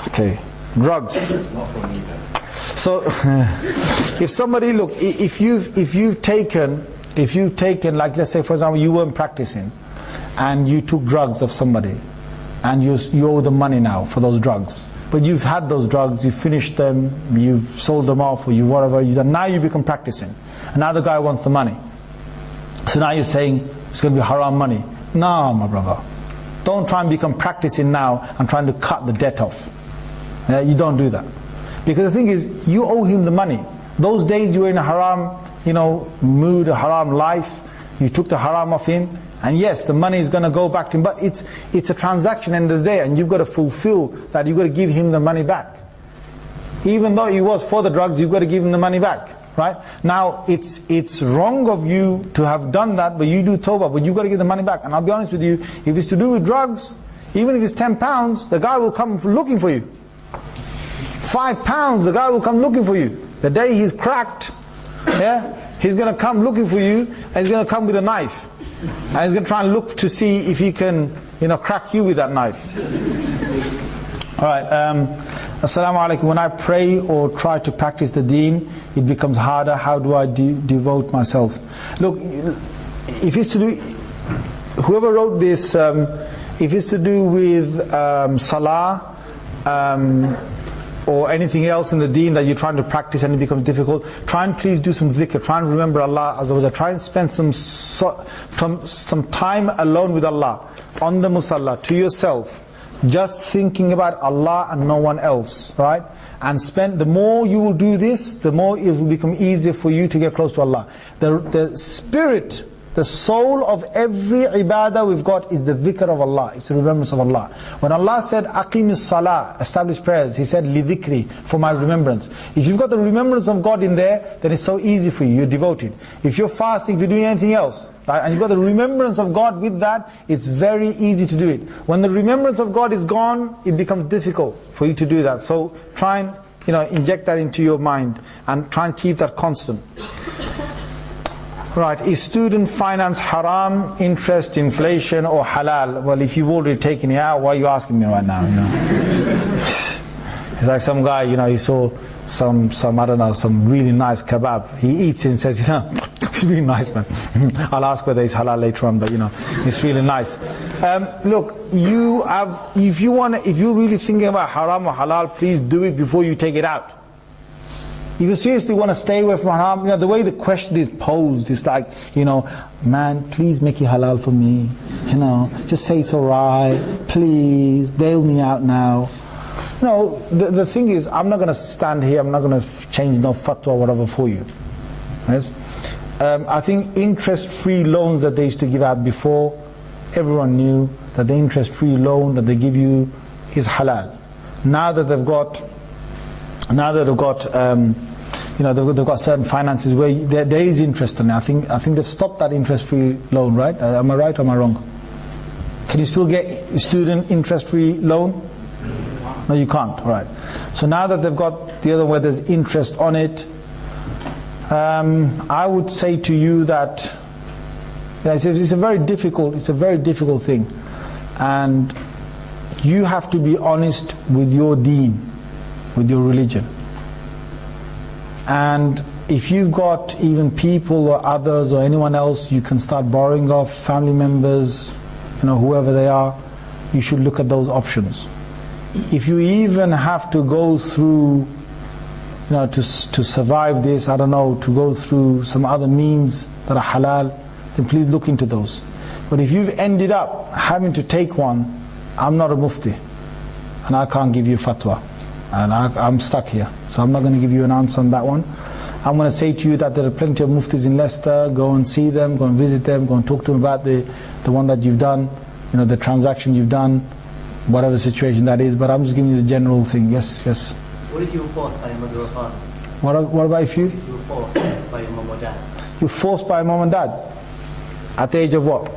Okay. Drugs. Not for me, then. So, if somebody, look, if you've taken, like let's say for example, you weren't practicing, and you took drugs of somebody, and you owe them money now for those drugs, but you've had those drugs, you've finished them, you've sold them off, or you whatever you've done, now you become practicing, and now the guy wants the money. So now you're saying it's going to be haram money. No, my brother, don't try and become practicing now and trying to cut the debt off. You don't do that. Because the thing is, you owe him the money. Those days you were in a haram, mood, a haram life, you took the haram off him, and yes, the money is going to go back to him, but it's a transaction at the end of the day, and you've got to fulfill that, you've got to give him the money back. Even though he was for the drugs, you've got to give him the money back, right? Now, it's wrong of you to have done that, but you do tawbah, but you've got to give the money back. And I'll be honest with you, if it's to do with drugs, even if it's £10, the guy will come looking for you. £5, the guy will come looking for you. The day he's cracked, he's going to come looking for you, and he's going to come with a knife. And he's going to try and look to see if he can, crack you with that knife. Alright, Assalamu alaikum. When I pray or try to practice the deen, it becomes harder. How do I devote myself? Look, if it's to do, whoever wrote this, if it's to do with salah, or anything else in the deen that you're trying to practice and it becomes difficult, try and please do some dhikr, try and remember Allah Azza wa Jalla, try and spend some time alone with Allah, on the musalla, to yourself, just thinking about Allah and no one else, right? And the more you will do this, the more it will become easier for you to get close to Allah. The spirit, the soul of every ibadah we've got is the dhikr of Allah. It's the remembrance of Allah. When Allah said, Aqimis salah, establish prayers, He said, li dhikri, for my remembrance. If you've got the remembrance of God in there, then it's so easy for you, you're devoted. If you're fasting, if you're doing anything else, right, and you've got the remembrance of God with that, it's very easy to do it. When the remembrance of God is gone, it becomes difficult for you to do that. So try and inject that into your mind, and try and keep that constant. Right, is student finance haram, interest, inflation, or halal? Well, if you've already taken it out, why are you asking me right now? It's like some guy, he saw some I don't know, some really nice kebab. He eats it and says, it's really nice, man. I'll ask whether it's halal later on, but it's really nice. Look, if you're really thinking about haram or halal, please do it before you take it out. If you seriously want to stay away from haram, the way the question is posed, it's like, man, please make it halal for me. Just say it's alright. Please, bail me out now. The thing is, I'm not going to stand here, I'm not going to change no fatwa or whatever for you. Yes? I think interest-free loans that they used to give out before, everyone knew that the interest-free loan that they give you is halal. Now that they've got they've got certain finances where there is interest on it. I think they've stopped that interest-free loan, right? Am I right or am I wrong? Can you still get student interest-free loan? No, you can't. Right. So now that they've got the other where there's interest on it, I would say to you that it's a very difficult thing, and you have to be honest with your deen, with your religion. And if you've got even people or others or anyone else you can start borrowing off, family members, whoever they are, you should look at those options. If you even have to go through to survive this, I don't know, to go through some other means that are halal, then please look into those. But if you've ended up having to take one, I'm not a mufti, and I can't give you fatwa, and I'm stuck here. So I'm not going to give you an answer on that one. I'm going to say to you that there are plenty of muftis in Leicester. Go and see them, go and visit them, go and talk to them about the one that you've done, the transaction you've done, whatever situation that is. But I'm just giving you the general thing. Yes. What if you were forced by your mother or father? What about if you? If you were forced by your mom or dad? You're forced by mom and dad? At the age of what?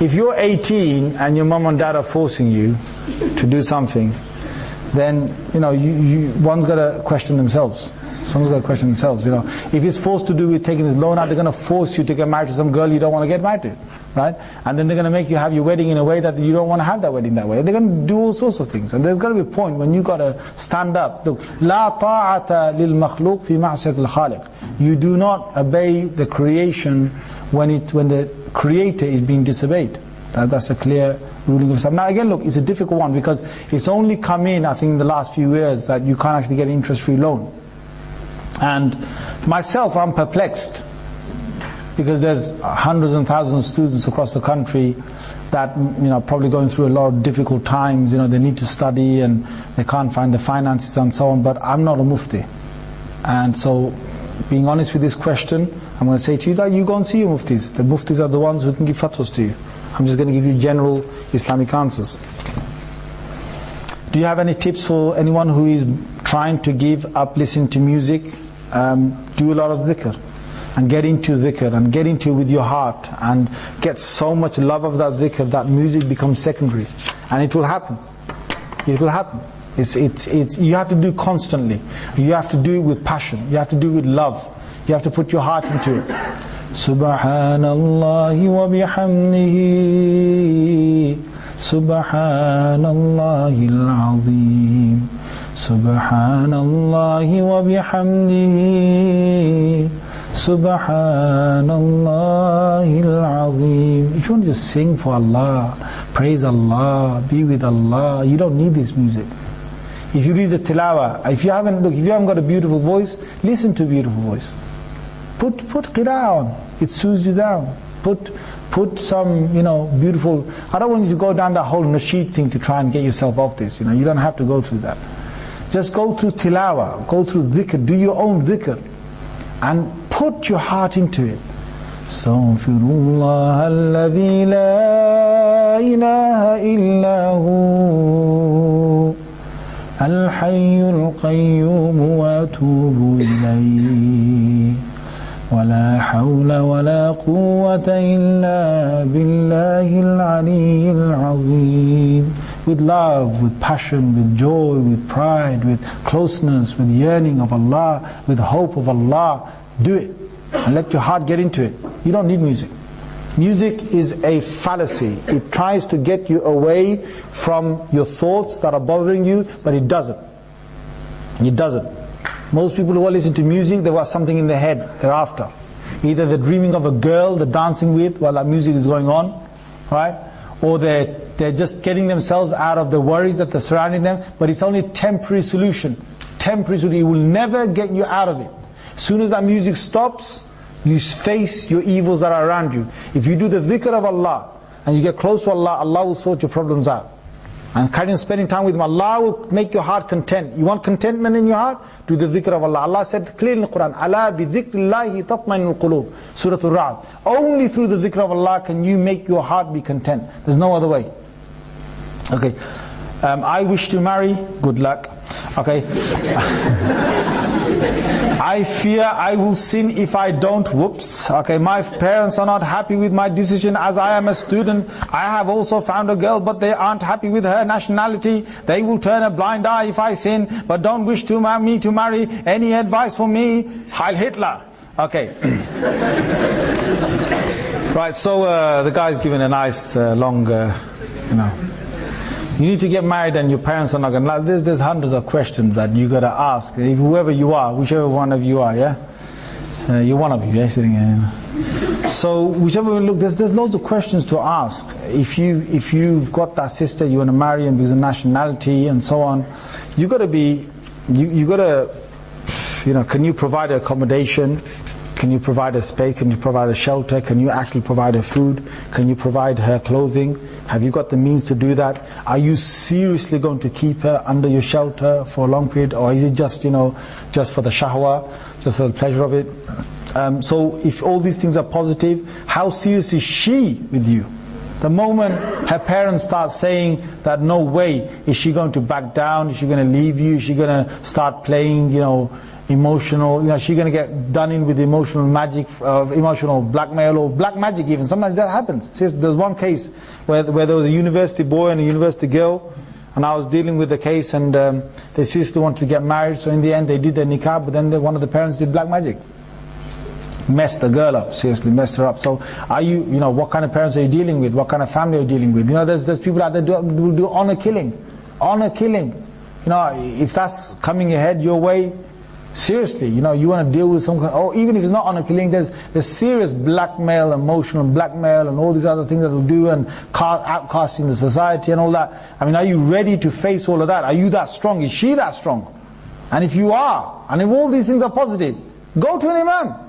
If you're 18 and your mom and dad are forcing you to do something, then one's got to question themselves. Someone's got to question themselves. If it's forced to do with taking this loan out, they're going to force you to get married to some girl you don't want to get married to, right? And then they're going to make you have your wedding in a way that you don't want to have that wedding that way. They're going to do all sorts of things. And there's got to be a point when you got to stand up. Look, لا طاعة للمخلوق في معصية الخالق. You do not obey the creation when the creator is being disobeyed. That's a clear ruling of Islam. Now again, look, it's a difficult one because it's only come in, I think, in the last few years that you can't actually get an interest-free loan. And myself, I'm perplexed because there's hundreds and thousands of students across the country that probably going through a lot of difficult times. They need to study and they can't find the finances and so on. But I'm not a mufti, and so being honest with this question, I'm going to say to you that you go and see your muftis. The muftis are the ones who can give fatwas to you. I'm just going to give you general Islamic answers. Do you have any tips for anyone who is trying to give up listening to music? Do a lot of dhikr and get into dhikr and get into it with your heart and get so much love of that dhikr that music becomes secondary, and it will happen. It will happen. You have to do it constantly. You have to do it with passion. You have to do it with love. You have to put your heart into it. Subhanallah wa bihamdihi, Subhanallah al-azim, Subhanallah wa bihamdihi, Subhanallah al-azim. If you want to just sing for Allah, praise Allah, be with Allah, you don't need this music. If you read the tilawah, if you haven't got a beautiful voice, listen to a beautiful voice. Put qira'ah on, it soothes you down. Put some, beautiful. I don't want you to go down that whole nasheed thing to try and get yourself off this. You don't have to go through that. Just go through tilawah, go through dhikr, do your own dhikr, and put your heart into it. Astaghfirullah alladhi la ilaha illahu al-hayyul qayyum wa atubu ilayhi. ولا حول ولا قوة إلا بالله العلي العظيم. With love, with passion, with joy, with pride, with closeness, with yearning of Allah, with hope of Allah, do it and let your heart get into it. You don't need music. Music is a fallacy. It tries to get you away from your thoughts that are bothering you, but it doesn't. It doesn't. Most people who are listening to music, they've got something in their head they're after. Either they're dreaming of a girl they're dancing with while that music is going on, right? Or they're just getting themselves out of the worries that are surrounding them, but it's only a temporary solution. Temporary solution. It will never get you out of it. As soon as that music stops, you face your evils that are around you. If you do the dhikr of Allah and you get close to Allah, Allah will sort your problems out. And carry on spending time with Him, Allah will make your heart content. You want contentment in your heart? Do the dhikr of Allah. Allah said clearly in the Quran, "Ala bi dhikrillahi tatma'innul qulub." Surah Al-Ra'd. Only through the dhikr of Allah can you make your heart be content. There's no other way. Okay. I wish to marry. Good luck. Okay. I fear I will sin if I don't. Whoops. Okay, my parents are not happy with my decision as I am a student. I have also found a girl, but they aren't happy with her nationality. They will turn a blind eye if I sin, but don't wish to me to marry. Any advice for me? Heil Hitler. Okay. Right, so the guy's given a nice long, You need to get married and your parents are not going to... There's hundreds of questions that you got to ask, whoever you are, whichever one of you are, yeah? You're one of you, yeah, sitting here. So whichever way you look, there's loads of questions to ask. If you've got that sister you want to marry and because of nationality and so on, you got to be, you got to, can you provide accommodation? Can you provide a space? Can you provide a shelter? Can you actually provide her food? Can you provide her clothing? Have you got the means to do that? Are you seriously going to keep her under your shelter for a long period, or is it just just for the shahwa, just for the pleasure of it? So if all these things are positive, how serious is she with you? The moment her parents start saying that no way, is she going to back down? Is she going to leave you? Is she going to start playing, emotional, is she going to get done in with emotional magic, emotional blackmail or black magic even? Sometimes that happens. Seriously, there's one case where there was a university boy and a university girl, and I was dealing with the case, and they seriously wanted to get married, so in the end they did their nikah, but then one of the parents did black magic. Messed the girl up, seriously messed her up. So are you, what kind of parents are you dealing with? What kind of family are you dealing with? There's people out there who do honor killing. Honor killing. If that's coming ahead your way, seriously, you want to deal with some kind, or even if it's not honor killing, there's serious blackmail, emotional blackmail, and all these other things that will do, and outcasting the society and all that. Are you ready to face all of that? Are you that strong? Is she that strong? And if you are, and if all these things are positive, go to an imam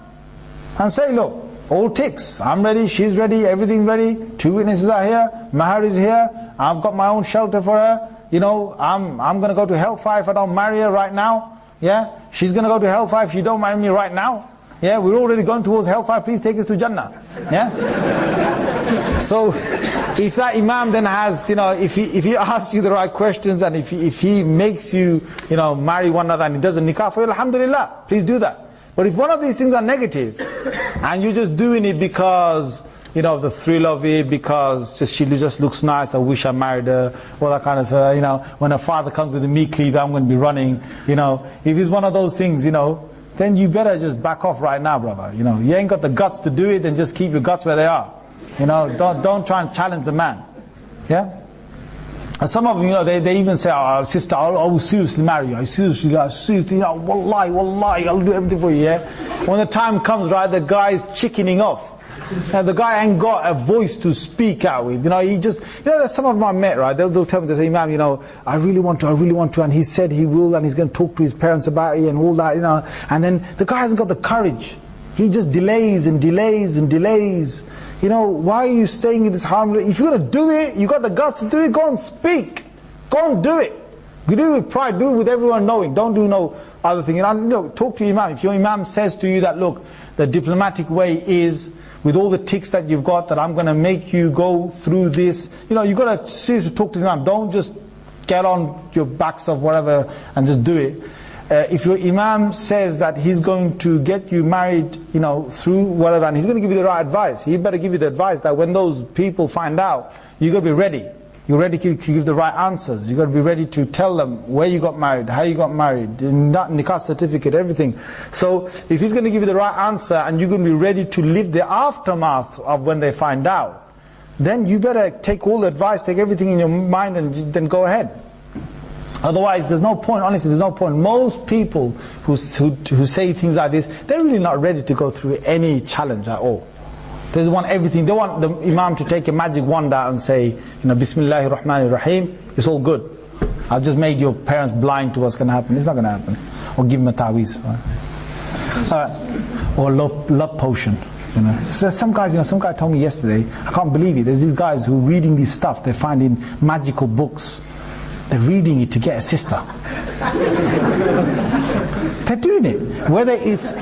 and say, look, all ticks, I'm ready, she's ready, everything's ready, 2 witnesses are here, mahar is here, I've got my own shelter for her, I'm going to go to hellfire if I don't marry her right now, yeah, she's going to go to hellfire if you don't marry me right now, yeah, we're already going towards hellfire, please take us to Jannah, yeah. So if that imam then has, if he asks you the right questions, and if he makes you, marry one another and he does a nikah for you, alhamdulillah, please do that. But if one of these things are negative, and you're just doing it because, of the thrill of it, because she just looks nice, I wish I married her, all that kind of stuff, when her father comes with a meat cleaver, I'm going to be running, if it's one of those things, then you better just back off right now, brother, you ain't got the guts to do it, then just keep your guts where they are, don't try and challenge the man, yeah? And some of them, they even say, oh, sister, I will seriously marry you. I seriously, wallahi, I'll do everything for you, yeah? When the time comes, right, the guy's chickening off. The guy ain't got a voice to speak out with. He just, there's some of them I met, right, they'll tell me, they say, Imam, I really want to, and he said he will, and he's going to talk to his parents about it, and all that, and then the guy hasn't got the courage. He just delays and delays and delays. Why are you staying in this harmless? If you're going to do it, you got the guts to do it, go and speak. Go and do it. Do it with pride, do it with everyone knowing. Don't do no other thing. Talk to your imam. If your imam says to you that, look, the diplomatic way is, with all the ticks that you've got, that I'm going to make you go through this, you've got to seriously talk to the imam. Don't just get on your backs of whatever and just do it. If your imam says that he's going to get you married, through whatever, and he's going to give you the right advice, he better give you the advice that when those people find out, you've got to be ready. You're ready to give the right answers. You've got to be ready to tell them where you got married, how you got married, nikah certificate, everything. So if he's going to give you the right answer, and you're going to be ready to live the aftermath of when they find out, then you better take all the advice, take everything in your mind, and then go ahead. Otherwise, there's no point, honestly, there's no point. Most people who say things like this, they're really not ready to go through any challenge at all. They just want everything. They want the imam to take a magic wand out and say, Bismillahir Rahmanir Rahim, it's all good. I've just made your parents blind to what's going to happen. It's not going to happen. Or give them a taweez. Or love potion. So some guys, some guy told me yesterday, I can't believe it, there's these guys who are reading this stuff, they're finding magical books. They're reading it to get a sister. They're doing it. Whether it's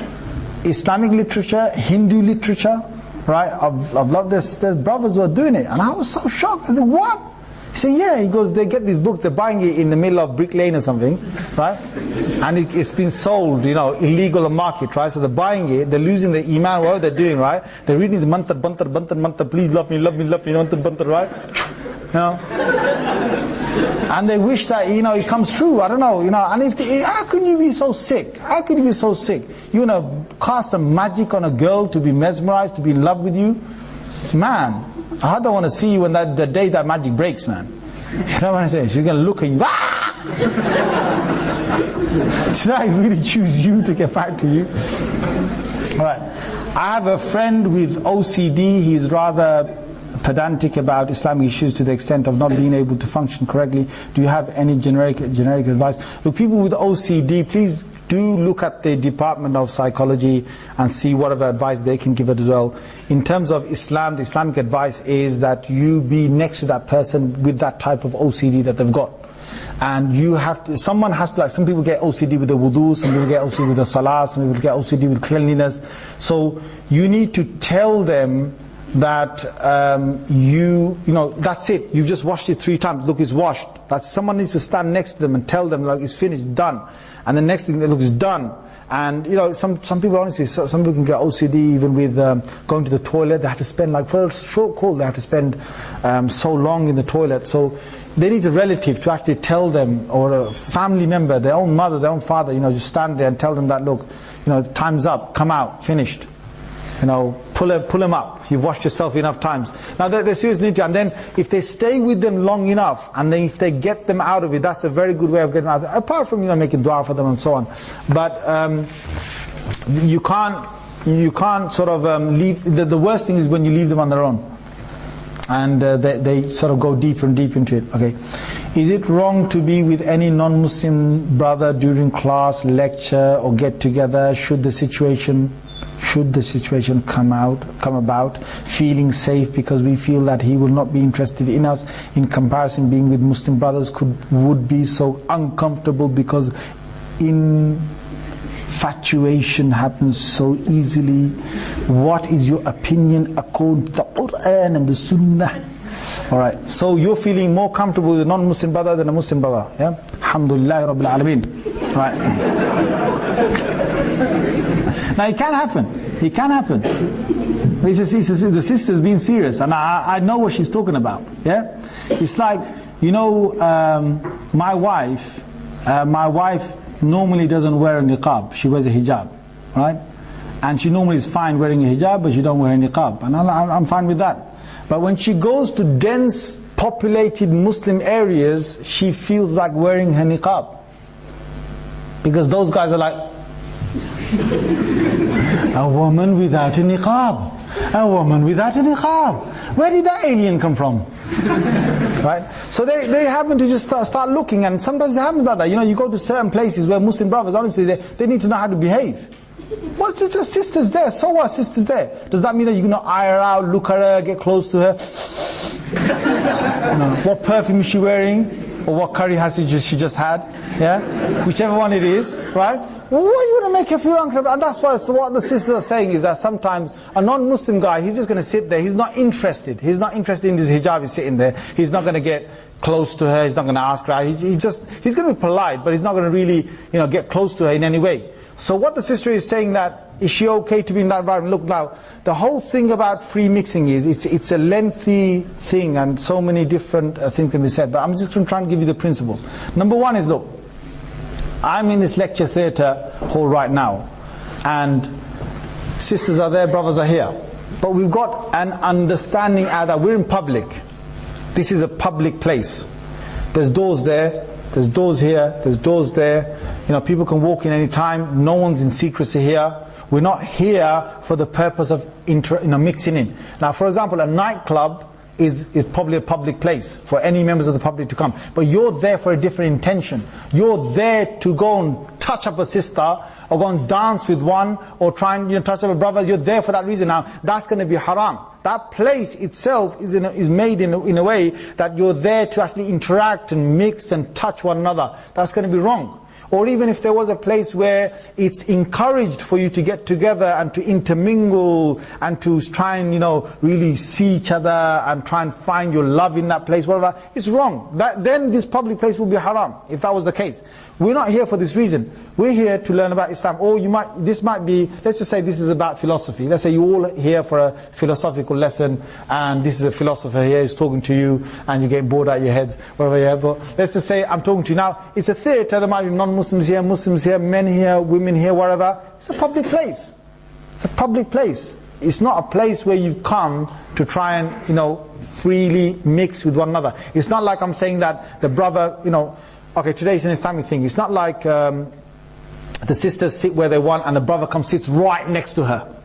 Islamic literature, Hindu literature, right? I've loved this. There's brothers who are doing it. And I was so shocked. I said, what? He said, yeah. He goes, they get these books, they're buying it in the middle of Brick Lane or something, right? And it's been sold, illegal on market, right? So they're buying it, they're losing the iman, whatever they're doing, right? They're reading the mantra, please love me, mantra, right? And they wish that, it comes true, I don't know, and how can you be so sick? How can you be so sick? You want to cast some magic on a girl to be mesmerized, to be in love with you? Man, I don't want to see you when the day that magic breaks, man. You know what I'm saying? She's going to look at you, Did I really choose you to get back to you? Right. I have a friend with OCD. He's rather pedantic about Islamic issues to the extent of not being able to function correctly. Do you have any generic advice? Look, people with OCD, please do look at the Department of Psychology and see whatever advice they can give it as well. In terms of Islam, the Islamic advice is that you be next to that person with that type of OCD that they've got. And you have to, someone has to, like some people get OCD with the wudu, some people get OCD with the salah, some people get OCD with cleanliness. So you need to tell them that you know, that's it, you've just washed it 3 times, look, it's washed. That someone needs to stand next to them and tell them, like, it's finished, done. And the next thing, they look, it's done. And you know, some people, honestly, some people can get OCD even with going to the toilet. They have to spend, like, for a short call, they have to spend so long in the toilet. So they need a relative to actually tell them, or a family member, their own mother, their own father, you know, just stand there and tell them that, look, you know, time's up, come out, finished. You know, pull them up. You've washed yourself enough times. Now they seriously need to. And then if they stay with them long enough, and then if they get them out of it, that's a very good way of getting out of it. Apart from, you know, making dua for them and so on. But you can't sort of leave. The worst thing is when you leave them on their own, and they sort of go deeper and deeper into it. Okay, is it wrong to be with any non-Muslim brother during class, lecture, or get together? Should the situation come about, feeling safe because we feel that he will not be interested in us, in comparison being with Muslim brothers would be so uncomfortable because infatuation happens so easily. What is your opinion according to the Quran and the Sunnah? Alright, so you're feeling more comfortable with a non-Muslim brother than a Muslim brother, yeah? Alhamdulillah Rabbil Alameen. Right. Now it can happen. It can happen. The sister's being serious, and I know what she's talking about. Yeah, it's like, you know, my wife normally doesn't wear a niqab. She wears a hijab, right? And she normally is fine wearing a hijab, but she don't wear a niqab, and I'm fine with that. But when she goes to dense populated Muslim areas, she feels like wearing her niqab, because those guys are like, a woman without a niqab, a woman without a niqab. Where did that alien come from? Right? So they happen to just start looking, and sometimes it happens like that. You know, you go to certain places where Muslim brothers, honestly, they need to know how to behave. Well, just sisters there, so what, sisters there? Does that mean that you're going to eye her out, look at her, get close to her? What perfume is she wearing? Or what curry has she just had? Yeah? Whichever one it is, right? Well, why are you going to make her feel uncomfortable? And that's why, so what the sisters are saying is that sometimes a non-Muslim guy, he's just going to sit there, he's not interested. He's not interested in this hijab, he's sitting there. He's not going to get close to her, he's not going to ask her out. He's going to be polite, but he's not going to really, you know, get close to her in any way. So what the sister is saying, that, is she okay to be in that environment? Look now, the whole thing about free mixing is, it's a lengthy thing, and so many different things can be said, but I'm just going to try and give you the principles. Number one is, look, I'm in this lecture theatre hall right now, and sisters are there, brothers are here. But we've got an understanding that we're in public. This is a public place. There's doors there, there's doors here, there's doors there. You know, people can walk in any time. No one's in secrecy here. We're not here for the purpose of mixing in. Now, for example, a nightclub is probably a public place for any members of the public to come. But you're there for a different intention. You're there to go and touch up a sister, or go and dance with one, or try and, you know, touch up a brother. You're there for that reason. Now, that's going to be haram. That place itself is made in a way that you're there to actually interact and mix and touch one another. That's going to be wrong. Or even if there was a place where it's encouraged for you to get together and to intermingle and to try and, you know, really see each other and try and find your love in that place, whatever, it's wrong. Then this public place would be haram, if that was the case. We're not here for this reason. We're here to learn about Islam. Or this might be, let's just say this is about philosophy. Let's say you're all here for a philosophical lesson, and this is a philosopher here who's talking to you, and you're getting bored out of your heads, whatever you have. But let's just say I'm talking to you now. It's a theatre, there might be non-Muslims here, Muslims here, men here, women here, whatever. It's a public place. It's a public place. It's not a place where you've come to try and, you know, freely mix with one another. It's not like I'm saying that the brother, you know, okay, today is an Islamic thing. It's not like the sisters sit where they want and the brother comes sits right next to her,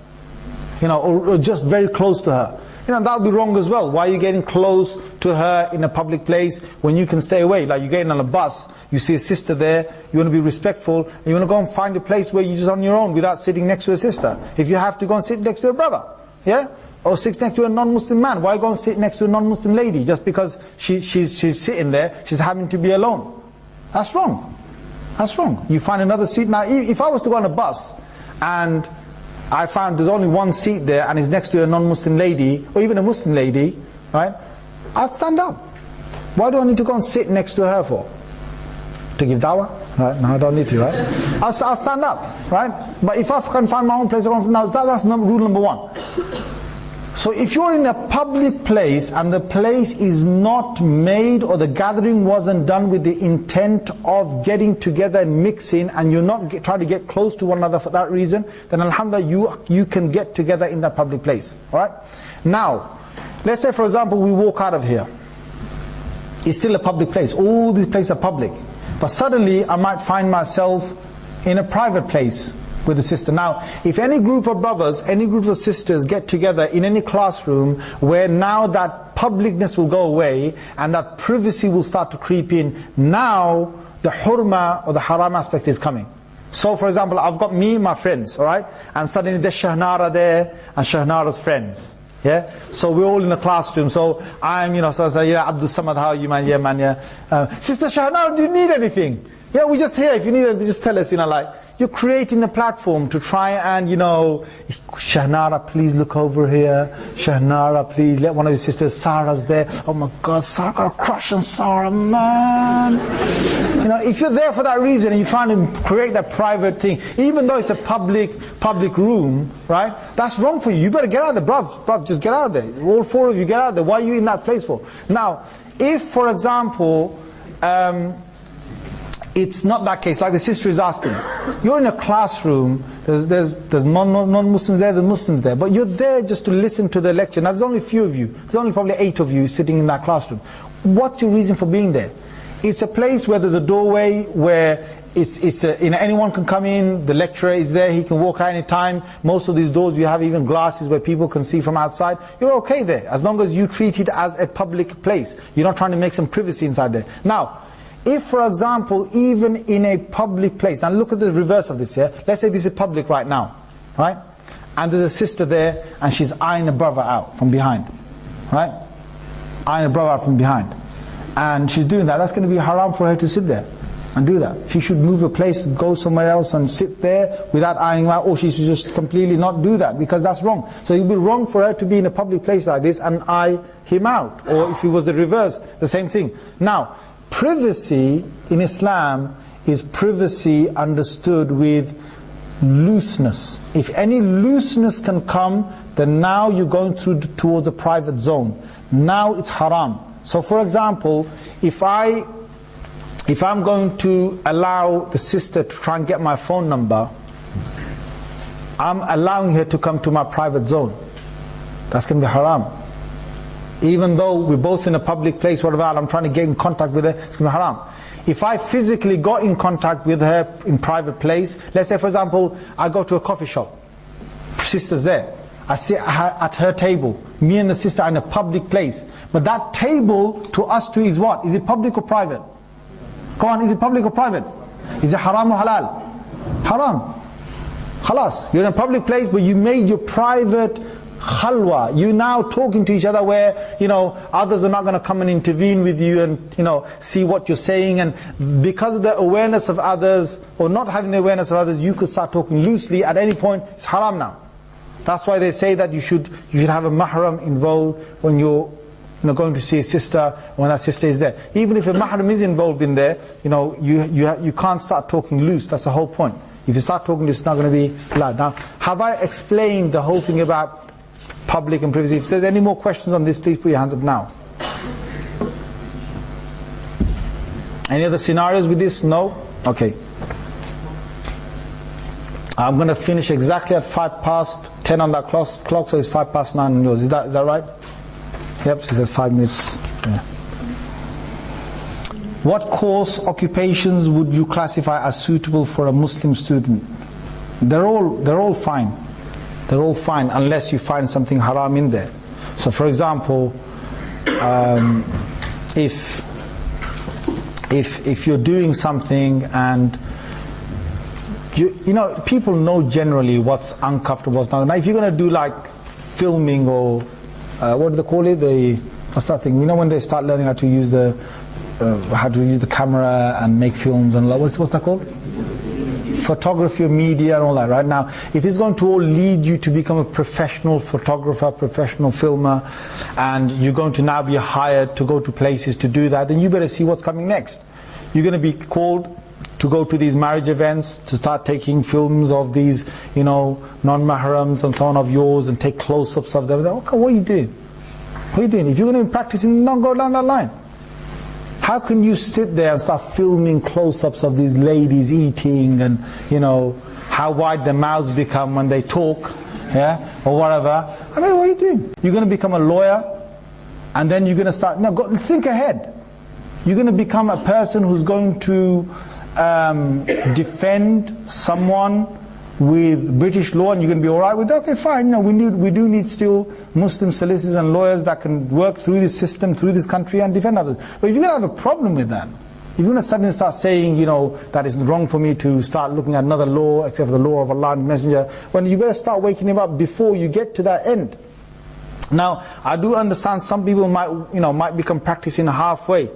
or just very close to her. That would be wrong as well. Why are you getting close to her in a public place when you can stay away? Like you're getting on a bus, you see a sister there, you want to be respectful, and you want to go and find a place where you're just on your own without sitting next to a sister. If you have to go and sit next to a brother, or sit next to a non-Muslim man, why go and sit next to a non-Muslim lady just because she's sitting there, she's having to be alone? That's wrong. That's wrong. You find another seat. Now, if I was to go on a bus and I found there's only one seat there and it's next to a non-Muslim lady, or even a Muslim lady, right, I'd stand up. Why do I need to go and sit next to her for? To give dawah? Right? No, I don't need to, right? I'll stand up, right? But if I can find my own place, now that's rule number one. So if you're in a public place and the place is not made or the gathering wasn't done with the intent of getting together and mixing, and you're not trying to get close to one another for that reason, then alhamdulillah you can get together in that public place. Alright? Now, let's say for example we walk out of here. It's still a public place. All these places are public. But suddenly I might find myself in a private place with a sister. Now, if any group of brothers, any group of sisters get together in any classroom where now that publicness will go away and that privacy will start to creep in, now the hurma or the haram aspect is coming. So for example, I've got me and my friends, alright? And suddenly there's Shahnara there and Shahnara's friends. Yeah? So we're all in the classroom. So I'm, so I say, Abdul Samad, how are you, man? Yeah, man, yeah. Sister Shahnara, do you need anything? Yeah, we're just here. If you need it, just tell us, you're creating the platform to try and, Shahnara, please look over here. Shahnara, please let one of your sisters, Sarah's there. Oh my God, Sarah got a crush on Sarah, man. If you're there for that reason and you're trying to create that private thing, even though it's a public room, right? That's wrong for you. You better get out of there, bruv, just get out of there. All four of you get out of there. Why are you in that place for? Now, if, for example, it's not that case, like the sister is asking. You're in a classroom, there's non-Muslims there, there's Muslims there, but you're there just to listen to the lecture. Now there's only a few of you, there's only probably 8 of you sitting in that classroom. What's your reason for being there? It's a place where there's a doorway, where anyone can come in, the lecturer is there, he can walk out any time. Most of these doors you have even glasses where people can see from outside. You're okay there, as long as you treat it as a public place. You're not trying to make some privacy inside there. Now, if, for example, even in a public place, now look at the reverse of this here. Let's say this is public right now, right? And there's a sister there, and she's eyeing a brother out from behind, right? Eyeing a brother out from behind. And she's doing that. That's going to be haram for her to sit there and do that. She should move a place, go somewhere else and sit there without eyeing him out, or she should just completely not do that, because that's wrong. So it would be wrong for her to be in a public place like this and eye him out. Or if it was the reverse, the same thing. Now, privacy in Islam is privacy understood with looseness. If any looseness can come, then now you're going towards a private zone. Now it's haram. So for example, if I'm going to allow the sister to try and get my phone number, I'm allowing her to come to my private zone. That's going to be haram. Even though we're both in a public place, whatever, I'm trying to get in contact with her, it's going to be haram. If I physically got in contact with her in private place, let's say for example, I go to a coffee shop, sister's there, I sit at her table, me and the sister are in a public place, but that table to us two is what? Is it public or private? Come on, is it public or private? Is it haram or halal? Haram. Khalas, you're in a public place, but you made your private khalwa. You're now talking to each other where, others are not going to come and intervene with you and, see what you're saying. And because of the awareness of others, or not having the awareness of others, you could start talking loosely at any point. It's haram now. That's why they say that you should have a mahram involved when you're going to see a sister, when that sister is there. Even if a mahram is involved in there, you can't start talking loose. That's the whole point. If you start talking loose, it's not going to be allowed. Now, have I explained the whole thing about public and privacy? If there's any more questions on this, please put your hands up now. Any other scenarios with this? No? Okay. I'm going to finish exactly at 10 on that clock, so it's 9 on yours. Is that right? Yep, she said 5 minutes. Yeah. What course, occupations would you classify as suitable for a Muslim student? They're all fine. They're all fine unless you find something haram in there. So for example, if you're doing something and you know, people know generally what's uncomfortable, what's not. Now if you're going to do like filming or what do they call it? What's that thing? You know when they start learning how to use the camera and make films and what's that called? Photography, media and all that, right? Now, if it's going to all lead you to become a professional photographer, professional filmer, and you're going to now be hired to go to places to do that, then you better see what's coming next. You're going to be called to go to these marriage events, to start taking films of these, you know, non-mahrams and so on of yours, and take close-ups of them. Okay, what are you doing? What are you doing? If you're going to be practicing, don't go down that line. How can you sit there and start filming close-ups of these ladies eating and, you know, how wide their mouths become when they talk, yeah, or whatever? I mean, what are you doing? You're going to become a lawyer, and then you're going to start, no, go, think ahead. You're going to become a person who's going to defend someone with British law, and you're going to be alright with it. Okay, fine. No, we do need still Muslim solicitors and lawyers that can work through this system, through this country, and defend others. But if you're going to have a problem with that, if you're going to suddenly start saying, you know, that it's wrong for me to start looking at another law except for the law of Allah and Messenger, well, you better start waking him up before you get to that end. Now, I do understand some people might become practicing halfway.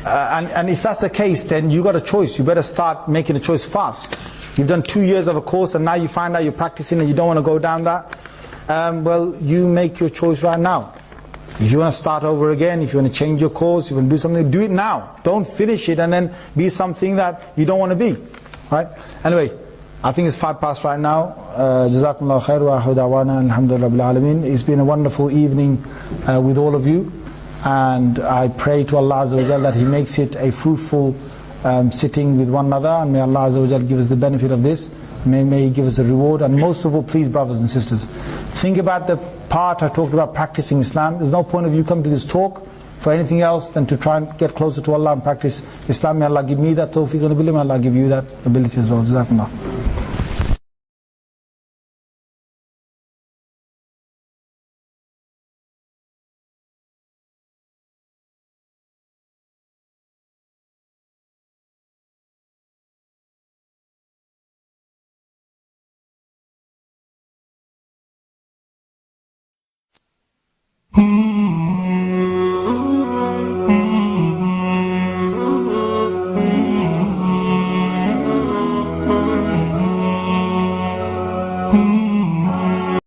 And if that's the case, then you got a choice. You better start making a choice fast. You've done 2 years of a course and now you find out you're practicing and you don't want to go down that. Well, you make your choice right now. If you want to start over again, if you want to change your course, if you want to do something, do it now. Don't finish it and then be something that you don't want to be. Right? Anyway, I think it's 5 past right now. Jazakumullah khair wa akhiru da'wana alhamdulillah rabbil alameen. It's been a wonderful evening with all of you. And I pray to Allah Azza wa Jal that He makes it a fruitful sitting with one another, and may Allah Azza wa Jal give us the benefit of this. May He give us a reward. And most of all, please, brothers and sisters, think about the part I talked about practicing Islam. There's no point of you coming to this talk for anything else than to try and get closer to Allah and practice Islam. May Allah give me that tawfiq and ability. May Allah give you that ability as well. Jazakumullah. Mm-hmm.